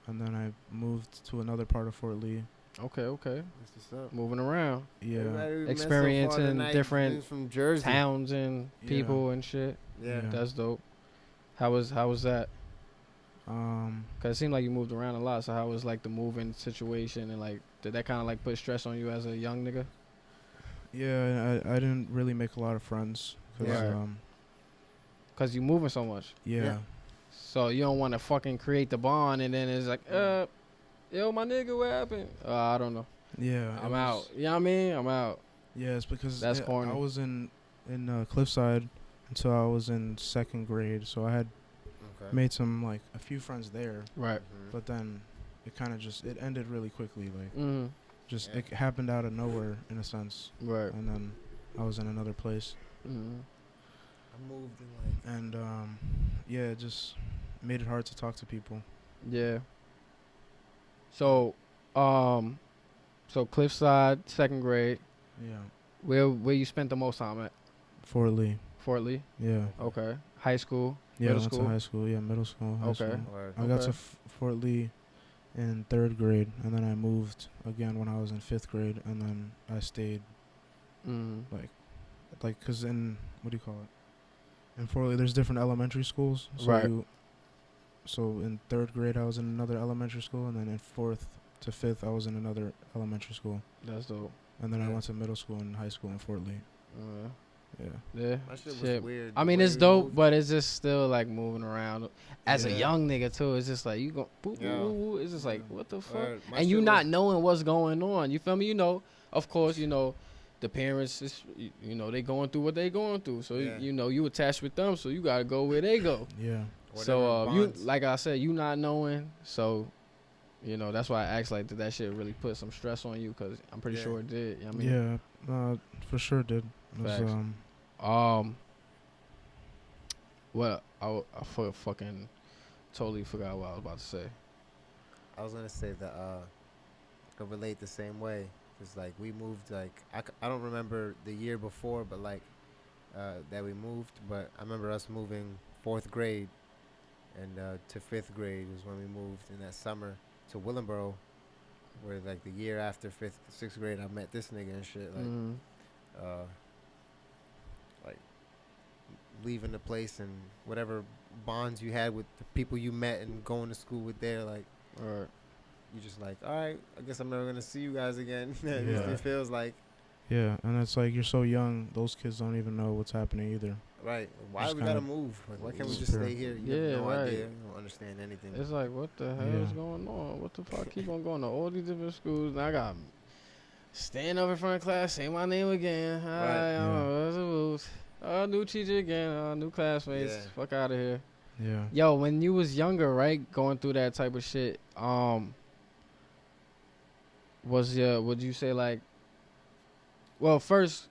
and then I moved to another part of Fort Lee. Okay. That's what's up. Moving around, Yeah. Everybody we met so far experiencing tonight, different dudes from Jersey. towns and Yeah. people and shit. Yeah. Yeah. That's dope. How was that? Cause it seemed like you moved around a lot. So how was like the moving situation, and like did that kind of like put stress on you as a young nigga? Yeah, I didn't really make a lot of friends. Cause you moving so much. Yeah. So you don't want to fucking create the bond, and then it's like, yo, my nigga, what happened? I don't know. Yeah. I'm out. You know what I mean? I'm out. Yeah, it's because That's corny. I was in Cliffside until I was in 2nd grade, so I had made a few friends there. Right. But then it kind of it ended really quickly. Like, it happened out of nowhere in a sense. Right. And then I was in another place. I moved in it just made it hard to talk to people. Yeah. So, Cliffside, 2nd grade. Yeah. Where you spent the most time at? Fort Lee. Fort Lee. Yeah. Okay. High school. Yeah, middle I went school. to high school. Yeah, middle school. High Okay. school. Word. I got to Fort Lee in 3rd grade, and then I moved again when I was in 5th grade, and then I stayed because in what do you call it? In Fort Lee, there's different elementary schools. So Right. So in 3rd grade, I was in another elementary school, and then in 4th to 5th, I was in another elementary school. That's dope. And then I went to middle school and high school in Fort Lee. Yeah. My shit was weird. I mean, it's dope, but it's just still like moving around. As a young nigga too, it's just like you go boop, boop, boop, boop. It's just like what the fuck, and you not knowing what's going on. You feel me? You know, of course, you know, the parents is, you know, they going through what they going through, so you know you attached with them, so you gotta go where they go. Yeah. So you, like I said, you not knowing, so you know that's why I asked, like, did that shit really put some stress on you? Because I'm pretty sure it did. You know what I mean? Yeah, for sure it did. It was, what I fucking totally forgot what I was about to say. I was gonna say that I could relate the same way. Cause like we moved, like I don't remember the year before, but like that we moved. But I remember us moving 4th grade, and to 5th grade was when we moved in that summer to Willenboro, where like the year after 6th grade I met this nigga and shit. Like leaving the place and whatever bonds you had with the people you met and going to school with there, like you just like, all right, I guess I'm never gonna see you guys again. It feels like. Yeah, and it's like you're so young; those kids don't even know what's happening either. Right? Why do we gotta move? Like, why can't we just stay here? You have no idea. You don't understand anything. It's like, what the hell is going on? What the fuck? Keep on going to all these different schools, and I got stand up in front of class, say my name again. New teacher again. New classmates. Fuck out of here. Yeah. Yo, when you was younger, right, going through that type of shit, would you say like, well, first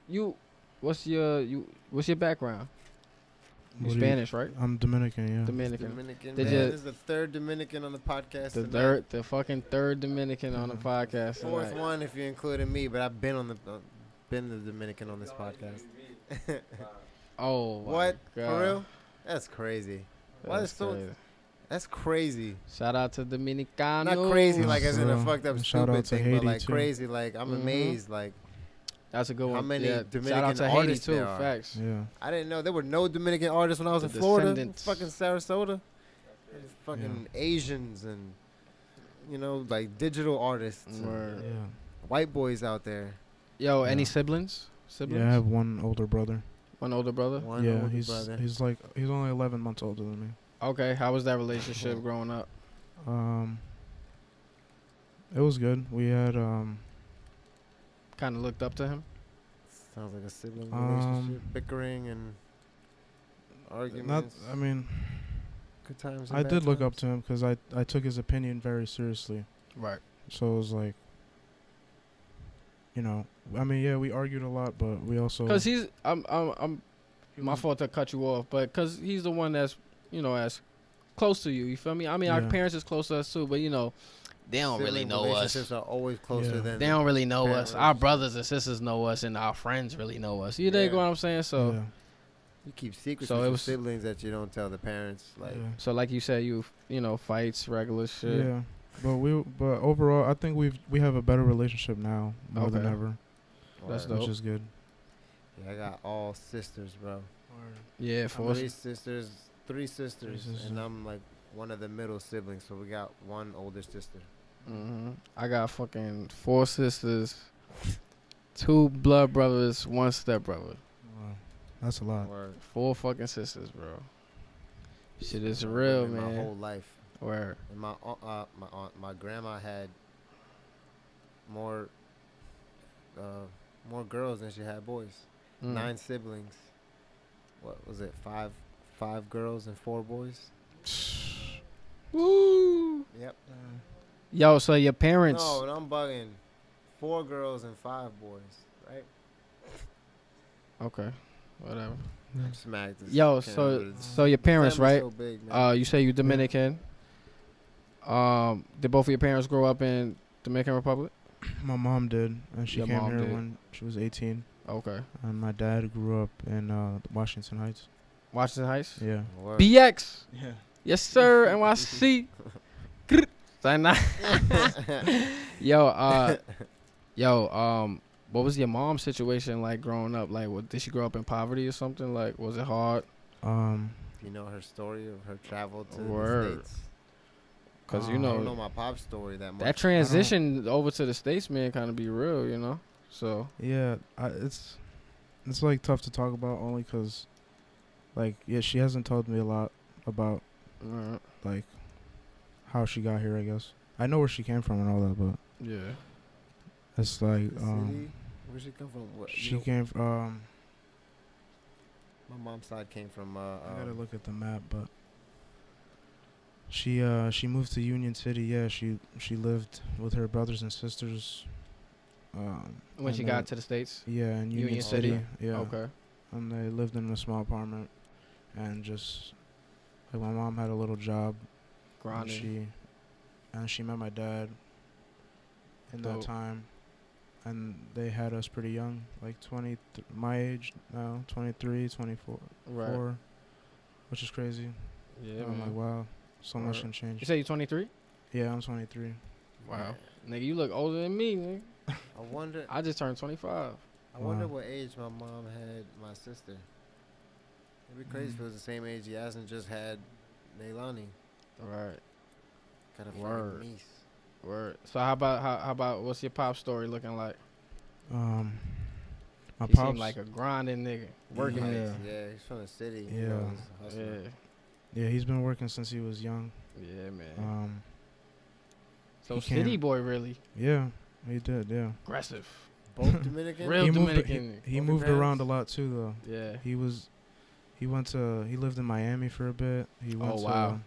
what's your background? You Spanish, right? I'm Dominican, yeah. Dominican. This is the 3rd Dominican on the podcast. The fucking 3rd Dominican on the podcast. 4th one if you're including me, but I've been the Dominican on this podcast. Oh, what? God. For real? That's crazy. That's crazy. Shout out to Dominicanos. Not crazy like as in a fucked up stupid thing, Haiti but like too. crazy. Like I'm amazed. Like that's a good one. How many Dominican shout out to Haiti too. there are. Facts. Yeah. I didn't know there were no Dominican artists when I was in Florida. Fucking Sarasota. Fucking Asians and like digital artists. And white boys out there. Yo, any siblings? Yeah, I have one older brother. One older brother? He's only 11 months older than me. Okay, how was that relationship growing up? It was good. We had kind of looked up to him. Sounds like a sibling relationship, bickering and arguments. Good times. I did look up to him because I took his opinion very seriously. Right. So it was like, we argued a lot, but we also because I'm my fault to cut you off, but because he's the one that's as close to you. You feel me? I mean, our parents is close to us too, but they don't really know us. Relationships are always closer than they don't really know us. Our brothers and sisters know us, and our friends really know us. You dig what I'm saying? So you keep secrets with your siblings that you don't tell the parents. Like so, like you said, fights, regular shit. Yeah, but overall, I think we have a better relationship now more than ever. That's dope. Which is good. Yeah, I got all sisters, bro. Yeah, 3 sisters, and I'm like one of the middle siblings, so we got one older sister. I got fucking 4 sisters, 2 blood brothers, 1 step brother. Wow. That's a lot. Word. 4 fucking sisters, bro. Shit is I've real, lived man. My whole life. Where? And my grandma had more girls than she had boys. 9 siblings. What was it? 5 girls and 4 boys. Woo! Yep. Yo, so your parents? No, I'm bugging. 4 girls and 5 boys, right? Okay, whatever. Smacked this. Yo, so your parents, right? So big, man. You say you Dominican. Did both of your parents grow up in Dominican Republic? My mom did, and she Your came mom here did. when she was 18. Okay. And my dad grew up in Washington Heights. Washington Heights. Yeah. Word. BX. Yeah. Yes, sir. NYC. Sign that. Yo, what was your mom's situation like growing up? Like, did she grow up in poverty or something? Like, was it hard? You know her story of her travel to Word. the States? Cause I don't know my pop's story that much. that transition over to the States, man, kind of be real, you know. So Yeah, it's like tough to talk about only because, like, yeah, she hasn't told me a lot about like how she got here. I guess I know where she came from and all that, but yeah, it's like The city? Where'd she come from? What, she came from. My mom's side came from. I gotta look at the map, but she moved to Union City. Yeah, she lived with her brothers and sisters. when she got to the States. Yeah, in Union, Union City. City? Yeah. Okay. And they lived in a small apartment, and just like my mom had a little job. Grinding. And she met my dad in that Dope. time, and they had us pretty young, like my age now, 23, 24, Right. which is crazy. Yeah, I'm like, man. wow, so much Word. can change. You say you 23? Yeah, I'm 23. Wow. Nigga, you look older than me, nigga. I wonder. I just turned 25. I wonder Wow. what age my mom had my sister. It'd be crazy if it was the same age he hasn't just had Neilani. Right. Got a Word. fucking niece. Word. So how about what's your pop story looking like? My He pops, seemed like a grinding nigga, working Yeah. it. Yeah, he's from the city. Yeah. You know, he's a hustler. Yeah. yeah, he's been working since he was young. Yeah, man. So he city came- boy, really Yeah, he did. Yeah, aggressive. Both Dominican. Real he Dominican. moved. He Both moved your around a parents? lot too, though. Yeah. He lived in Miami for a bit. He went Oh, wow.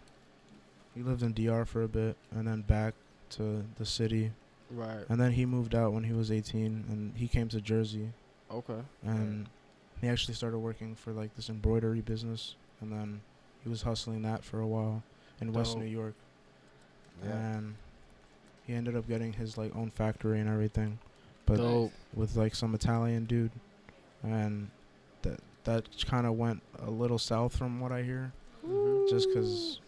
He lived in DR for a bit, and then back to the city, Right. and then he moved out when he was 18, and he came to Jersey, Okay. and he actually started working for like this embroidery business, and then he was hustling that for a while in West Dope. New York, Yeah. and he ended up getting his like own factory and everything, but Dope. with like some Italian dude, and that kind of went a little south from what I hear, just because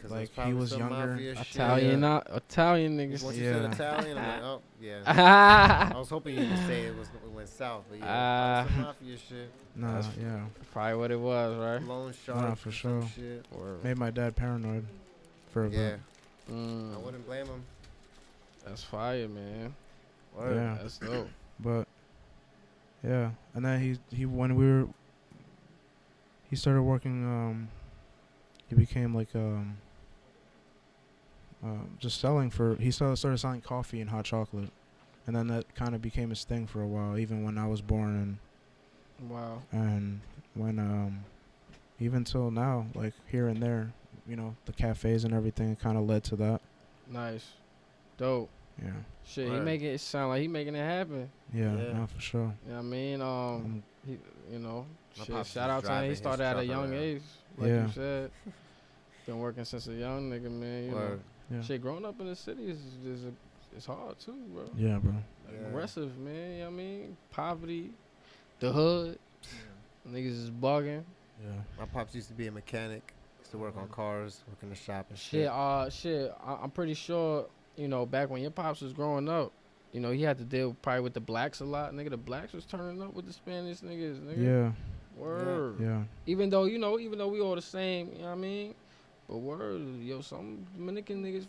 like, there's he was probably some younger. mafia shit. Italian niggas. Once you Yeah. said Italian, I'm like, oh yeah. I was hoping you would say it went south, but yeah, probably some mafia shit. Nah, That's yeah, Probably what it was, right? Loan shark for or some sure. shit. Or, made my dad paranoid for a Yeah, bit. I wouldn't blame him. That's fire, man. Word. Yeah, That's dope. but yeah, and then he started working. He became like just selling for. He started selling coffee and hot chocolate, and then that kind of became his thing for a while. Even when I was born, Wow. and when even till now, like here and there, the cafes and everything kind of led to that. Nice. Dope. Yeah, Shit, he Word. making it sound like he making it happen. yeah, Yeah. no, for sure. You know what I mean? He, My shit, pops shout was out to him. driving He his started at a truck young around. age, like Yeah. you said. Been working since a young nigga, man. You know, Word. Yeah, shit, growing up in the city it's hard too, bro. yeah, bro. Yeah. Aggressive, man. You know what I mean? Poverty, the hood, niggas is bugging. Yeah, My pops used to be a mechanic. Used to work on cars, work in the shop and shit. I'm pretty sure, back when your pops was growing up, he had to deal probably with the blacks a lot. Nigga, the blacks was turning up with the Spanish niggas, nigga. yeah, Word. yeah. Even though we all the same, you know what I mean? But word, yo, some Dominican niggas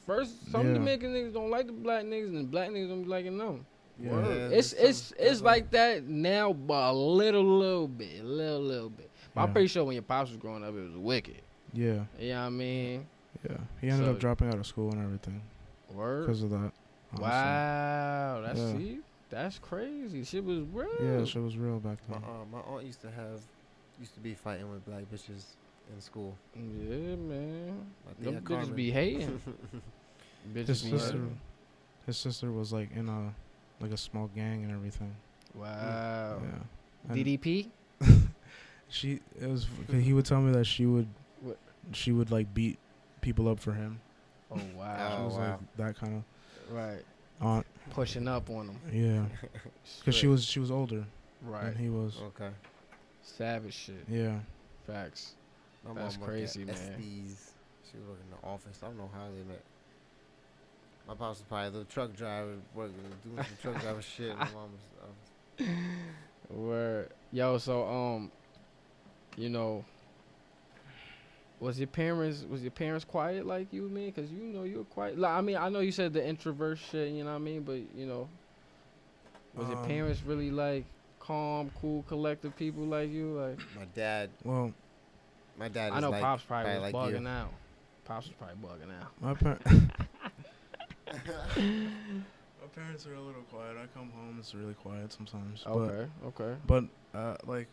some Dominican niggas don't like the black niggas, and the black niggas don't be liking them. Yeah, Word. It's like that now, but a little bit. But I'm pretty sure when your pops was growing up, it was wicked. Yeah. You know what I mean? Yeah. He ended up dropping out of school and everything. Word. Because of that. Honestly. Wow. That's crazy. Shit was real. Yeah, shit was real back then. My aunt used to be fighting with black bitches in school. Yeah, man. Them bitches be hating. His sister was like in a small gang and everything. Wow. Yeah. And DDP? He would tell me that she would like beat people up for him. Oh wow. She was like that kind of right aunt. Pushing up on him. Yeah. Because she was older. Right. And he was. Okay. Savage shit. Yeah. Facts. My That's mom crazy, man. Estes. She was working in the office. I don't know how they met. My pops was probably the truck driver, doing some truck driver shit. My mom was. Word. Yo, so you know, was your parents quiet like you, man? Cause you know you were quiet. Like, I mean, I know you said the introvert shit. You know what I mean? But you know, was your parents really like calm, cool, collective people like you? Like my dad. Well, my dad. I know like, Pops probably was like bugging you. out. Pops was probably bugging out. My parents are a little quiet. I come home, it's really quiet sometimes. Okay. But like,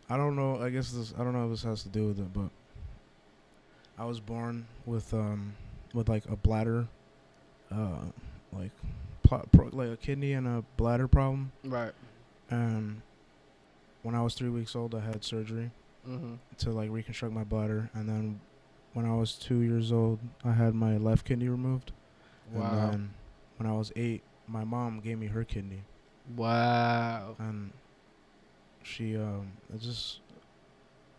I don't know. I don't know if this has to do with it, but I was born with like a bladder, like like a kidney and a bladder problem. Right. And when I was 3 weeks old, I had surgery to like reconstruct my bladder, and then when I was 2 years old, I had my left kidney removed. Wow. And then when I was 8, my mom gave me her kidney. Wow. And she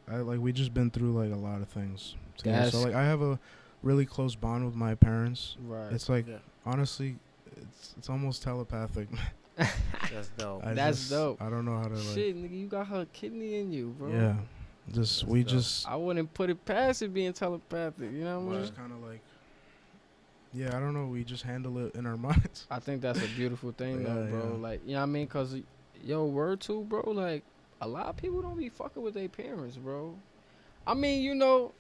we just been through like a lot of things together. So like I have a really close bond with my parents. Right. It's like honestly, it's almost telepathic. That's dope. That's dope. I don't know how to like. Shit, nigga, you got her kidney in you, bro. Yeah. I wouldn't put it past it being telepathic. You know what I mean? Just kind of like. Yeah, I don't know. We just handle it in our minds. I think that's a beautiful thing, though, bro. Yeah. Like, you know what I mean? Because, word too, bro. Like, a lot of people don't be fucking with their parents, bro. I mean, you know,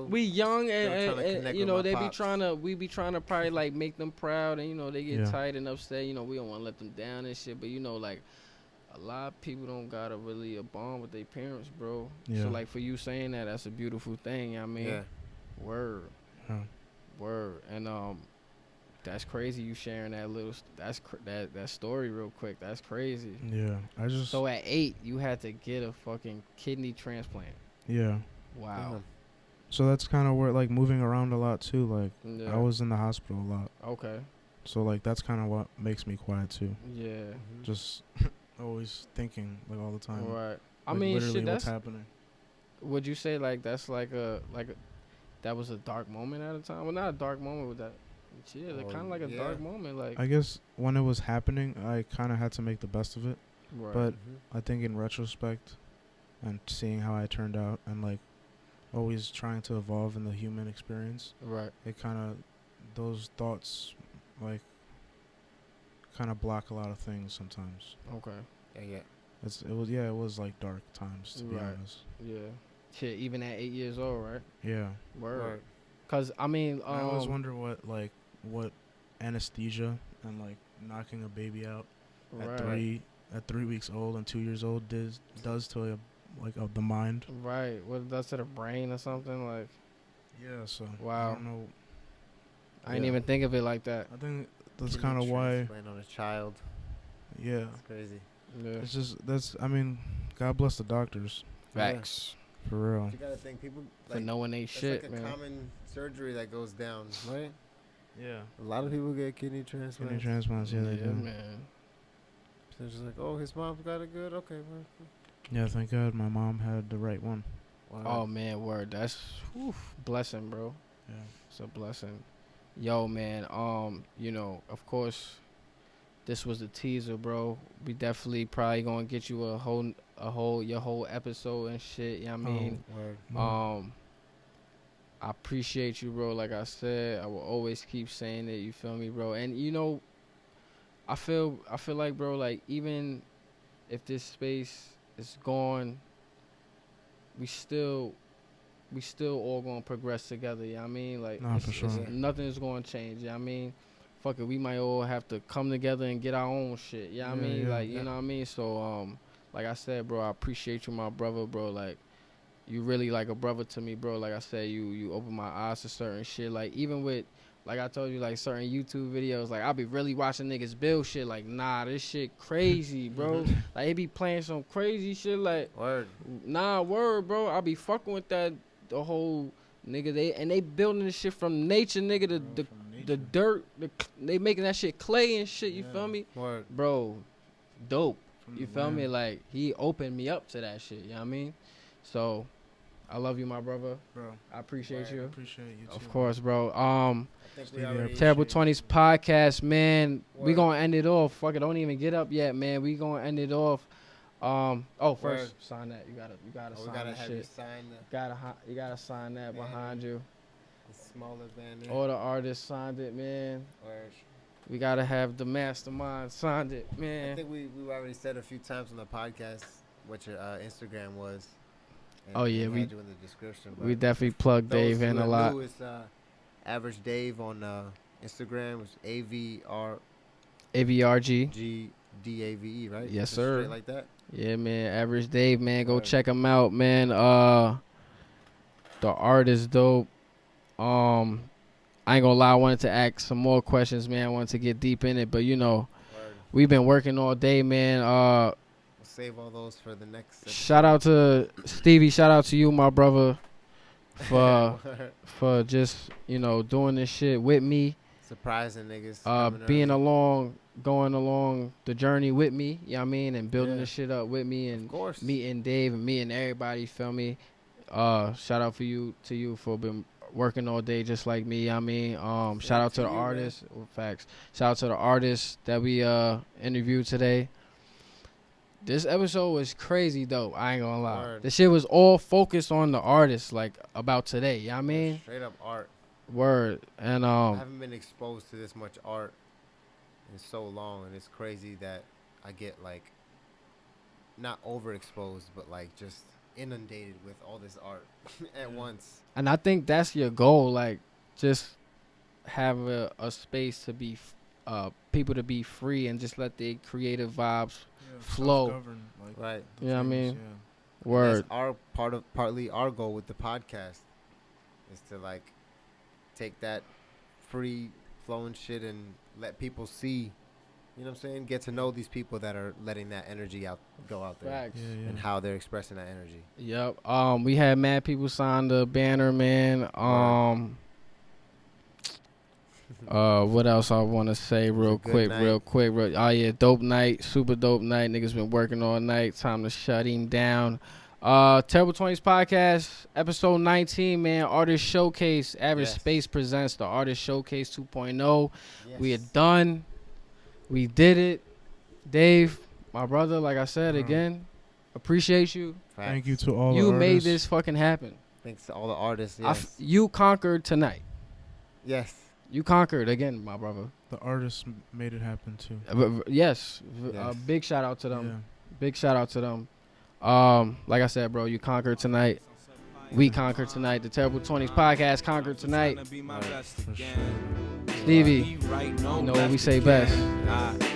we young and you know, we be trying to probably like make them proud, and you know, they get tight and upset. You know, we don't want to let them down and shit. But you know, like, a lot of people don't got a bond with their parents, bro. Yeah. So like for you saying that, that's a beautiful thing. You know what I mean? Yeah. Word. Huh. Word. And that's crazy you sharing that that story real quick. That's crazy. Yeah. So at 8 you had to get a fucking kidney transplant. Yeah. Wow. Yeah. So that's kind of where like moving around a lot too. Like I was in the hospital a lot. Okay. So like that's kind of what makes me quiet too. Yeah. Just always thinking like all the time. Right. Like, I mean, literally shit, what's happening. Would you say like that's that was a dark moment at a time? Well, not a dark moment with that. Yeah, kind of like a dark moment. Like I guess when it was happening, I kind of had to make the best of it. Right. But I think in retrospect, and seeing how I turned out, and like always trying to evolve in the human experience, right? It kind of those thoughts like kind of block a lot of things sometimes. Okay. Yeah. It was like dark times to be honest. Yeah. Shit, even at 8 years old, right? Yeah. Word. Cause I mean, I always wonder what anesthesia and like knocking a baby out at 3 weeks old and 2 years old does to the mind. Right. What it does to the brain or something like. Yeah. So wow. I don't know. I didn't even think of it like that. I think that's kind of why. On a child. Yeah. It's crazy. Yeah. It's just I mean, God bless the doctors. Facts. For real. You gotta think people for knowing they shit, like a man. common surgery that goes down, right? Yeah. A lot of people get kidney transplants. Kidney transplants, yeah, they do. Man. So it's just like, oh, his mom's got it good. Okay, man. Yeah, thank God my mom had the right one. Wow. Oh man, word. That's blessing, bro. Yeah, it's a blessing. Yo, man. You know, of course, this was the teaser, bro. We definitely probably gonna get you your whole episode and shit. You know what I mean? I appreciate you, bro. Like I said, I will always keep saying it. You feel me, bro? And you know, I feel like, bro, like even if this space is gone, we still all gonna progress together. You know what I mean? Like, Nah, for sure. nothing is gonna change. You know what I mean? Fuck it, we might all have to come together and get our own shit. You know what I mean? Like, you know what I mean? So, like I said, bro, I appreciate you, my brother, bro. Like, you really like a brother to me, bro. Like I said, you open my eyes to certain shit. Like, even with, like I told you, like certain YouTube videos, like I'll be really watching niggas build shit. Like, nah, this shit crazy, bro. Like, they be playing some crazy shit. Like, Word. Nah, word, bro. I be fucking with that, the whole nigga. They building this shit from nature, nigga. The dirt, they making that shit clay and shit. You feel me? Word. Bro, dope. From You the feel land. me? Like, he opened me up to that shit. You know what I mean? So, I love you, my brother. Bro, I appreciate Word. you. appreciate you too. Of course, bro. I think we Stevie, already Terrible 20s podcast, man. We Word. gonna end it off. Fuck it, don't even get up yet, man. We gonna end it off. First Word. sign that. You gotta we sign gotta that have you shit. sign the You gotta sign that Banner. behind you. smaller banner. All the artists signed it, man. Word. We gotta have the mastermind signed it, I man. think we already said a few times on the podcast what your Instagram was. And Oh, yeah, we had you in the description. We but definitely plug those Dave in who a are lot. new, it's Average Dave on Instagram. It's AVRG. AVRGDAVE, right? Yes, Just sir. straight like that. Yeah, man. Average Dave, man. Go Word. check him out, man. The art is dope. I ain't gonna lie. I wanted to ask some more questions, man. I wanted to get deep in it, but you know, Word. we've been working all day, man. We'll save all those for the next. Shout out to Stevie. Shout out to you, my brother, for just, you know, doing this shit with me. Surprising niggas. Being early. going along the journey with me, you know what I mean, and building Yeah. this shit up with me, Of and course. meeting Dave and meeting everybody, feel me? Shout out to you for been working all day just like me, you know what I mean? Shout out to the to you, man. artists, facts. Shout out to the artists that we interviewed today. This episode was crazy though, I ain't gonna lie. Word. This shit was all focused on the artists, like about today, you know what I mean? Straight up art. Word. And I haven't been exposed to this much art in so long, and it's crazy that I get like not overexposed, but like just inundated with all this art at once. And I think that's your goal, like just have a space to be, people to be free and just let their creative vibes flow. self-govern, like, Right. the You know what I things, mean? And Word. that's our partly our goal with the podcast is to like take that free flowing shit and let people see, you know what I'm saying? Get to know these people that are letting that energy go out there. Facts. Yeah. And how they're expressing that energy. Yep. We had mad people sign the banner, man. What else I want to say real good night. quick. Oh yeah, dope night, super dope night. Niggas been working all night. Time to shut him down. Terrible 20s podcast, episode 19, man. Artist Showcase. Average Yes. Space presents the Artist Showcase 2.0. Yes. We are done. We did it. Dave, my brother, like I said again, appreciate you. Facts. Thank you to all You the made artists. this fucking happen. Thanks to all the artists. Yes. You conquered tonight. Yes. You conquered again, my brother. The artists made it happen too. Yes. Yes. Big shout out to them. Yeah. Big shout out to them. Like I said, bro, you conquered tonight. We conquered tonight. The Terrible 20s podcast conquered tonight. For sure. Stevie, you know what we say best.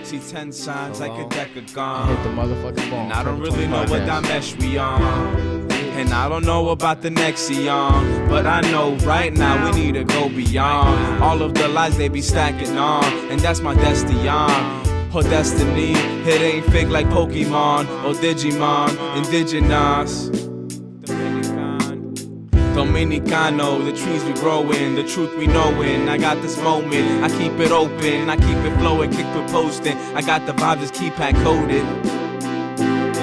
See 10 signs So like a long. deck of Hit gum. the motherfucking ball. And I don't Terrible really 20s know what podcast. dimesh we on. And I don't know about the next eon. But I know right now we need to go beyond all of the lies they be stacking on. And that's my destiny. Or destiny. It ain't fake like Pokemon or Digimon. Indigenous. Dominicano, the trees we growing, the truth we knowing. I got this moment, I keep it open, I keep it flowing, keep it posting. I got the vibe, just keep coded.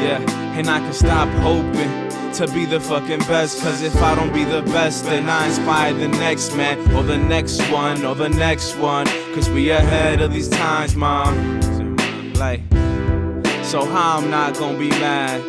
Yeah, and I can stop hoping to be the fucking best. Cause if I don't be the best, then I inspire the next man, or the next one, or the next one. Cause we ahead of these times, mom. Like, so how I'm not gonna be mad?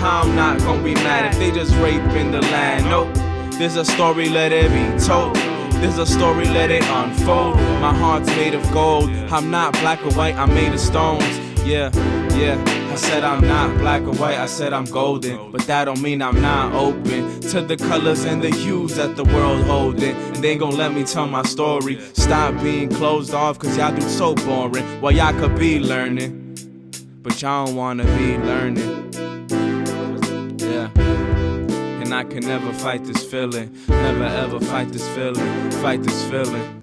How I'm not gonna be mad if they just raping the land. Nope, There's a story, let it be told. There's a story, let it unfold. My heart's made of gold. I'm not black or white, I'm made of stones. Yeah, I said I'm not black or white, I said I'm golden. But that don't mean I'm not open to the colors and the hues that the world holding. And they gon' let me tell my story. Stop being closed off, cause y'all do so boring. Well, y'all could be learning, but y'all don't wanna be learning. Yeah. And I can never fight this feeling. Never ever fight this feeling. Fight this feeling.